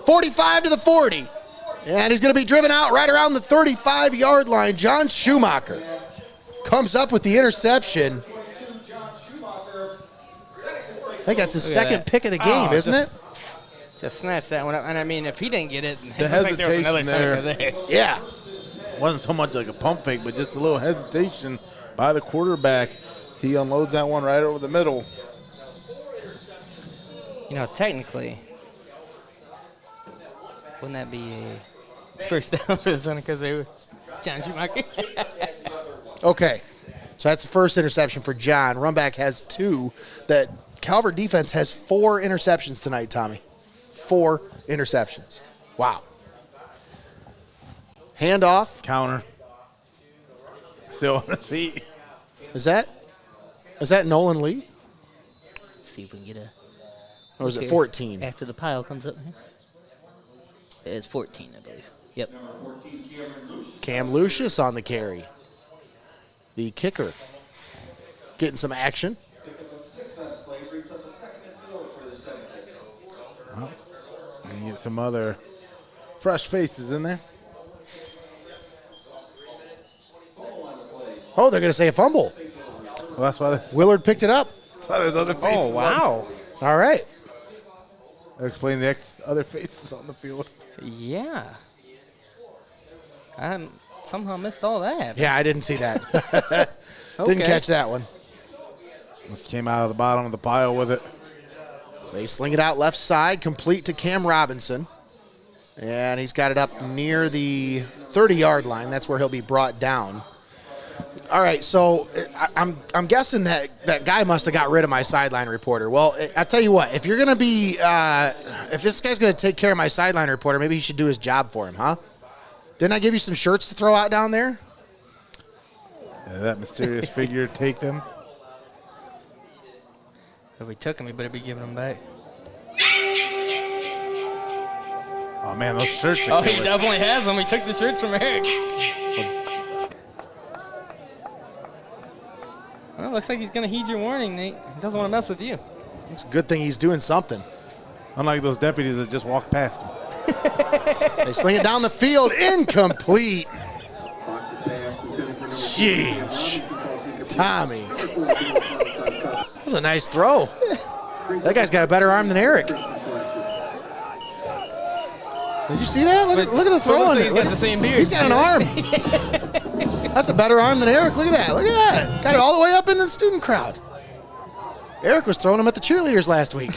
S2: 45 to the 40, and he's going to be driven out right around the 35-yard line. John Schumacher comes up with the interception. I think that's his second pick of the game, isn't it?
S5: Just snatched that one up. And, I mean, if he didn't get it,
S3: the hesitation
S5: there.
S3: Yeah. Wasn't so much like a pump fake, but just a little hesitation by the quarterback. He unloads that one right over the middle.
S5: You know, technically, wouldn't that be a first down for the Senecas there with John Schumacher?
S2: Okay, so that's the first interception for John. Rumback has 2. That Calvert defense has 4 interceptions tonight, Tommy. 4 interceptions. Wow. Handoff.
S3: Counter. still on his feet.
S2: Is that Nolan Lee?
S21: Let's see if we can get a.
S2: Or is it 14?
S21: After the pile comes up here. It's 14, I believe. Yep.
S2: Cam Lucius on the carry. The kicker getting some action.
S3: And get some other fresh faces in there.
S2: Oh, they're going to say a fumble.
S3: Well, that's why
S2: Willard picked it up.
S3: That's why there's other faces.
S2: Oh, wow. All right.
S3: I'll explain the other faces on the field.
S5: Yeah. I somehow missed all that.
S2: Yeah, I didn't see that. Didn't catch that one.
S3: Just came out of the bottom of the pile with it.
S2: They sling it out left side, complete to Cam Robinson. And he's got it up near the 30-yard line. That's where he'll be brought down. All right, so I'm guessing that guy must have got rid of my sideline reporter. Well, I tell you what, if you're going to be if this guy's going to take care of my sideline reporter, maybe he should do his job for him, huh? Didn't I give you some shirts to throw out down there?
S3: Yeah, that mysterious figure take them.
S5: If we took them, we better be giving them back.
S3: Oh, man, those shirts are
S5: Oh, he definitely has them. We took the shirts from Eric. Well, it looks like he's going to heed your warning, Nate. He doesn't want to mess with you.
S2: It's a good thing he's doing something.
S3: Unlike those deputies that just walked past him.
S2: They sling it down the field. Incomplete. Sheesh. Tommy. That was a nice throw. That guy's got a better arm than Eric. Did you see that? Look at the throw on it.
S5: He's got the same beard.
S2: He's got an arm. That's a better arm than Eric. Look at that. Look at that. Got it all the way up into the student crowd. Eric was throwing them at the cheerleaders last week.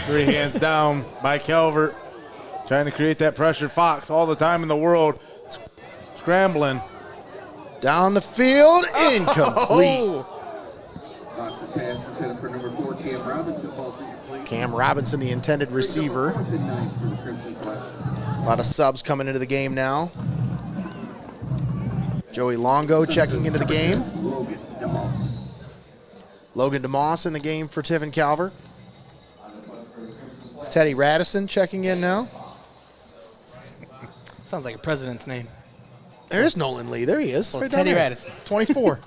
S3: 3 hands down by Calvert. Trying to create that pressure. Fox all the time in the world. Scrambling.
S2: Down the field. Incomplete. Cam Robinson, the intended receiver. A lot of subs coming into the game now. Joey Longo checking into the game. Logan DeMoss in the game for Tiffin Calvert. Teddy Radisson checking in now.
S5: Sounds like a president's name.
S2: There's Nolan Lee. There he is.
S5: Well,
S2: right
S5: Teddy
S2: down there.
S5: Radisson.
S2: 24.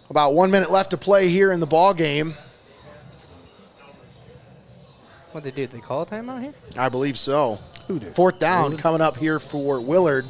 S2: About 1 minute left to play here in the ball game.
S5: What they do? Did they call a timeout here?
S2: I believe so.
S3: Who did?
S2: 4th down coming up here for Willard.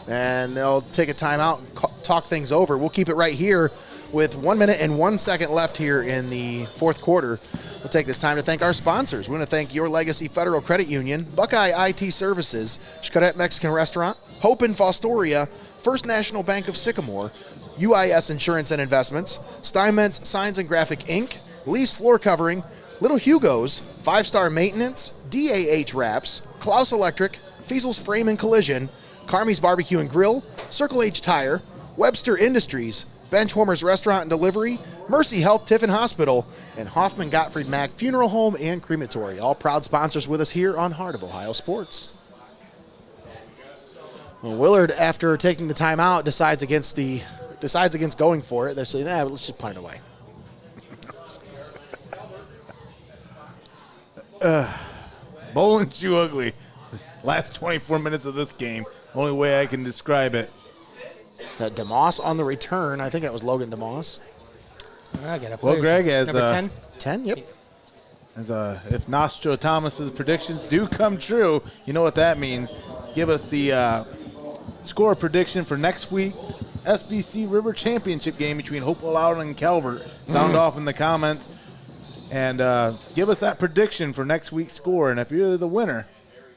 S2: And they'll take a timeout and talk things over. We'll keep it right here with 1 minute and 1 second left here in the 4th quarter. We'll take this time to thank our sponsors. We want to thank Your Legacy Federal Credit Union, Buckeye IT Services, XCARET Mexican Restaurant, Hope in Fostoria, First National Bank of Sycamore, UIS Insurance and Investments, STEINMETZ Signs and Graphic Inc., Lease Floor Covering, Little Hugo's, 5-Star Maintenance, DAH Wraps, CLOUSE Electric, FEASEL'S Frame and Collision, CARMIES Barbecue and Grill, Circle H Tire, Webster Industries, Benchwarmers Restaurant and Delivery, Mercy Health Tiffin Hospital, and HOFFMAN-GOTTFRIED MACK Funeral Home and Crematory. All proud sponsors with us here on Heart of Ohio Sports. Well, Willard, after taking the timeout, decides against going for it. They're saying, let's just punt it away.
S3: Bowl and shoe ugly. Last 24 minutes of this game. Only way I can describe it.
S2: DeMoss on the return. I think that was Logan DeMoss.
S5: I got
S3: Well, Greg, as
S5: number 10.
S2: 10, yep.
S3: As if Nostro Thomas's predictions do come true, you know what that means. Give us the score prediction for next week's SBC River Championship game between Hopewell Loudon and Calvert. Sound off in the comments. And give us that prediction for next week's score. And if you're the winner,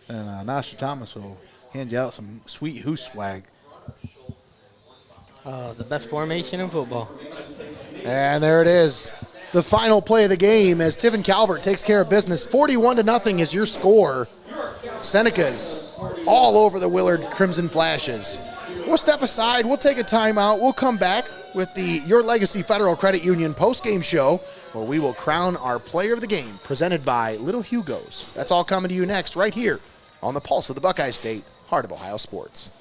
S3: then Nostro Thomas will hand you out some sweet hoose swag.
S5: The best formation in football.
S2: And there it is. The final play of the game as Tiffin Calvert takes care of business. 41-0 is your score. Senecas all over the Willard Crimson Flashes. We'll step aside. We'll take a timeout. We'll come back with the Your Legacy Federal Credit Union postgame show where we will crown our player of the game, presented by Little HUGO'S. That's all coming to you next, right here on the Pulse of the Buckeye State, heart of Ohio sports.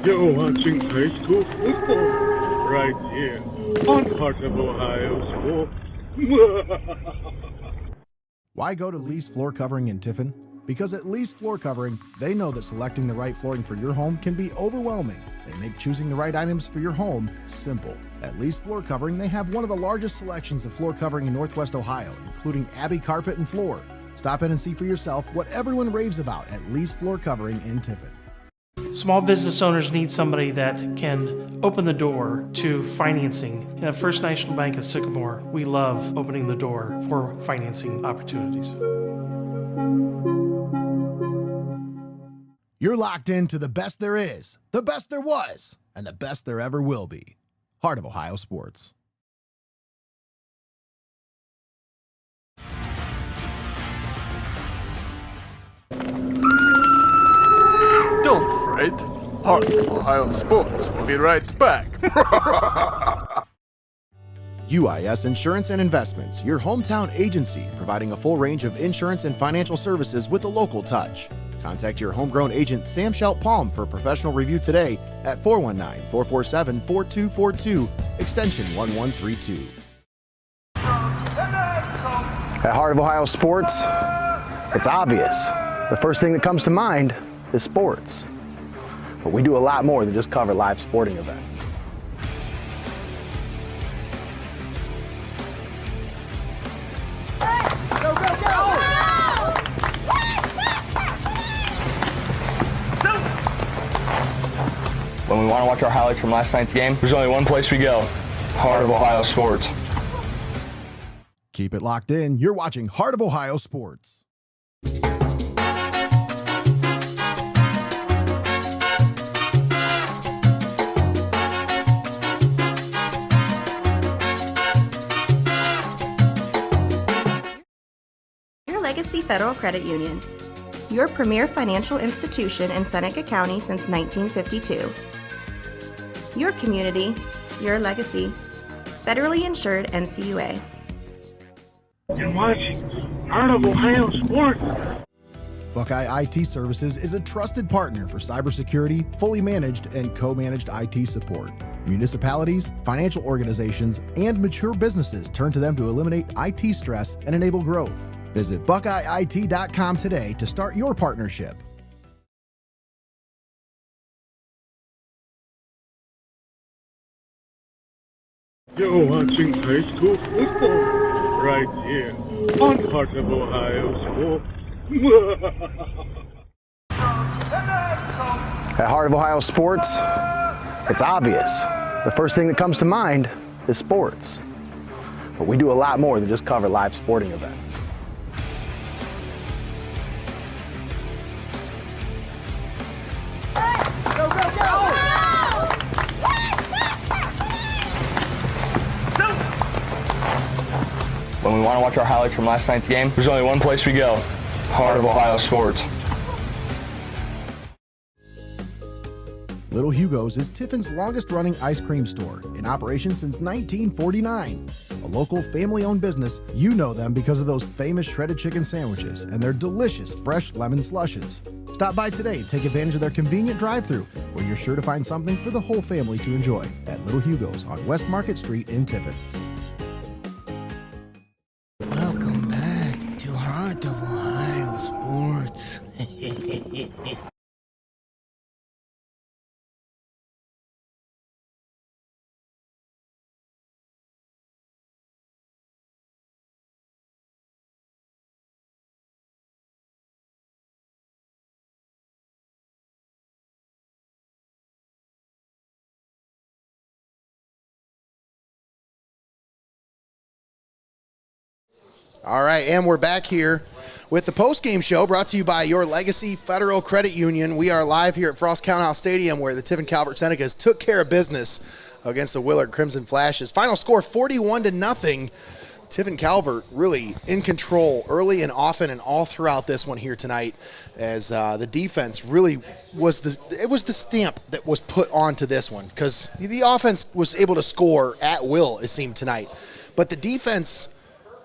S8: You're watching high school football right here on Heart of Ohio Sports.
S7: Why go to Lee's Floor Covering in Tiffin? Because at Lee's Floor Covering, they know that selecting the right flooring for your home can be overwhelming. They make choosing the right items for your home simple. At Lee's Floor Covering, they have one of the largest selections of floor covering in Northwest Ohio, including Abbey carpet and floor. Stop in and see for yourself what everyone raves about at Lee's Floor Covering in Tiffin.
S9: Small business owners need somebody that can open the door to financing. And at First National Bank of Sycamore, we love opening the door for financing opportunities.
S7: You're locked into the best there is, the best there was, and the best there ever will be. Heart of Ohio sports.
S6: Don't fret. Heart of Ohio Sports will be right back.
S2: UIS Insurance and Investments, your hometown agency, providing a full range of insurance and financial services with a local touch. Contact your homegrown agent, Sam Schelt-Palm, for a professional review today at 419-447-4242, extension 1132.
S16: At Heart of Ohio Sports, it's obvious. The first thing that comes to mind is sports. But we do a lot more than just cover live sporting events.
S15: Go, go, go!
S17: When we want to watch our highlights from last night's game, there's only one place we go. Heart of Ohio Sports.
S7: Keep it locked in. You're watching Heart of Ohio Sports.
S18: Legacy Federal Credit Union, your premier financial institution in Seneca County since 1952. Your community, your legacy. Federally insured NCUA.
S8: You're watching Heart of Ohio Sports.
S7: Buckeye IT Services is a trusted partner for cybersecurity, fully managed and co-managed IT support. Municipalities, financial organizations, and mature businesses turn to them to eliminate IT stress and enable growth. Visit BuckeyeIT.com today to start your partnership.
S8: You're watching high school football right here on Heart of Ohio Sports.
S16: At Heart of Ohio Sports, it's obvious. The first thing that comes to mind is sports. But we do a lot more than just cover live sporting events.
S15: Go, go, go!
S17: When we want to watch our highlights from last night's game, there's only one place we go. Heart of Ohio Sports.
S7: Little HUGO'S is Tiffin's longest-running ice cream store, in operation since 1949. A local family-owned business, you know them because of those famous shredded chicken sandwiches and their delicious fresh lemon slushes. Stop by today and take advantage of their convenient drive-thru, where you're sure to find something for the whole family to enjoy at Little HUGO'S on West Market Street in Tiffin.
S10: Welcome back to Heart of Ohio Sports.
S2: All right, and we're back here with the postgame show brought to you by your Legacy Federal Credit Union. We are live here at Frost-Kalnow Stadium, where the Tiffin Calvert Senecas took care of business against the Willard Crimson Flashes. Final score 41-0. Tiffin Calvert really in control early and often and all throughout this one here tonight, as the defense really was the stamp that was put onto this one, because the offense was able to score at will, it seemed, tonight. But the defense,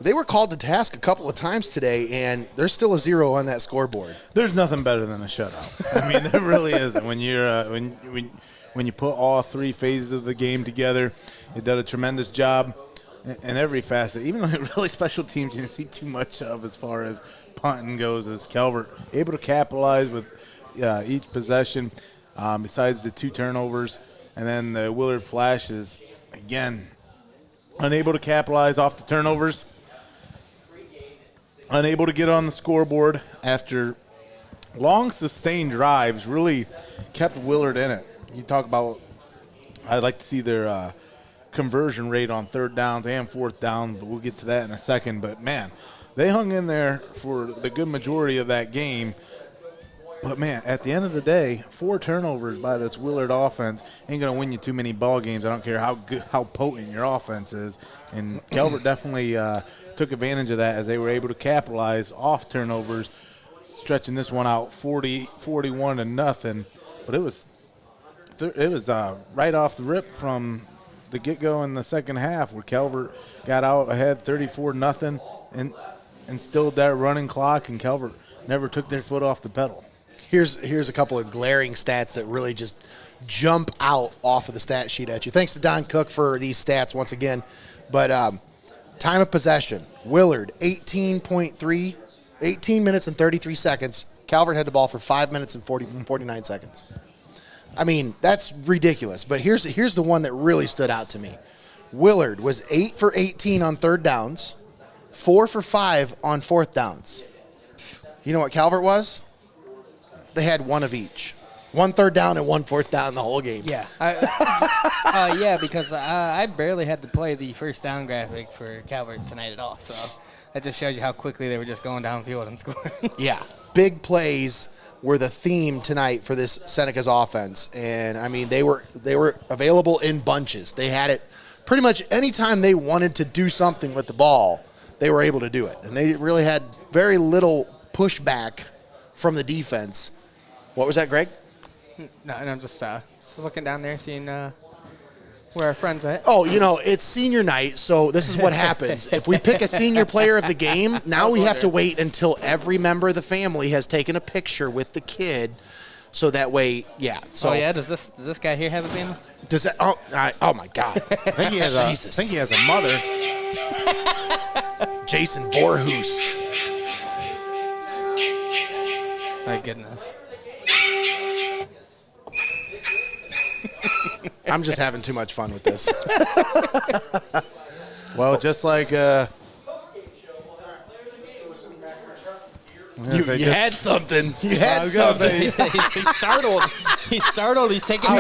S2: they were called to task a couple of times today, and there's still a 0 on that scoreboard.
S3: There's nothing better than a shutout. I mean, there really isn't. When you're when you put all three phases of the game together, it did a tremendous job in every facet. Even though really special teams you didn't see too much of as far as punting goes, as Calvert able to capitalize with each possession, besides the 2 turnovers, and then the Willard Flashes again unable to capitalize off the turnovers. Unable to get on the scoreboard after long sustained drives really kept Willard in it. You talk about, I'd like to see their conversion rate on 3rd downs and 4th down, but we'll get to that in a second. But, man, they hung in there for the good majority of that game. But, man, at the end of the day, 4 turnovers by this Willard offense ain't going to win you too many ball games. I don't care how potent your offense is. And Calvert definitely took advantage of that as they were able to capitalize off turnovers, stretching this one out 41 to nothing. But it was right off the rip from the get-go in the second half, where Calvert got out ahead 34-0 and instilled that running clock, and Calvert never took their foot off the pedal.
S2: Here's a couple of glaring stats that really just jump out off of the stat sheet at you. Thanks to Don Cook for these stats once again. But time of possession, Willard, 18 minutes and 33 seconds. Calvert had the ball for 5 minutes and 49 seconds. I mean, that's ridiculous. But here's the one that really stood out to me. Willard was 8 for 18 on 3rd downs, 4 for 5 on 4th downs. You know what Calvert was? They had 1 of each. 1 3rd down and 1 4th down the whole game.
S5: Yeah. Yeah, because I barely had to play the 1st down graphic for Calvert tonight at all. So that just shows you how quickly they were just going downfield and scoring.
S2: Yeah. Big plays were the theme tonight for this Senecas offense. And, I mean, they were available in bunches. They had it pretty much any time they wanted to do something with the ball, they were able to do it. And they really had very little pushback from the defense. What was that, Greg?
S5: No, I'm just looking down there, seeing where our friend's at.
S2: Oh, it's senior night, so this is what happens. If we pick a senior player of the game, now we have to wait until every member of the family has taken a picture with the kid, so that way, yeah. So,
S5: does this guy here have a family?
S2: Does that? Oh my God!
S3: I think he has a mother.
S2: Jason Voorhoos.
S5: My goodness.
S2: I'm just having too much fun with this.
S3: Well, just like
S2: you had something. You had something.
S5: He's startled. He's startled. He's taking.
S2: He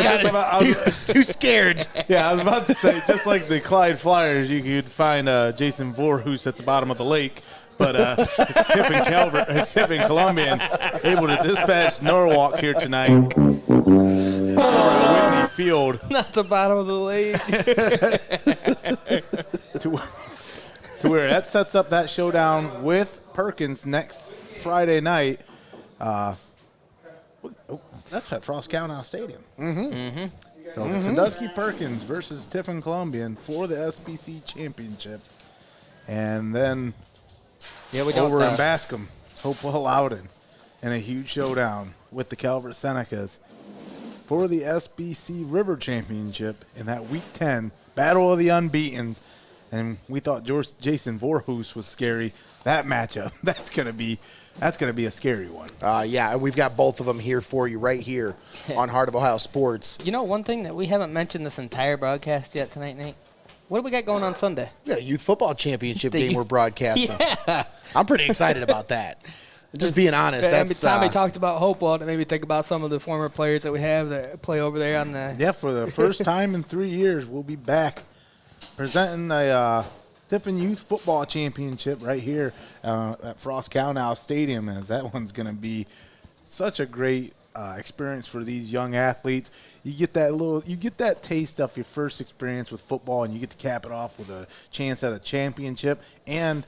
S2: was too scared.
S3: Yeah, I was about to say, just like the Clyde Flyers, you could find Jason Voorhoos at the bottom of the lake. But Tiffin Colombian able to dispatch Norwalk here tonight. Whitney Field.
S5: Not the bottom of the lake.
S3: to where that sets up that showdown with Perkins next Friday night. That's at Frost-Kalnow Stadium.
S2: Mm-hmm.
S3: So Sandusky Perkins versus Tiffin Colombian for the SBC Championship. And then over in Bascom, Hopewell Loudon in a huge showdown with the Calvert Senecas for the SBC River Championship in that Week 10 Battle of the Unbeatens. And we thought Jason Voorhoos was scary. That matchup, that's gonna be a scary one.
S2: Yeah, and we've got both of them here for you right here on Heart of Ohio Sports.
S5: You know, one thing that we haven't mentioned this entire broadcast yet tonight, Nate? What do we got going on Sunday?
S2: We got a youth football championship game we're broadcasting. Yeah. I'm pretty excited about that. Just being honest. That's
S5: Tommy talked about Hopewell. It made me think about some of the former players that we have that play over there on the.
S3: Yeah, for the first time in 3 years, we'll be back presenting the Tiffin Youth Football Championship right here at Frost-Kalnow Stadium, as that one's going to be such a great experience for these young athletes. You get that taste of your first experience with football, and you get to cap it off with a chance at a championship and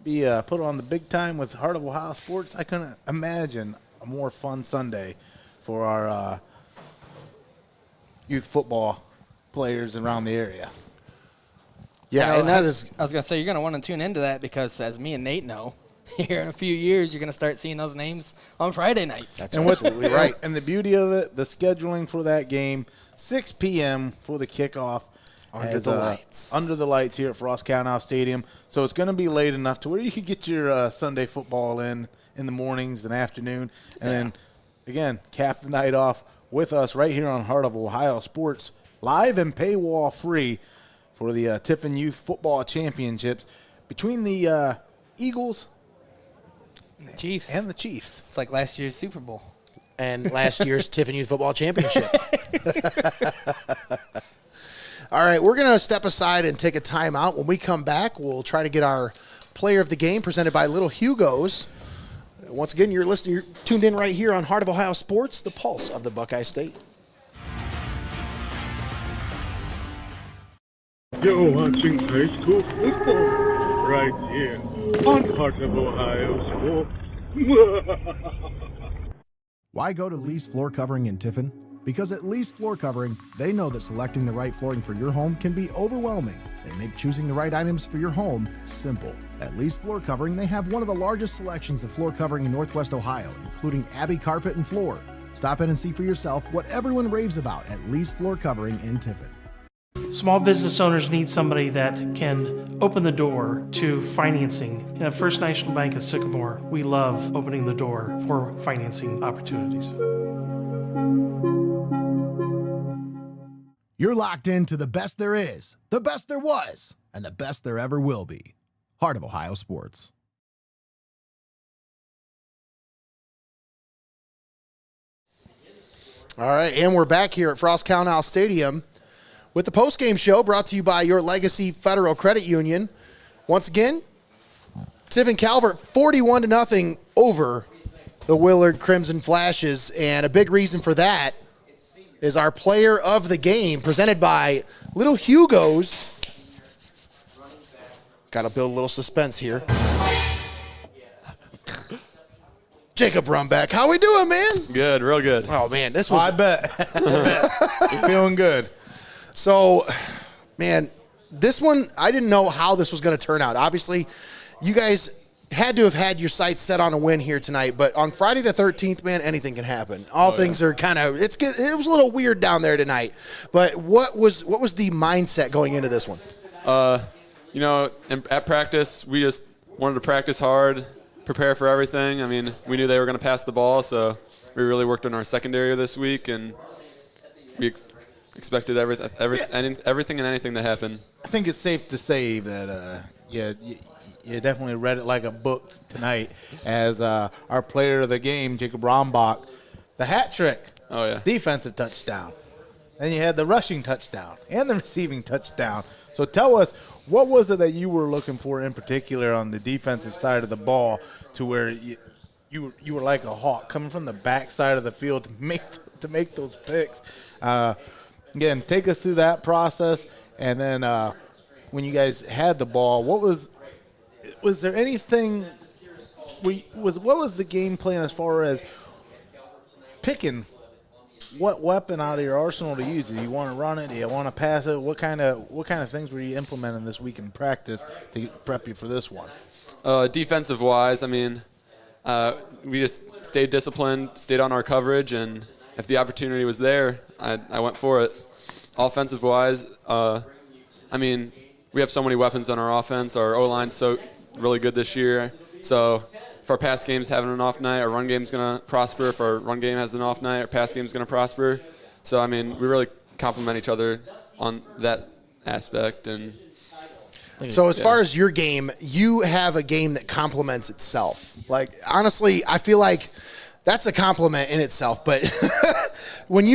S3: be put on the big time with Heart of Ohio Sports. I couldn't imagine a more fun Sunday for our youth football players around the area.
S2: Yeah, and that is.
S5: I was gonna say you're gonna want to tune into that because, as me and Nate know, here in a few years you're gonna start seeing those names on Friday nights.
S2: That's absolutely right.
S3: And the beauty of it, the scheduling for that game, 6 p.m. for the kickoff.
S2: Under the lights.
S3: Under the lights here at Frost-Kalnow Stadium. So it's going to be late enough to where you could get your Sunday football in the mornings and afternoon. And then, again, cap the night off with us right here on Heart of Ohio Sports, live and paywall free for the Tiffin Youth Football Championships between the Eagles
S5: and the Chiefs.
S3: It's
S5: like last year's Super Bowl.
S2: And last year's Tiffin Youth Football Championship. All right, we're going to step aside and take a timeout. When we come back, we'll try to get our player of the game presented by Little HUGO'S. Once again, you're tuned in right here on Heart of Ohio Sports, the pulse of the Buckeye State.
S8: You're watching high school football right here on Heart of Ohio Sports.
S7: Why go to Lee's Floor Covering in Tiffin? Because at Lee's Floor Covering, they know that selecting the right flooring for your home can be overwhelming. They make choosing the right items for your home simple. At Lee's Floor Covering, they have one of the largest selections of floor covering in Northwest Ohio, including Abbey Carpet and Floor. Stop in and see for yourself what everyone raves about at Lee's Floor Covering in Tiffin.
S9: Small business owners need somebody that can open the door to financing. And at First National Bank of Sycamore, we love opening the door for financing opportunities.
S7: You're locked into the best there is, the best there was, and the best there ever will be. Heart of Ohio Sports.
S2: All right, and we're back here at Frost-Kalnow Stadium with the postgame show brought to you by your Legacy Federal Credit Union. Once again, Tiffin Calvert 41-0 over the Willard Crimson Flashes, and a big reason for that is our player of the game, presented by Little HUGO'S. Got to build a little suspense here. Jacob Rumbeck, how we doing, man?
S1: Good, real good.
S2: Oh, man, this was...
S3: I bet. You're feeling good.
S2: So, man, this one, I didn't know how this was going to turn out. Obviously, you guys had to have had your sights set on a win here tonight, but on Friday the 13th, man, anything can happen. All things are kind of, it was a little weird down there tonight. But what was the mindset going into this one?
S1: At practice, we just wanted to practice hard, prepare for everything. I mean, we knew they were going to pass the ball, so we really worked on our secondary this week, and we expected everything and anything to happen.
S3: I think it's safe to say that, you definitely read it like a book tonight as our player of the game, Jacob Rombach, the hat trick.
S1: Oh, yeah.
S3: Defensive touchdown. Then you had the rushing touchdown and the receiving touchdown. So tell us, what was it that you were looking for in particular on the defensive side of the ball to where you were like a hawk coming from the back side of the field to make those picks? Again, take us through that process, and then when you guys had the ball, what was there anything? What was the game plan as far as picking what weapon out of your arsenal to use? Do you want to run it? Do you want to pass it? What kind of things were you implementing this week in practice to prep you for this one?
S1: Defensive wise, I mean, we just stayed disciplined, stayed on our coverage, and if the opportunity was there, I went for it. Offensive wise, I mean, we have so many weapons on our offense. Our O-line's so really good this year. So if our pass game's having an off night, our run game's going to prosper. If our run game has an off night, our pass game's going to prosper. So, I mean, we really complement each other on that aspect. And
S2: so as far as your game, you have a game that complements itself. Like, honestly, I feel like that's a compliment in itself. But when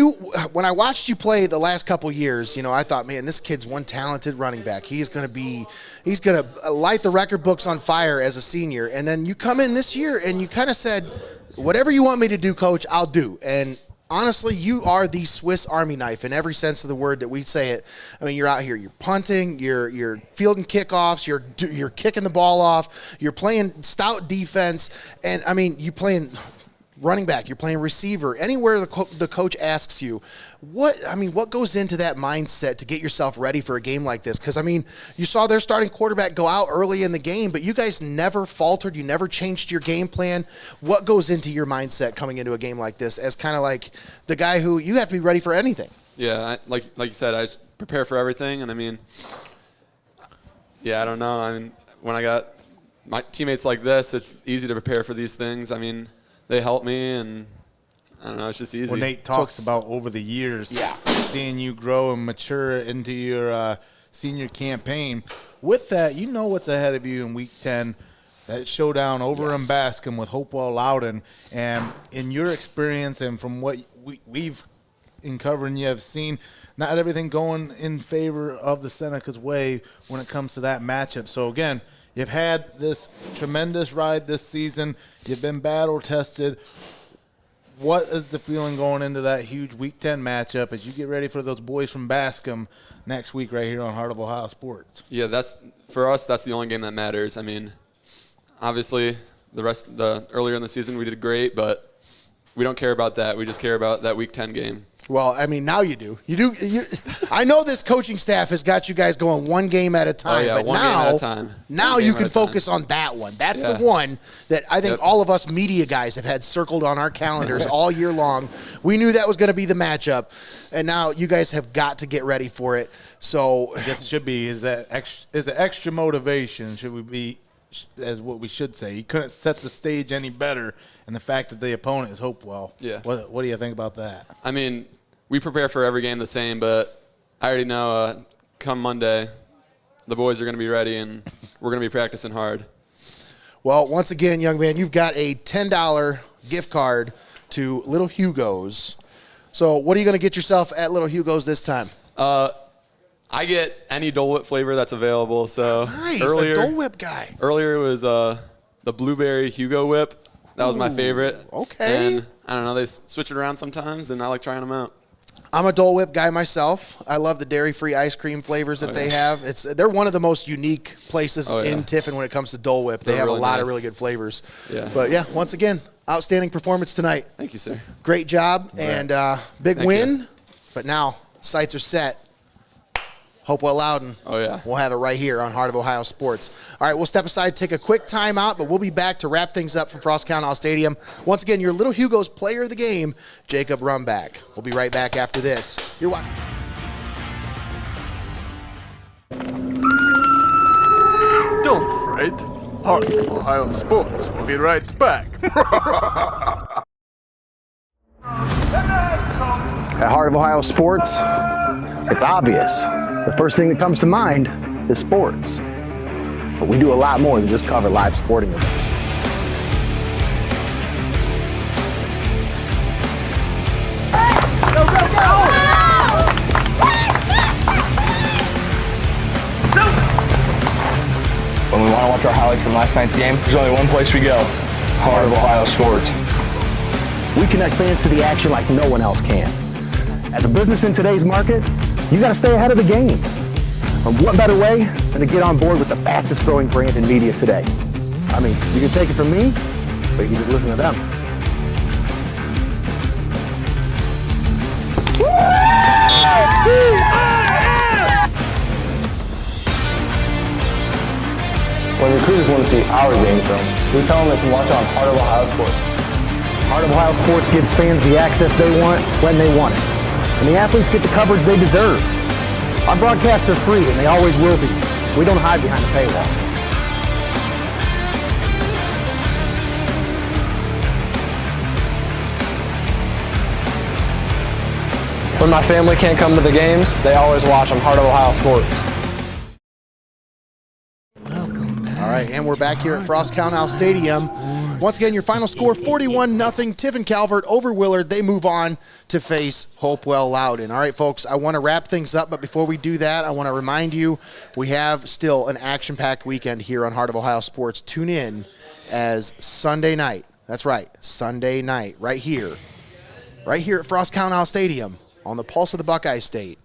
S2: I watched you play the last couple years, I thought, man, this kid's one talented running back. He's going to light the record books on fire as a senior. And then you come in this year and you kind of said, whatever you want me to do, Coach, I'll do. And honestly, you are the Swiss Army knife in every sense of the word that we say it. I mean, you're out here, you're punting, you're fielding kickoffs, you're kicking the ball off, you're playing stout defense, and I mean, you're playing running back, you're playing receiver. Anywhere the coach asks you, what goes into that mindset to get yourself ready for a game like this? Because I mean, you saw their starting quarterback go out early in the game, but you guys never faltered. You never changed your game plan. What goes into your mindset coming into a game like this as kind of like the guy who you have to be ready for anything?
S1: Yeah, like you said, I just prepare for everything, and I mean, yeah, I don't know. I mean, when I got my teammates like this, it's easy to prepare for these things. I mean, they help me, and I don't know, it's just easy.
S3: When Nate talks about over the years, seeing you grow and mature into your senior campaign, with that, you know what's ahead of you in Week 10, that showdown over in Bascom with Hopewell Loudon. And in your experience and from what we've in covering, you have seen not everything going in favor of the Senecas way when it comes to that matchup. So, again, you've had this tremendous ride this season. You've been battle-tested. What is the feeling going into that huge Week 10 matchup as you get ready for those boys from Bascom next week right here on Heart of Ohio Sports?
S1: Yeah, for us, that's the only game that matters. I mean, obviously, earlier in the season we did great, but we don't care about that. We just care about that Week 10 game.
S2: Well, I mean, now you do. I know this coaching staff has got you guys going one game at a time.
S1: Oh, yeah,
S2: but
S1: one game at a time.
S2: Now you can focus on that one. That's the one that I think all of us media guys have had circled on our calendars all year long. We knew that was going to be the matchup, and now you guys have got to get ready for it. So
S3: I guess it should be is the extra motivation should we be as what we should say. He couldn't set the stage any better, and the fact that the opponent is Hopewell.
S1: Yeah.
S3: What do you think about that?
S1: I mean, we prepare for every game the same, but I already know come Monday, the boys are going to be ready, and we're going to be practicing hard.
S2: Well, once again, young man, you've got a $10 gift card to Little HUGO'S. So what are you going to get yourself at Little HUGO'S this time?
S1: I get any Dole Whip flavor that's available. So
S2: nice,
S1: earlier,
S2: a Dole Whip guy.
S1: Earlier it was the blueberry Hugo Whip. That was my favorite.
S2: Okay.
S1: And I don't know, they switch it around sometimes, and I like trying them out.
S2: I'm a Dole Whip guy myself. I love the dairy-free ice cream flavors that they have. They're one of the most unique places in Tiffin when it comes to Dole Whip. They have really a lot of really good flavors.
S1: Yeah.
S2: But, yeah, once again, outstanding performance tonight.
S1: Thank you, sir.
S2: Great job and big win. But now sights are set. Hopewell Loudon.
S1: Oh, yeah.
S2: We'll have it right here on Heart of Ohio Sports. All right, we'll step aside, take a quick timeout, but we'll be back to wrap things up from Frost-Kalnow Stadium. Once again, your Little HUGO'S player of the game, Jacob Rumback. We'll be right back after this. You're watching.
S6: Don't fret. Heart of Ohio Sports will be right back.
S16: At Heart of Ohio Sports, it's obvious. The first thing that comes to mind is sports. But we do a lot more than just cover live sporting events.
S10: Go, go, go!
S17: When we want to watch our highlights from last night's game, there's only one place we go. Heart of Ohio Sports.
S16: We connect fans to the action like no one else can. As a business in today's market, you got to stay ahead of the game. And what better way than to get on board with the fastest growing brand in media today? I mean, you can take it from me, but you can just listen to them.
S4: When recruiters want to see our game film, we tell them they can watch it on Heart of Ohio Sports.
S16: Heart of Ohio Sports gives fans the access they want when they want it. And the athletes get the coverage they deserve. Our broadcasts are free, and they always will be. We don't hide behind a paywall.
S4: When my family can't come to the games, they always watch on Heart of Ohio Sports.
S2: All right, and we're back here at Frost-Kalnow Stadium. Once again, your final score, 41-0. Tiffin Calvert over Willard. They move on to face Hopewell Loudon. All right, folks, I want to wrap things up, but before we do that, I want to remind you we have still an action-packed weekend here on Heart of Ohio Sports. Tune in as Sunday night, That's right, Sunday night, right here at Frost-Kalnow Stadium on the pulse of the Buckeye State.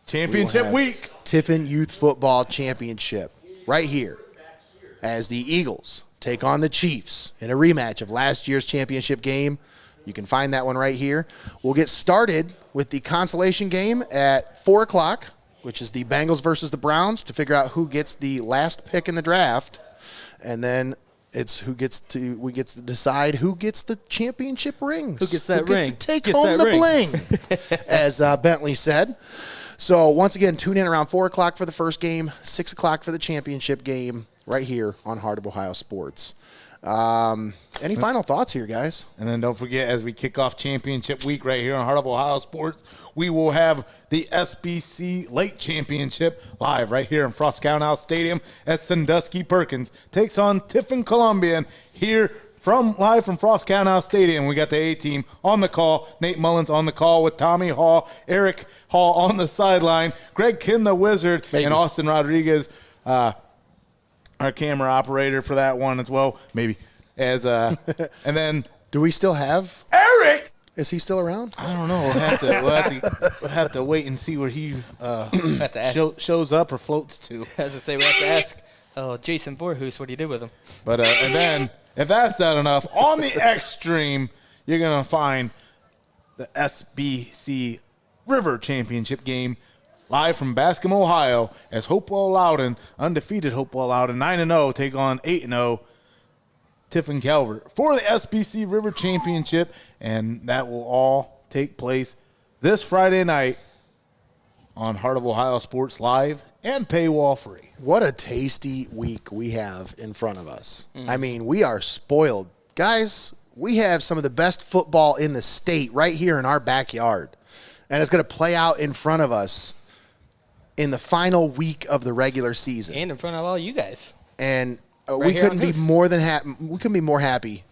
S3: Championship week.
S2: Tiffin Youth Football Championship right here as the Eagles take on the Chiefs in a rematch of last year's championship game. You can find that one right here. We'll get started with the consolation game at 4 o'clock, which is the Bengals versus the Browns, to figure out who gets the last pick in the draft. And then we get to decide who gets the championship rings.
S5: Who gets that ring?
S2: To take home the bling, as Bentley said. So once again, tune in around 4 o'clock for the first game, 6 o'clock for the championship game, right here on Heart of Ohio Sports. Any final thoughts here, guys?
S3: And then don't forget, as we kick off championship week right here on Heart of Ohio Sports, we will have the SBC Lake Championship live right here in Frost-Kalnow Stadium as Sandusky Perkins takes on Tiffin Columbian here live from Frost-Kalnow Stadium. We got the A-team on the call. Nate Mullins on the call with Tommy Hall, Eric Hall on the sideline, Greg Kinn the Wizard, and Austin Rodriguez, our camera operator for that one as well. Maybe. And then,
S2: do we still have
S19: Eric?
S2: Is he still around?
S3: I don't know. We'll have to wait and see where he shows up or floats to.
S5: As I say, we have to ask Jason Voorhoos what he did with him.
S3: But and then, if that's not enough, on the X stream, you're going to find the SBC River Championship game live from Bascom, Ohio, as Hopewell Loudon, undefeated Hopewell Loudon, 9-0, take on 8-0 Tiffin Calvert for the SBC River Championship, and that will all take place this Friday night on Heart of Ohio Sports Live and paywall free.
S2: What a tasty week we have in front of us. I mean, we are spoiled. Guys, we have some of the best football in the state right here in our backyard, and it's going to play out in front of us in the final week of the regular season.
S5: And in front of all you guys.
S2: And
S5: Right
S2: we
S5: here
S2: couldn't
S5: on
S2: be
S5: Hoof.
S2: more than we couldn't be more happy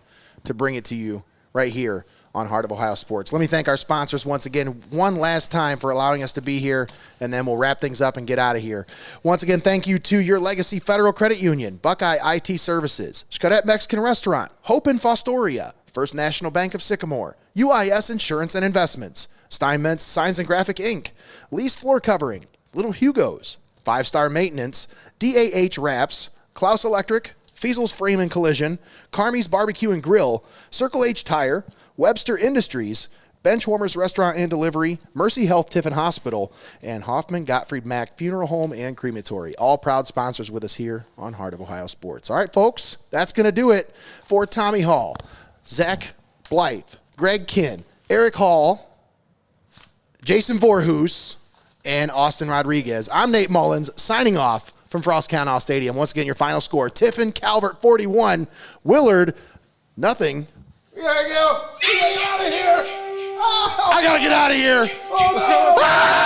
S2: to bring it to you right here on Heart of Ohio Sports. Let me thank our sponsors once again, one last time, for allowing us to be here, and then we'll wrap things up and get out of here. Once again, thank you to Your Legacy Federal Credit Union, Buckeye IT Services, XCARET Mexican Restaurant, Hope in Fostoria, First National Bank of Sycamore, UIS Insurance and Investments, STEINMETZ Signs and Graphic Inc., Leased Floor Covering, Little HUGO'S, 5-Star Maintenance, DAH Wraps, CLOUSE Electric, FEASEL'S Frame and Collision, CARMIES Barbecue and Grill, Circle H Tire, Webster Industries, Benchwarmers Restaurant and Delivery, Mercy Health Tiffin Hospital, and HOFFMAN-GOTTFRIED MACK Funeral Home and Crematory. All proud sponsors with us here on Heart of Ohio Sports. All right, folks, that's going to do it for Tommy Hall, Zach Blythe, Greg Kinn, Eric Hall, Jason Voorhoos, and Austin Rodriguez. I'm Nate Mullins, signing off from Frost-Kalnow Stadium. Once again, your final score: Tiffin Calvert 41, Willard nothing.
S3: We gotta go. We gotta get out of here. Oh,
S2: I gotta get out of here.
S3: Oh, no.